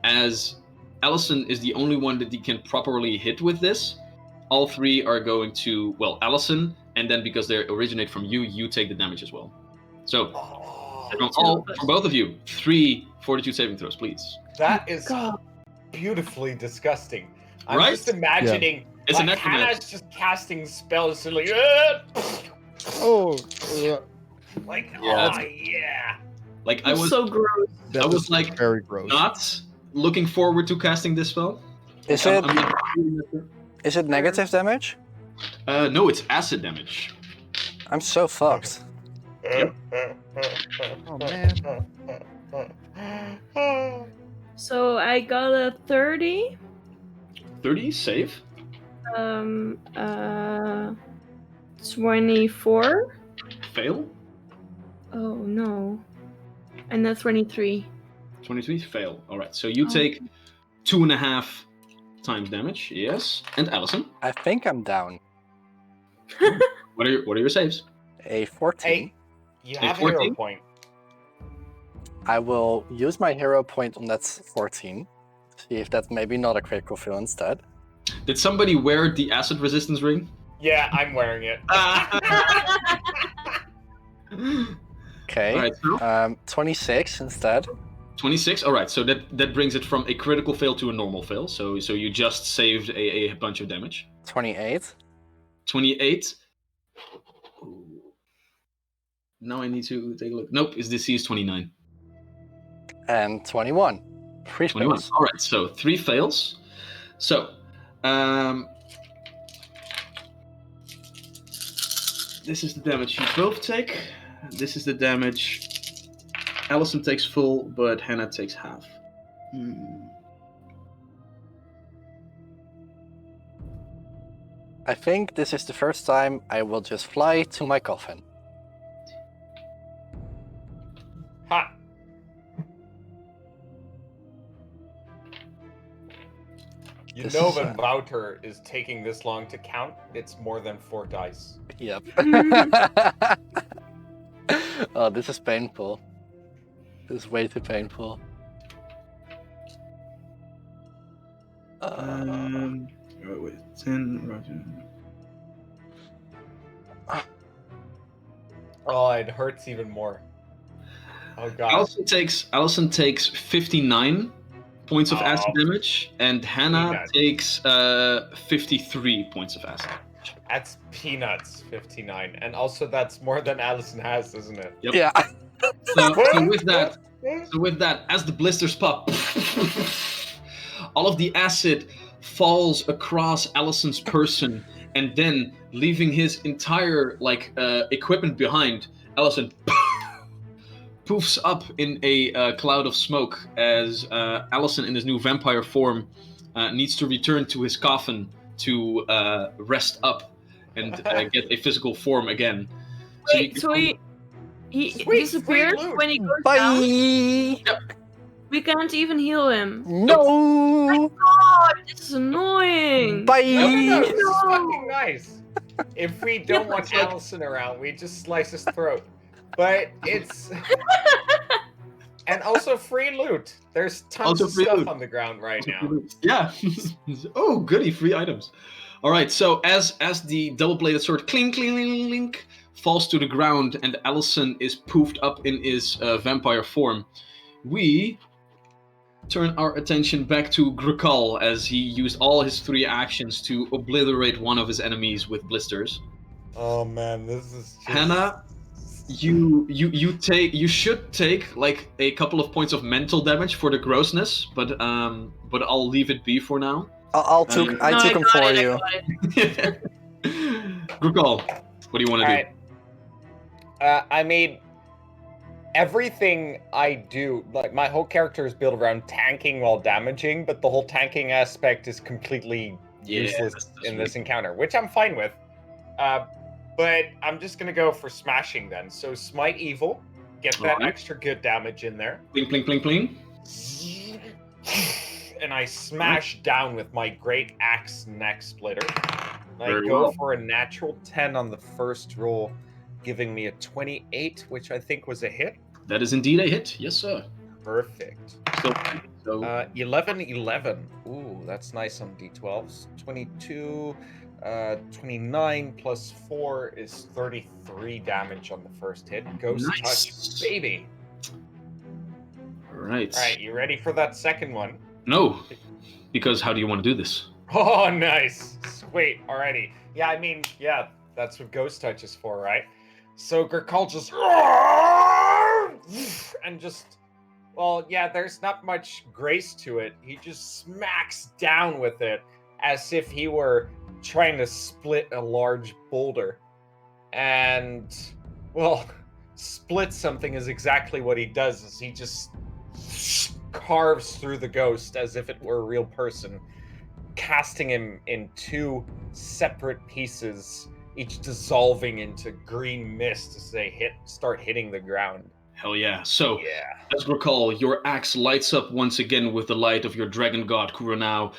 As Allison is the only one that he can properly hit with this, all three are going to, Allison, and then because they originate from you, you take the damage as well. So, for both of you, 3 fortitude saving throws, please. That is beautifully disgusting. I'm Right? just imagining It's like an Hannah's just casting spells to like, like Like I was so gross. That I was like very gross. not looking forward to casting this spell. Is it negative damage? No, it's acid damage. I'm so fucked. Oh man. So I got a 30. 30 save. 24. Fail. Oh no. And that's 23. 23 fail. All right. So you take 2.5 times damage. Yes. And Allison, I think I'm down. what are your saves? A 14. Hey, you have a 14? hero point. I will use my hero point on that 14. See if that's maybe not a critical fail instead. Did somebody wear the acid resistance ring? Yeah, I'm wearing it. Okay. All right. So 26 instead. 26. All right. So that brings it from a critical fail to a normal fail. So you just saved a bunch of damage. 28. 28. Now I need to take a look. Nope, his DC is 29. And 21. 3 21. fails. All right, so 3 fails. So, this is the damage you both take. This is the damage Allison takes full, but Hannah takes half. I think this is the first time I will just fly to my coffin. Ha! You This know is, when Wouter is taking this long to count, it's more than 4 dice. Yep. Oh, this is painful. This is way too painful. Wait, 10. Roger. Oh, it hurts even more. Oh god. Allison takes 59 points of acid damage, and Hannah Peanuts. takes 53 points of acid. That's peanuts, 59. And also that's more than Allison has, isn't it? Yep. Yeah. So with that, as the blisters pop, all of the acid falls across Allison's person, and then leaving his entire equipment behind. Allison poofs up in a cloud of smoke as Allison, in his new vampire form, needs to return to his coffin to rest up and get a physical form again. Wait, so he disappears loot. when he goes Bye. down? Yep. We can't even heal him. No. God, this is annoying. Bye. No, this is No. fucking nice. If we don't want Allison around, we just slice his throat. But it's... And also free loot. There's tons of stuff on the ground right now. Yeah. Oh, goody, free items. All right, so as the double-bladed sword clink, clink, clink, clink, falls to the ground and Allison is poofed up in his vampire form, we turn our attention back to Grukal as he used all his 3 actions to obliterate one of his enemies with blisters. Oh man, this is just... Hannah, you should take like a couple of points of mental damage for the grossness, but I'll leave it be for now. I took him for you. Grukal, what do you want to do? I mean, everything I do, like my whole character is built around tanking while damaging, but the whole tanking aspect is completely useless in this encounter, which I'm fine with. But I'm just gonna go for smashing then. So smite evil, get that extra good damage in there. Pling, pling, pling, pling. And I smash down with my great axe neck splitter. I go for a natural 10 on the first roll, giving me a 28, which I think was a hit. That is indeed a hit. Yes, sir. Perfect. So 11, 11. Ooh, that's nice on d12s. 22, 29 plus 4 is 33 damage on the first hit. Ghost touch, baby. All right. All right, you ready for that second one? No, because how do you want to do this? Oh, nice. Sweet. Alrighty. Yeah, I mean, yeah, that's what Ghost Touch is for, right? So Grukal just... And just... Well, yeah, there's not much grace to it. He just smacks down with it as if he were trying to split a large boulder. And, well, split something is exactly what he does, is he just carves through the ghost as if it were a real person, casting him in 2 separate pieces, each dissolving into green mist as they start hitting the ground. Hell yeah. So, as Grukal, your axe lights up once again with the light of your dragon god, Kuranau.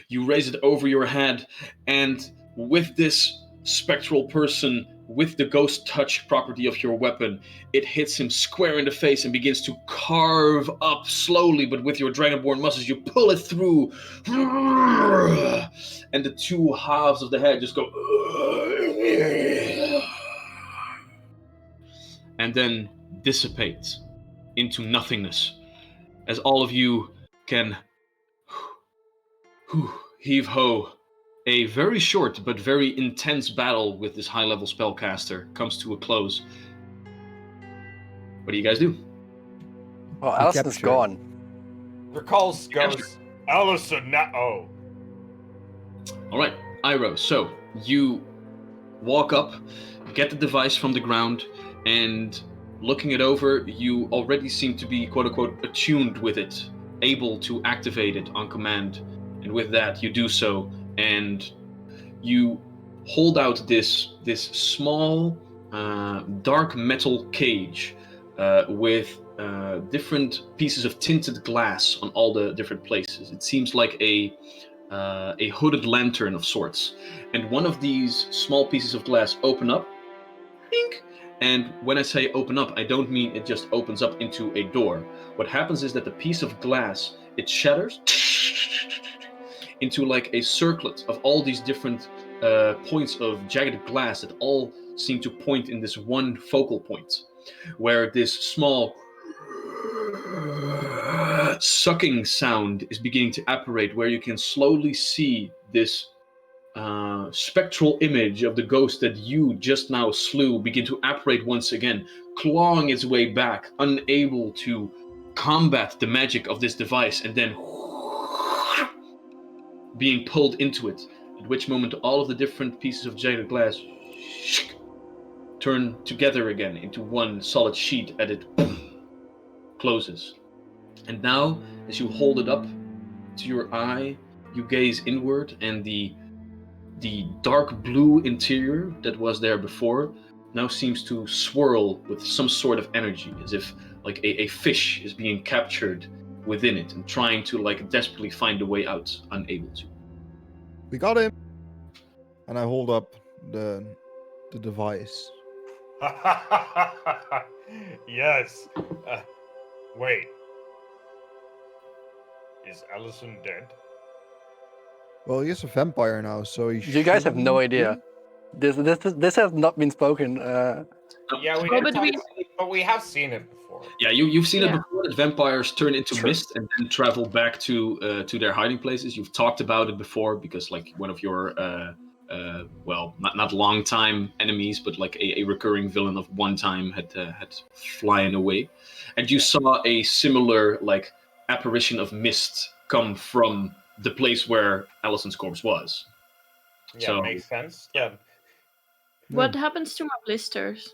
You raise it over your head, and with this spectral person, with the ghost touch property of your weapon, it hits him square in the face and begins to carve up slowly, but with your dragonborn muscles, you pull it through, and the 2 halves of the head just go, and then dissipates into nothingness, as all of you can heave ho. A very short but very intense battle with this high-level spellcaster comes to a close. What do you guys do? Well, Allison's gone. Grukal goes, Allison, oh. All right, Iroh. So you walk up, get the device from the ground, and looking it over, you already seem to be quote-unquote attuned with it, able to activate it on command. And with that, you do so, and you hold out this small dark metal cage with different pieces of tinted glass on all the different places. It seems like a hooded lantern of sorts. And one of these small pieces of glass open up, pink. And when I say open up, I don't mean it just opens up into a door. What happens is that the piece of glass, it shatters into like a circlet of all these different points of jagged glass that all seem to point in this one focal point, where this small sucking sound is beginning to apparate, where you can slowly see this spectral image of the ghost that you just now slew begin to apparate once again, clawing its way back, unable to combat the magic of this device, and then being pulled into it, at which moment all of the different pieces of jagged glass turn together again into one solid sheet as it closes. And now, as you hold it up to your eye, you gaze inward, and the dark blue interior that was there before now seems to swirl with some sort of energy, as if like a fish is being captured within it and trying to like desperately find a way out, unable to. We got him. And I hold up the device. Yes. Wait. Is Allison dead? Well, he's a vampire now, so he. You guys have no shouldn't be. idea. This has not been spoken. Yeah, we Oh, did but we- but we have seen it before. Yeah, you've seen it Yeah. before, that vampires turn into True. mist and then travel back to their hiding places. You've talked about it before because like one of your well, not long time enemies, but like a recurring villain of one time had flying away, and you saw a similar like apparition of mist come from the place where Allison's corpse was. Yeah, So- makes sense. Yeah. What happens to my blisters?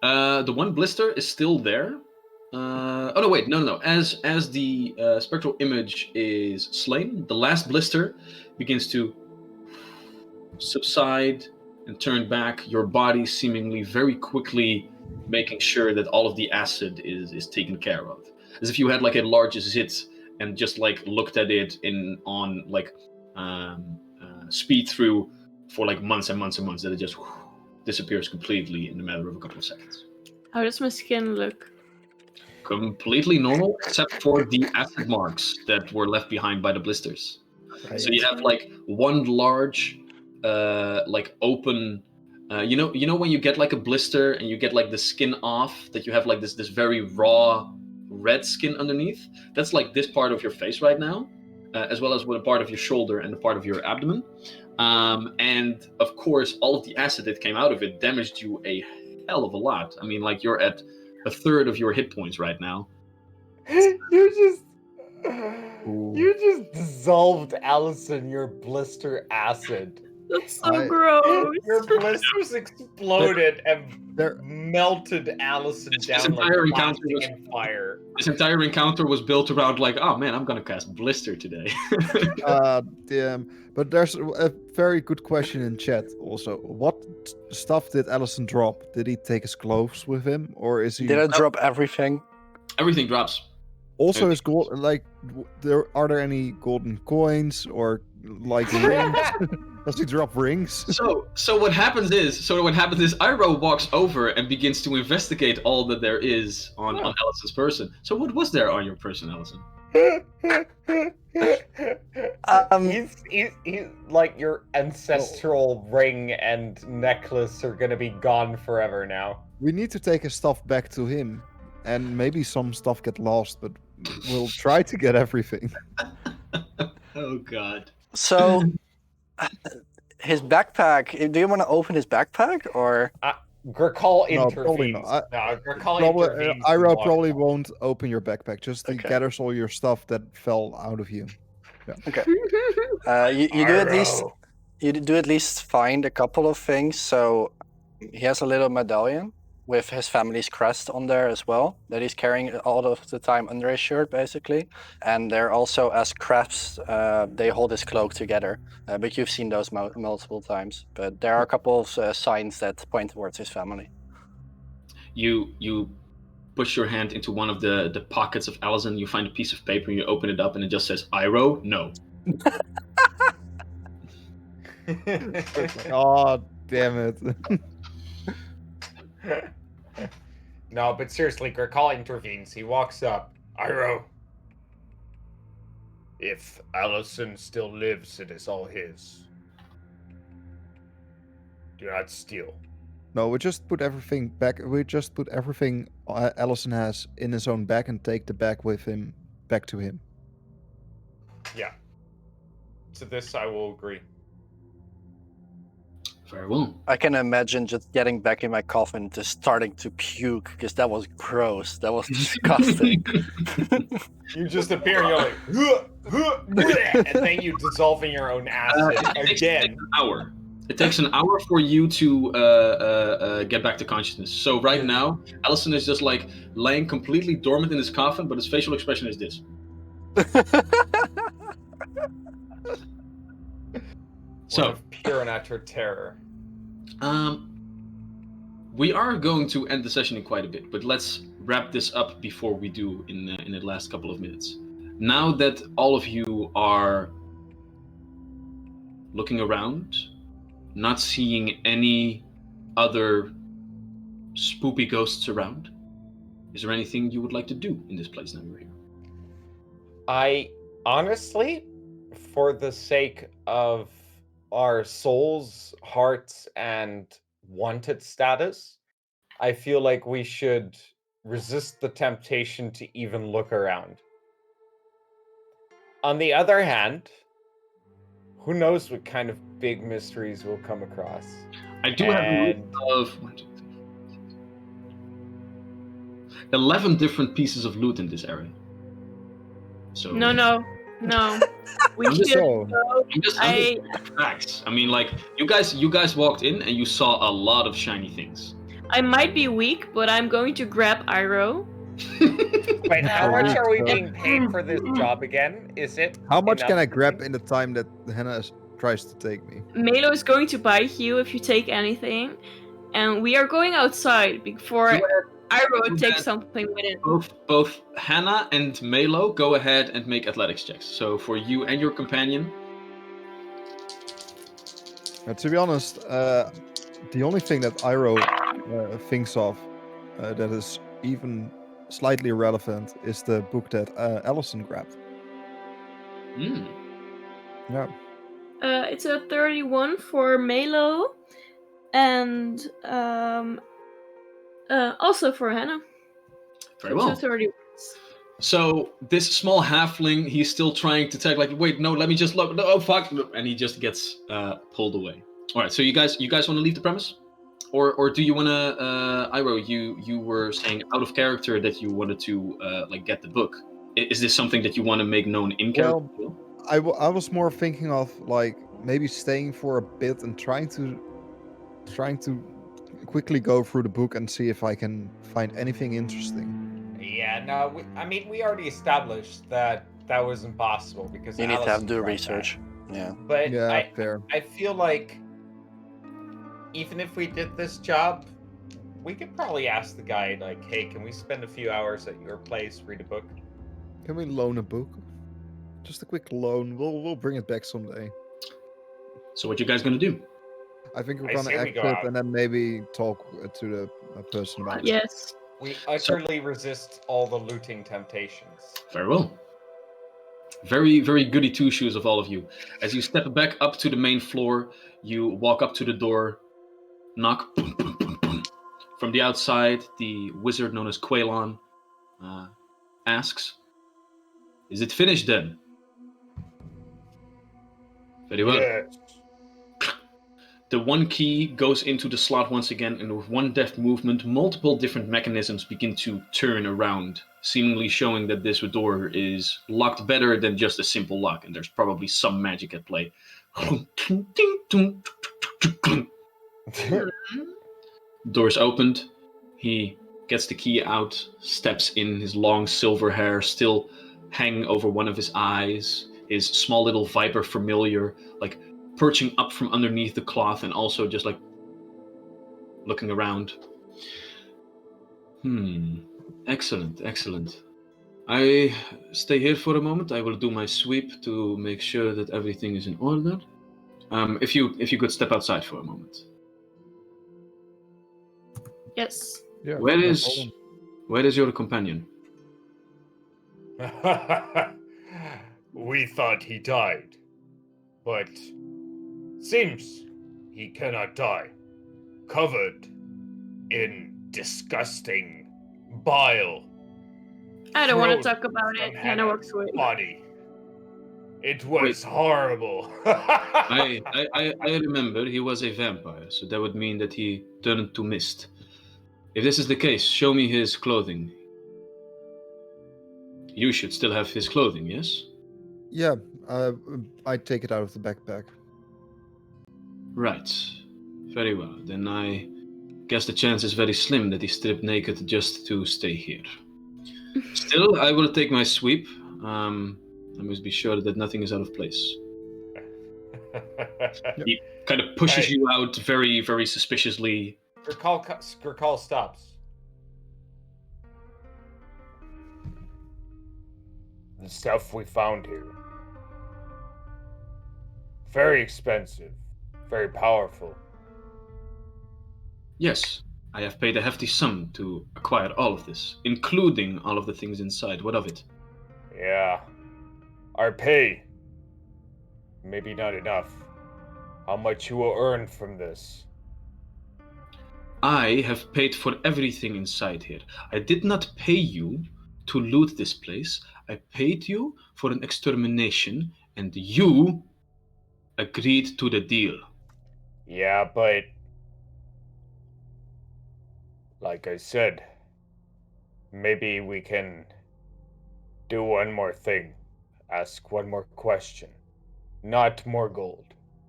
The one blister is still there. Oh no, wait, no. As the spectral image is slain, the last blister begins to subside and turn back. Your body seemingly very quickly making sure that all of the acid is taken care of, as if you had like a large zit and just like looked at it on like speed through for like months and months and months, that it just disappears completely in a matter of a couple of seconds. How does my skin look? Completely normal, except for the acid marks that were left behind by the blisters. So you have like one large, like open. You know when you get like a blister and you get like the skin off, that you have like this very raw red skin underneath. That's like this part of your face right now, as well as with a part of your shoulder and a part of your abdomen. And of course, all of the acid that came out of it damaged you a hell of a lot. I mean, like you're at a third of your hit points right now. You just dissolved Allison your blister acid. That's so I- gross. Your blisters exploded and There- melted Allison This down like entire encounter plastic was- in fire. This entire encounter was built around like, oh man, I'm gonna cast Blister today. Damn. But there's a very good question in chat also. What stuff did Allison drop? Did he take his clothes with him, or is he Did I drop everything? Everything drops. also his gold? Like, are there any golden coins or like rings? Does he drop rings? So what happens is Iroh walks over and begins to investigate all that there is on Allison's person. So what was there on your person, Allison? He's like your ancestral ring and necklace are gonna be gone forever now. We need to take his stuff back to him, and maybe some stuff get lost, but we'll try to get everything. Oh god. So, his backpack. Do you want to open his backpack or? Gracall No, probably intervenes. not. No, Gracall Probably, intervenes. Ira and walks probably up. won't open your backpack. Just he Okay. gathers all your stuff that fell out of you. You do at least Arrow. you do at least find a couple of things. So, he has a little medallion with his family's crest on there as well, that he's carrying all of the time under his shirt, basically. And they're also as crafts. They hold his cloak together. But you've seen those multiple times. But there are a couple of signs that point towards his family. You push your hand into one of the pockets of Allison, you find a piece of paper, you open it up, and it just says Iroh? No. Oh, damn it. No, but seriously, Gracall intervenes. He walks up. Iroh. If Allison still lives, it is all his. Do not steal. No, we just put everything back. We just put everything Allison has in his own bag and take the bag with him back to him. Yeah. To this, I will agree. Very well. I can imagine just getting back in my coffin, just starting to puke because that was gross. That was disgusting. You just appear and you're like, "Huh, huh, bleh," and then you dissolve in your own acid It takes again. an hour. It takes an hour for you to get back to consciousness. So right now, Allison is just like laying completely dormant in his coffin, but his facial expression is this. One So, of pure and utter terror. we are going to end the session in quite a bit, but let's wrap this up before we do in the last couple of minutes. Now that all of you are looking around, not seeing any other spoopy ghosts around, is there anything you would like to do in this place now you're here? I honestly, for the sake of our souls, hearts, and wanted status, I feel like we should resist the temptation to even look around. On the other hand, who knows what kind of big mysteries we'll come across. I do have a list of 11 different pieces of loot in this area. So No. We I'm should just- go. I'm just facts. I mean, like you guys walked in and you saw a lot of shiny things. I might be weak, but I'm going to grab Iroh. Wait, how Yeah, much are we so- being paid for this job again? Is it? How much enough can I to grab think? in the time that Hannah tries to take me? Melo is going to bite you if you take anything, and we are going outside before Iroh takes something with it. Both Hannah and Melo, go ahead and make athletics checks. So for you and your companion. To be honest, the only thing that Iroh thinks of that is even slightly relevant is the book that Allison grabbed. Hmm. Yeah. It's a 31 for Melo, and also for Hannah. Very So well. 2 31s. So this small halfling, he's still trying to tag, like, wait, no, let me just look. No, oh fuck, and he just gets pulled away. All right, so you guys want to leave the premise, or do you want to? Iroh, you were saying out of character that you wanted to like get the book. Is this something that you want to make known in character? Well, I was more thinking of like maybe staying for a bit and trying to quickly go through the book and see if I can find anything interesting. Yeah, no, we already established that that was impossible because You need to Allison do tried research. Yeah. that. But Yeah, fair. I feel like even if we did this job, we could probably ask the guy, like, hey, can we spend a few hours at your place, read a book? Can we loan a book? Just a quick loan. We'll bring it back someday. So what you guys gonna do? I think we're I gonna say we exit go out. and then maybe talk to the person about it. Yes. We utterly resist all the looting temptations. Very well. Very, very goody two shoes of all of you. As you step back up to the main floor, you walk up to the door, knock. Boom, boom, boom, boom. From the outside, the wizard known as Quaylon asks, "Is it finished then?" Very well. Yes. The one key goes into the slot once again, and with one deft movement, multiple different mechanisms begin to turn around, seemingly showing that this door is locked better than just a simple lock, and there's probably some magic at play. Door's opened. He gets the key out, steps in, his long silver hair still hanging over one of his eyes, his small little viper familiar, like perching up from underneath the cloth and also just like looking around. Excellent. I stay here for a moment. I will do my sweep to make sure that everything is in order. If you could step outside for a moment. Yes. Yeah. Where no is problem. your companion? We thought he died, but seems he cannot die. Covered in disgusting bile. I don't want to Thrown talk about from it. Hannah walks away. body. It was Wait. horrible. I remember he was a vampire, so that would mean that he turned to mist. If this is the case, show me his clothing. You should still have his clothing, yes? Yeah, I take it out of the backpack. Right. Very well. Then I guess the chance is very slim that he stripped naked just to stay here. Still, I will take my sweep. I must be sure that nothing is out of place. He kind of pushes you out very, very suspiciously. Gricol stops. The stuff we found here. Very expensive. Very powerful. Yes, I have paid a hefty sum to acquire all of this, including all of the things inside. What of it? Yeah. Our pay. Maybe not enough. How much you will earn from this? I have paid for everything inside here. I did not pay you to loot this place. I paid you for an extermination, and you agreed to the deal. Yeah, but like I said, maybe we can do one more thing. Ask one more question. Not more gold.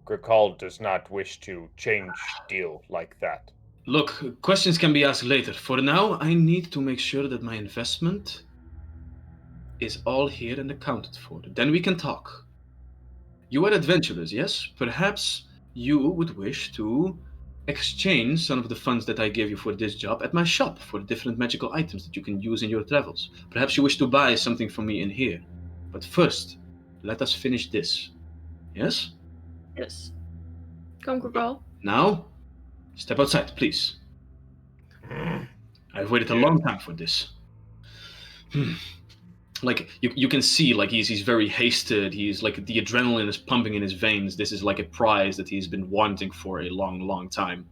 Gricol does not wish to change deal like that. Look, questions can be asked later. For now, I need to make sure that my investment is all here and accounted for. Then we can talk. You are adventurers, yes? Perhaps you would wish to exchange some of the funds that I gave you for this job at my shop for different magical items that you can use in your travels. Perhaps you wish to buy something from me in here. But first, let us finish this. Yes? Yes. Come, Gricol. Now, step outside, please. I've waited a long time for this. Like, you can see, like, he's very hasted. He's, like, the adrenaline is pumping in his veins. This is, like, a prize that he's been wanting for a long, long time.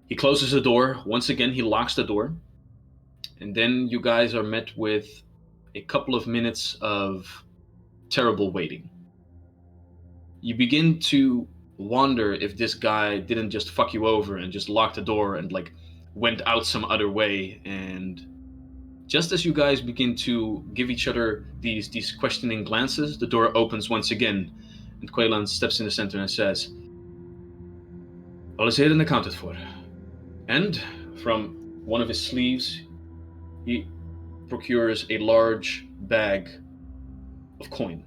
He closes the door. Once again, he locks the door. And then you guys are met with a couple of minutes of terrible waiting. You begin to wonder if this guy didn't just fuck you over and just lock the door and, like, went out some other way. And just as you guys begin to give each other these questioning glances, the door opens once again, and Quaylan steps in the center and says, "All is here and accounted for." And from one of his sleeves, he procures a large bag of coin.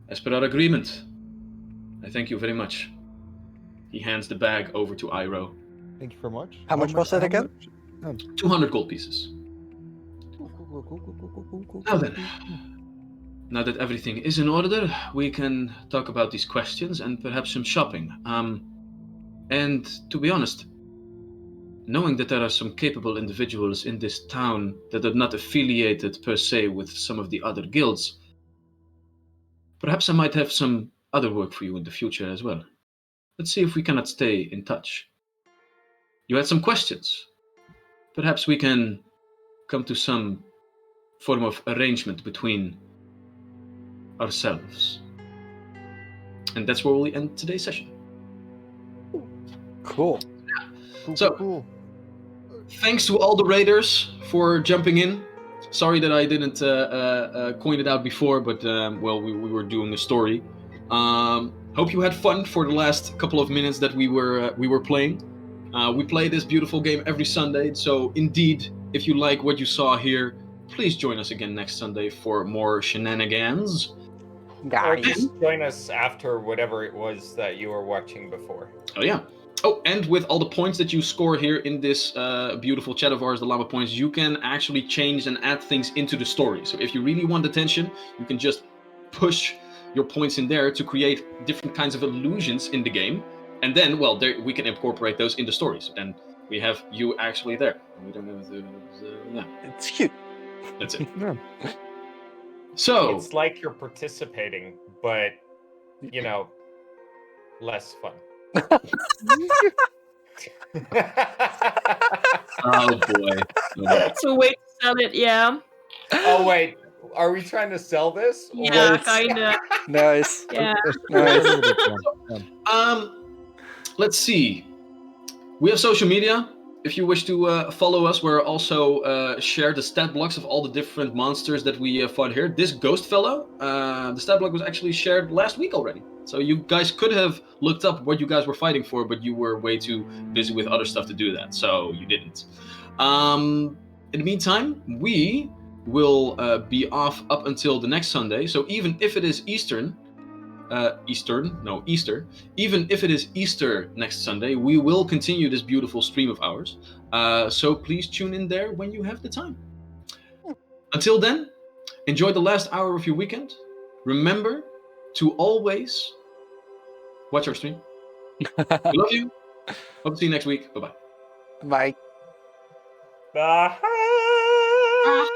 As per our agreement, I thank you very much. He hands the bag over to Iroh. Thank you very much. How much was that again? 200 gold pieces. Now then, now that everything is in order, we can talk about these questions and perhaps some shopping. And to be honest, knowing that there are some capable individuals in this town that are not affiliated per se with some of the other guilds, perhaps I might have some other work for you in the future as well. Let's see if we cannot stay in touch. You had some questions. Perhaps we can come to some form of arrangement between ourselves. And that's where we'll end today's session. Cool. So, thanks to all the raiders for jumping in. Sorry that I didn't coin it out before, but well, we were doing a story. Hope you had fun for the last couple of minutes that we were playing. We play this beautiful game every Sunday, so indeed, if you like what you saw here, please join us again next Sunday for more shenanigans. Or just join us after whatever it was that you were watching before. Oh yeah. Oh, and with all the points that you score here in this beautiful chat of ours, the Llama Points, you can actually change and add things into the story. So if you really want attention, you can just push your points in there to create different kinds of illusions in the game. And then, well, there, we can incorporate those in the story. So then we have you actually there. We don't have yeah. It's cute. That's it. Yeah. So It's like you're participating, but less fun. oh boy. It's a way to sell it, yeah. Oh wait, are we trying to sell this? Or- Yeah, Nice. kinda. Nice. Yeah. Nice. A little bit, yeah. Let's see. We have social media. If you wish to follow us, we're also share the stat blocks of all the different monsters that we fought here. This ghost fellow, the stat block was actually shared last week already. So you guys could have looked up what you guys were fighting for, but you were way too busy with other stuff to do that, so you didn't. In the meantime, we will be off up until the next Sunday. So even if it is Easter, even if it is Easter next Sunday, we will continue this beautiful stream of ours. So please tune in there when you have the time. Until then, enjoy the last hour of your weekend. Remember to always watch our stream. We love you. Hope to see you next week. Bye-bye. Bye. Bye.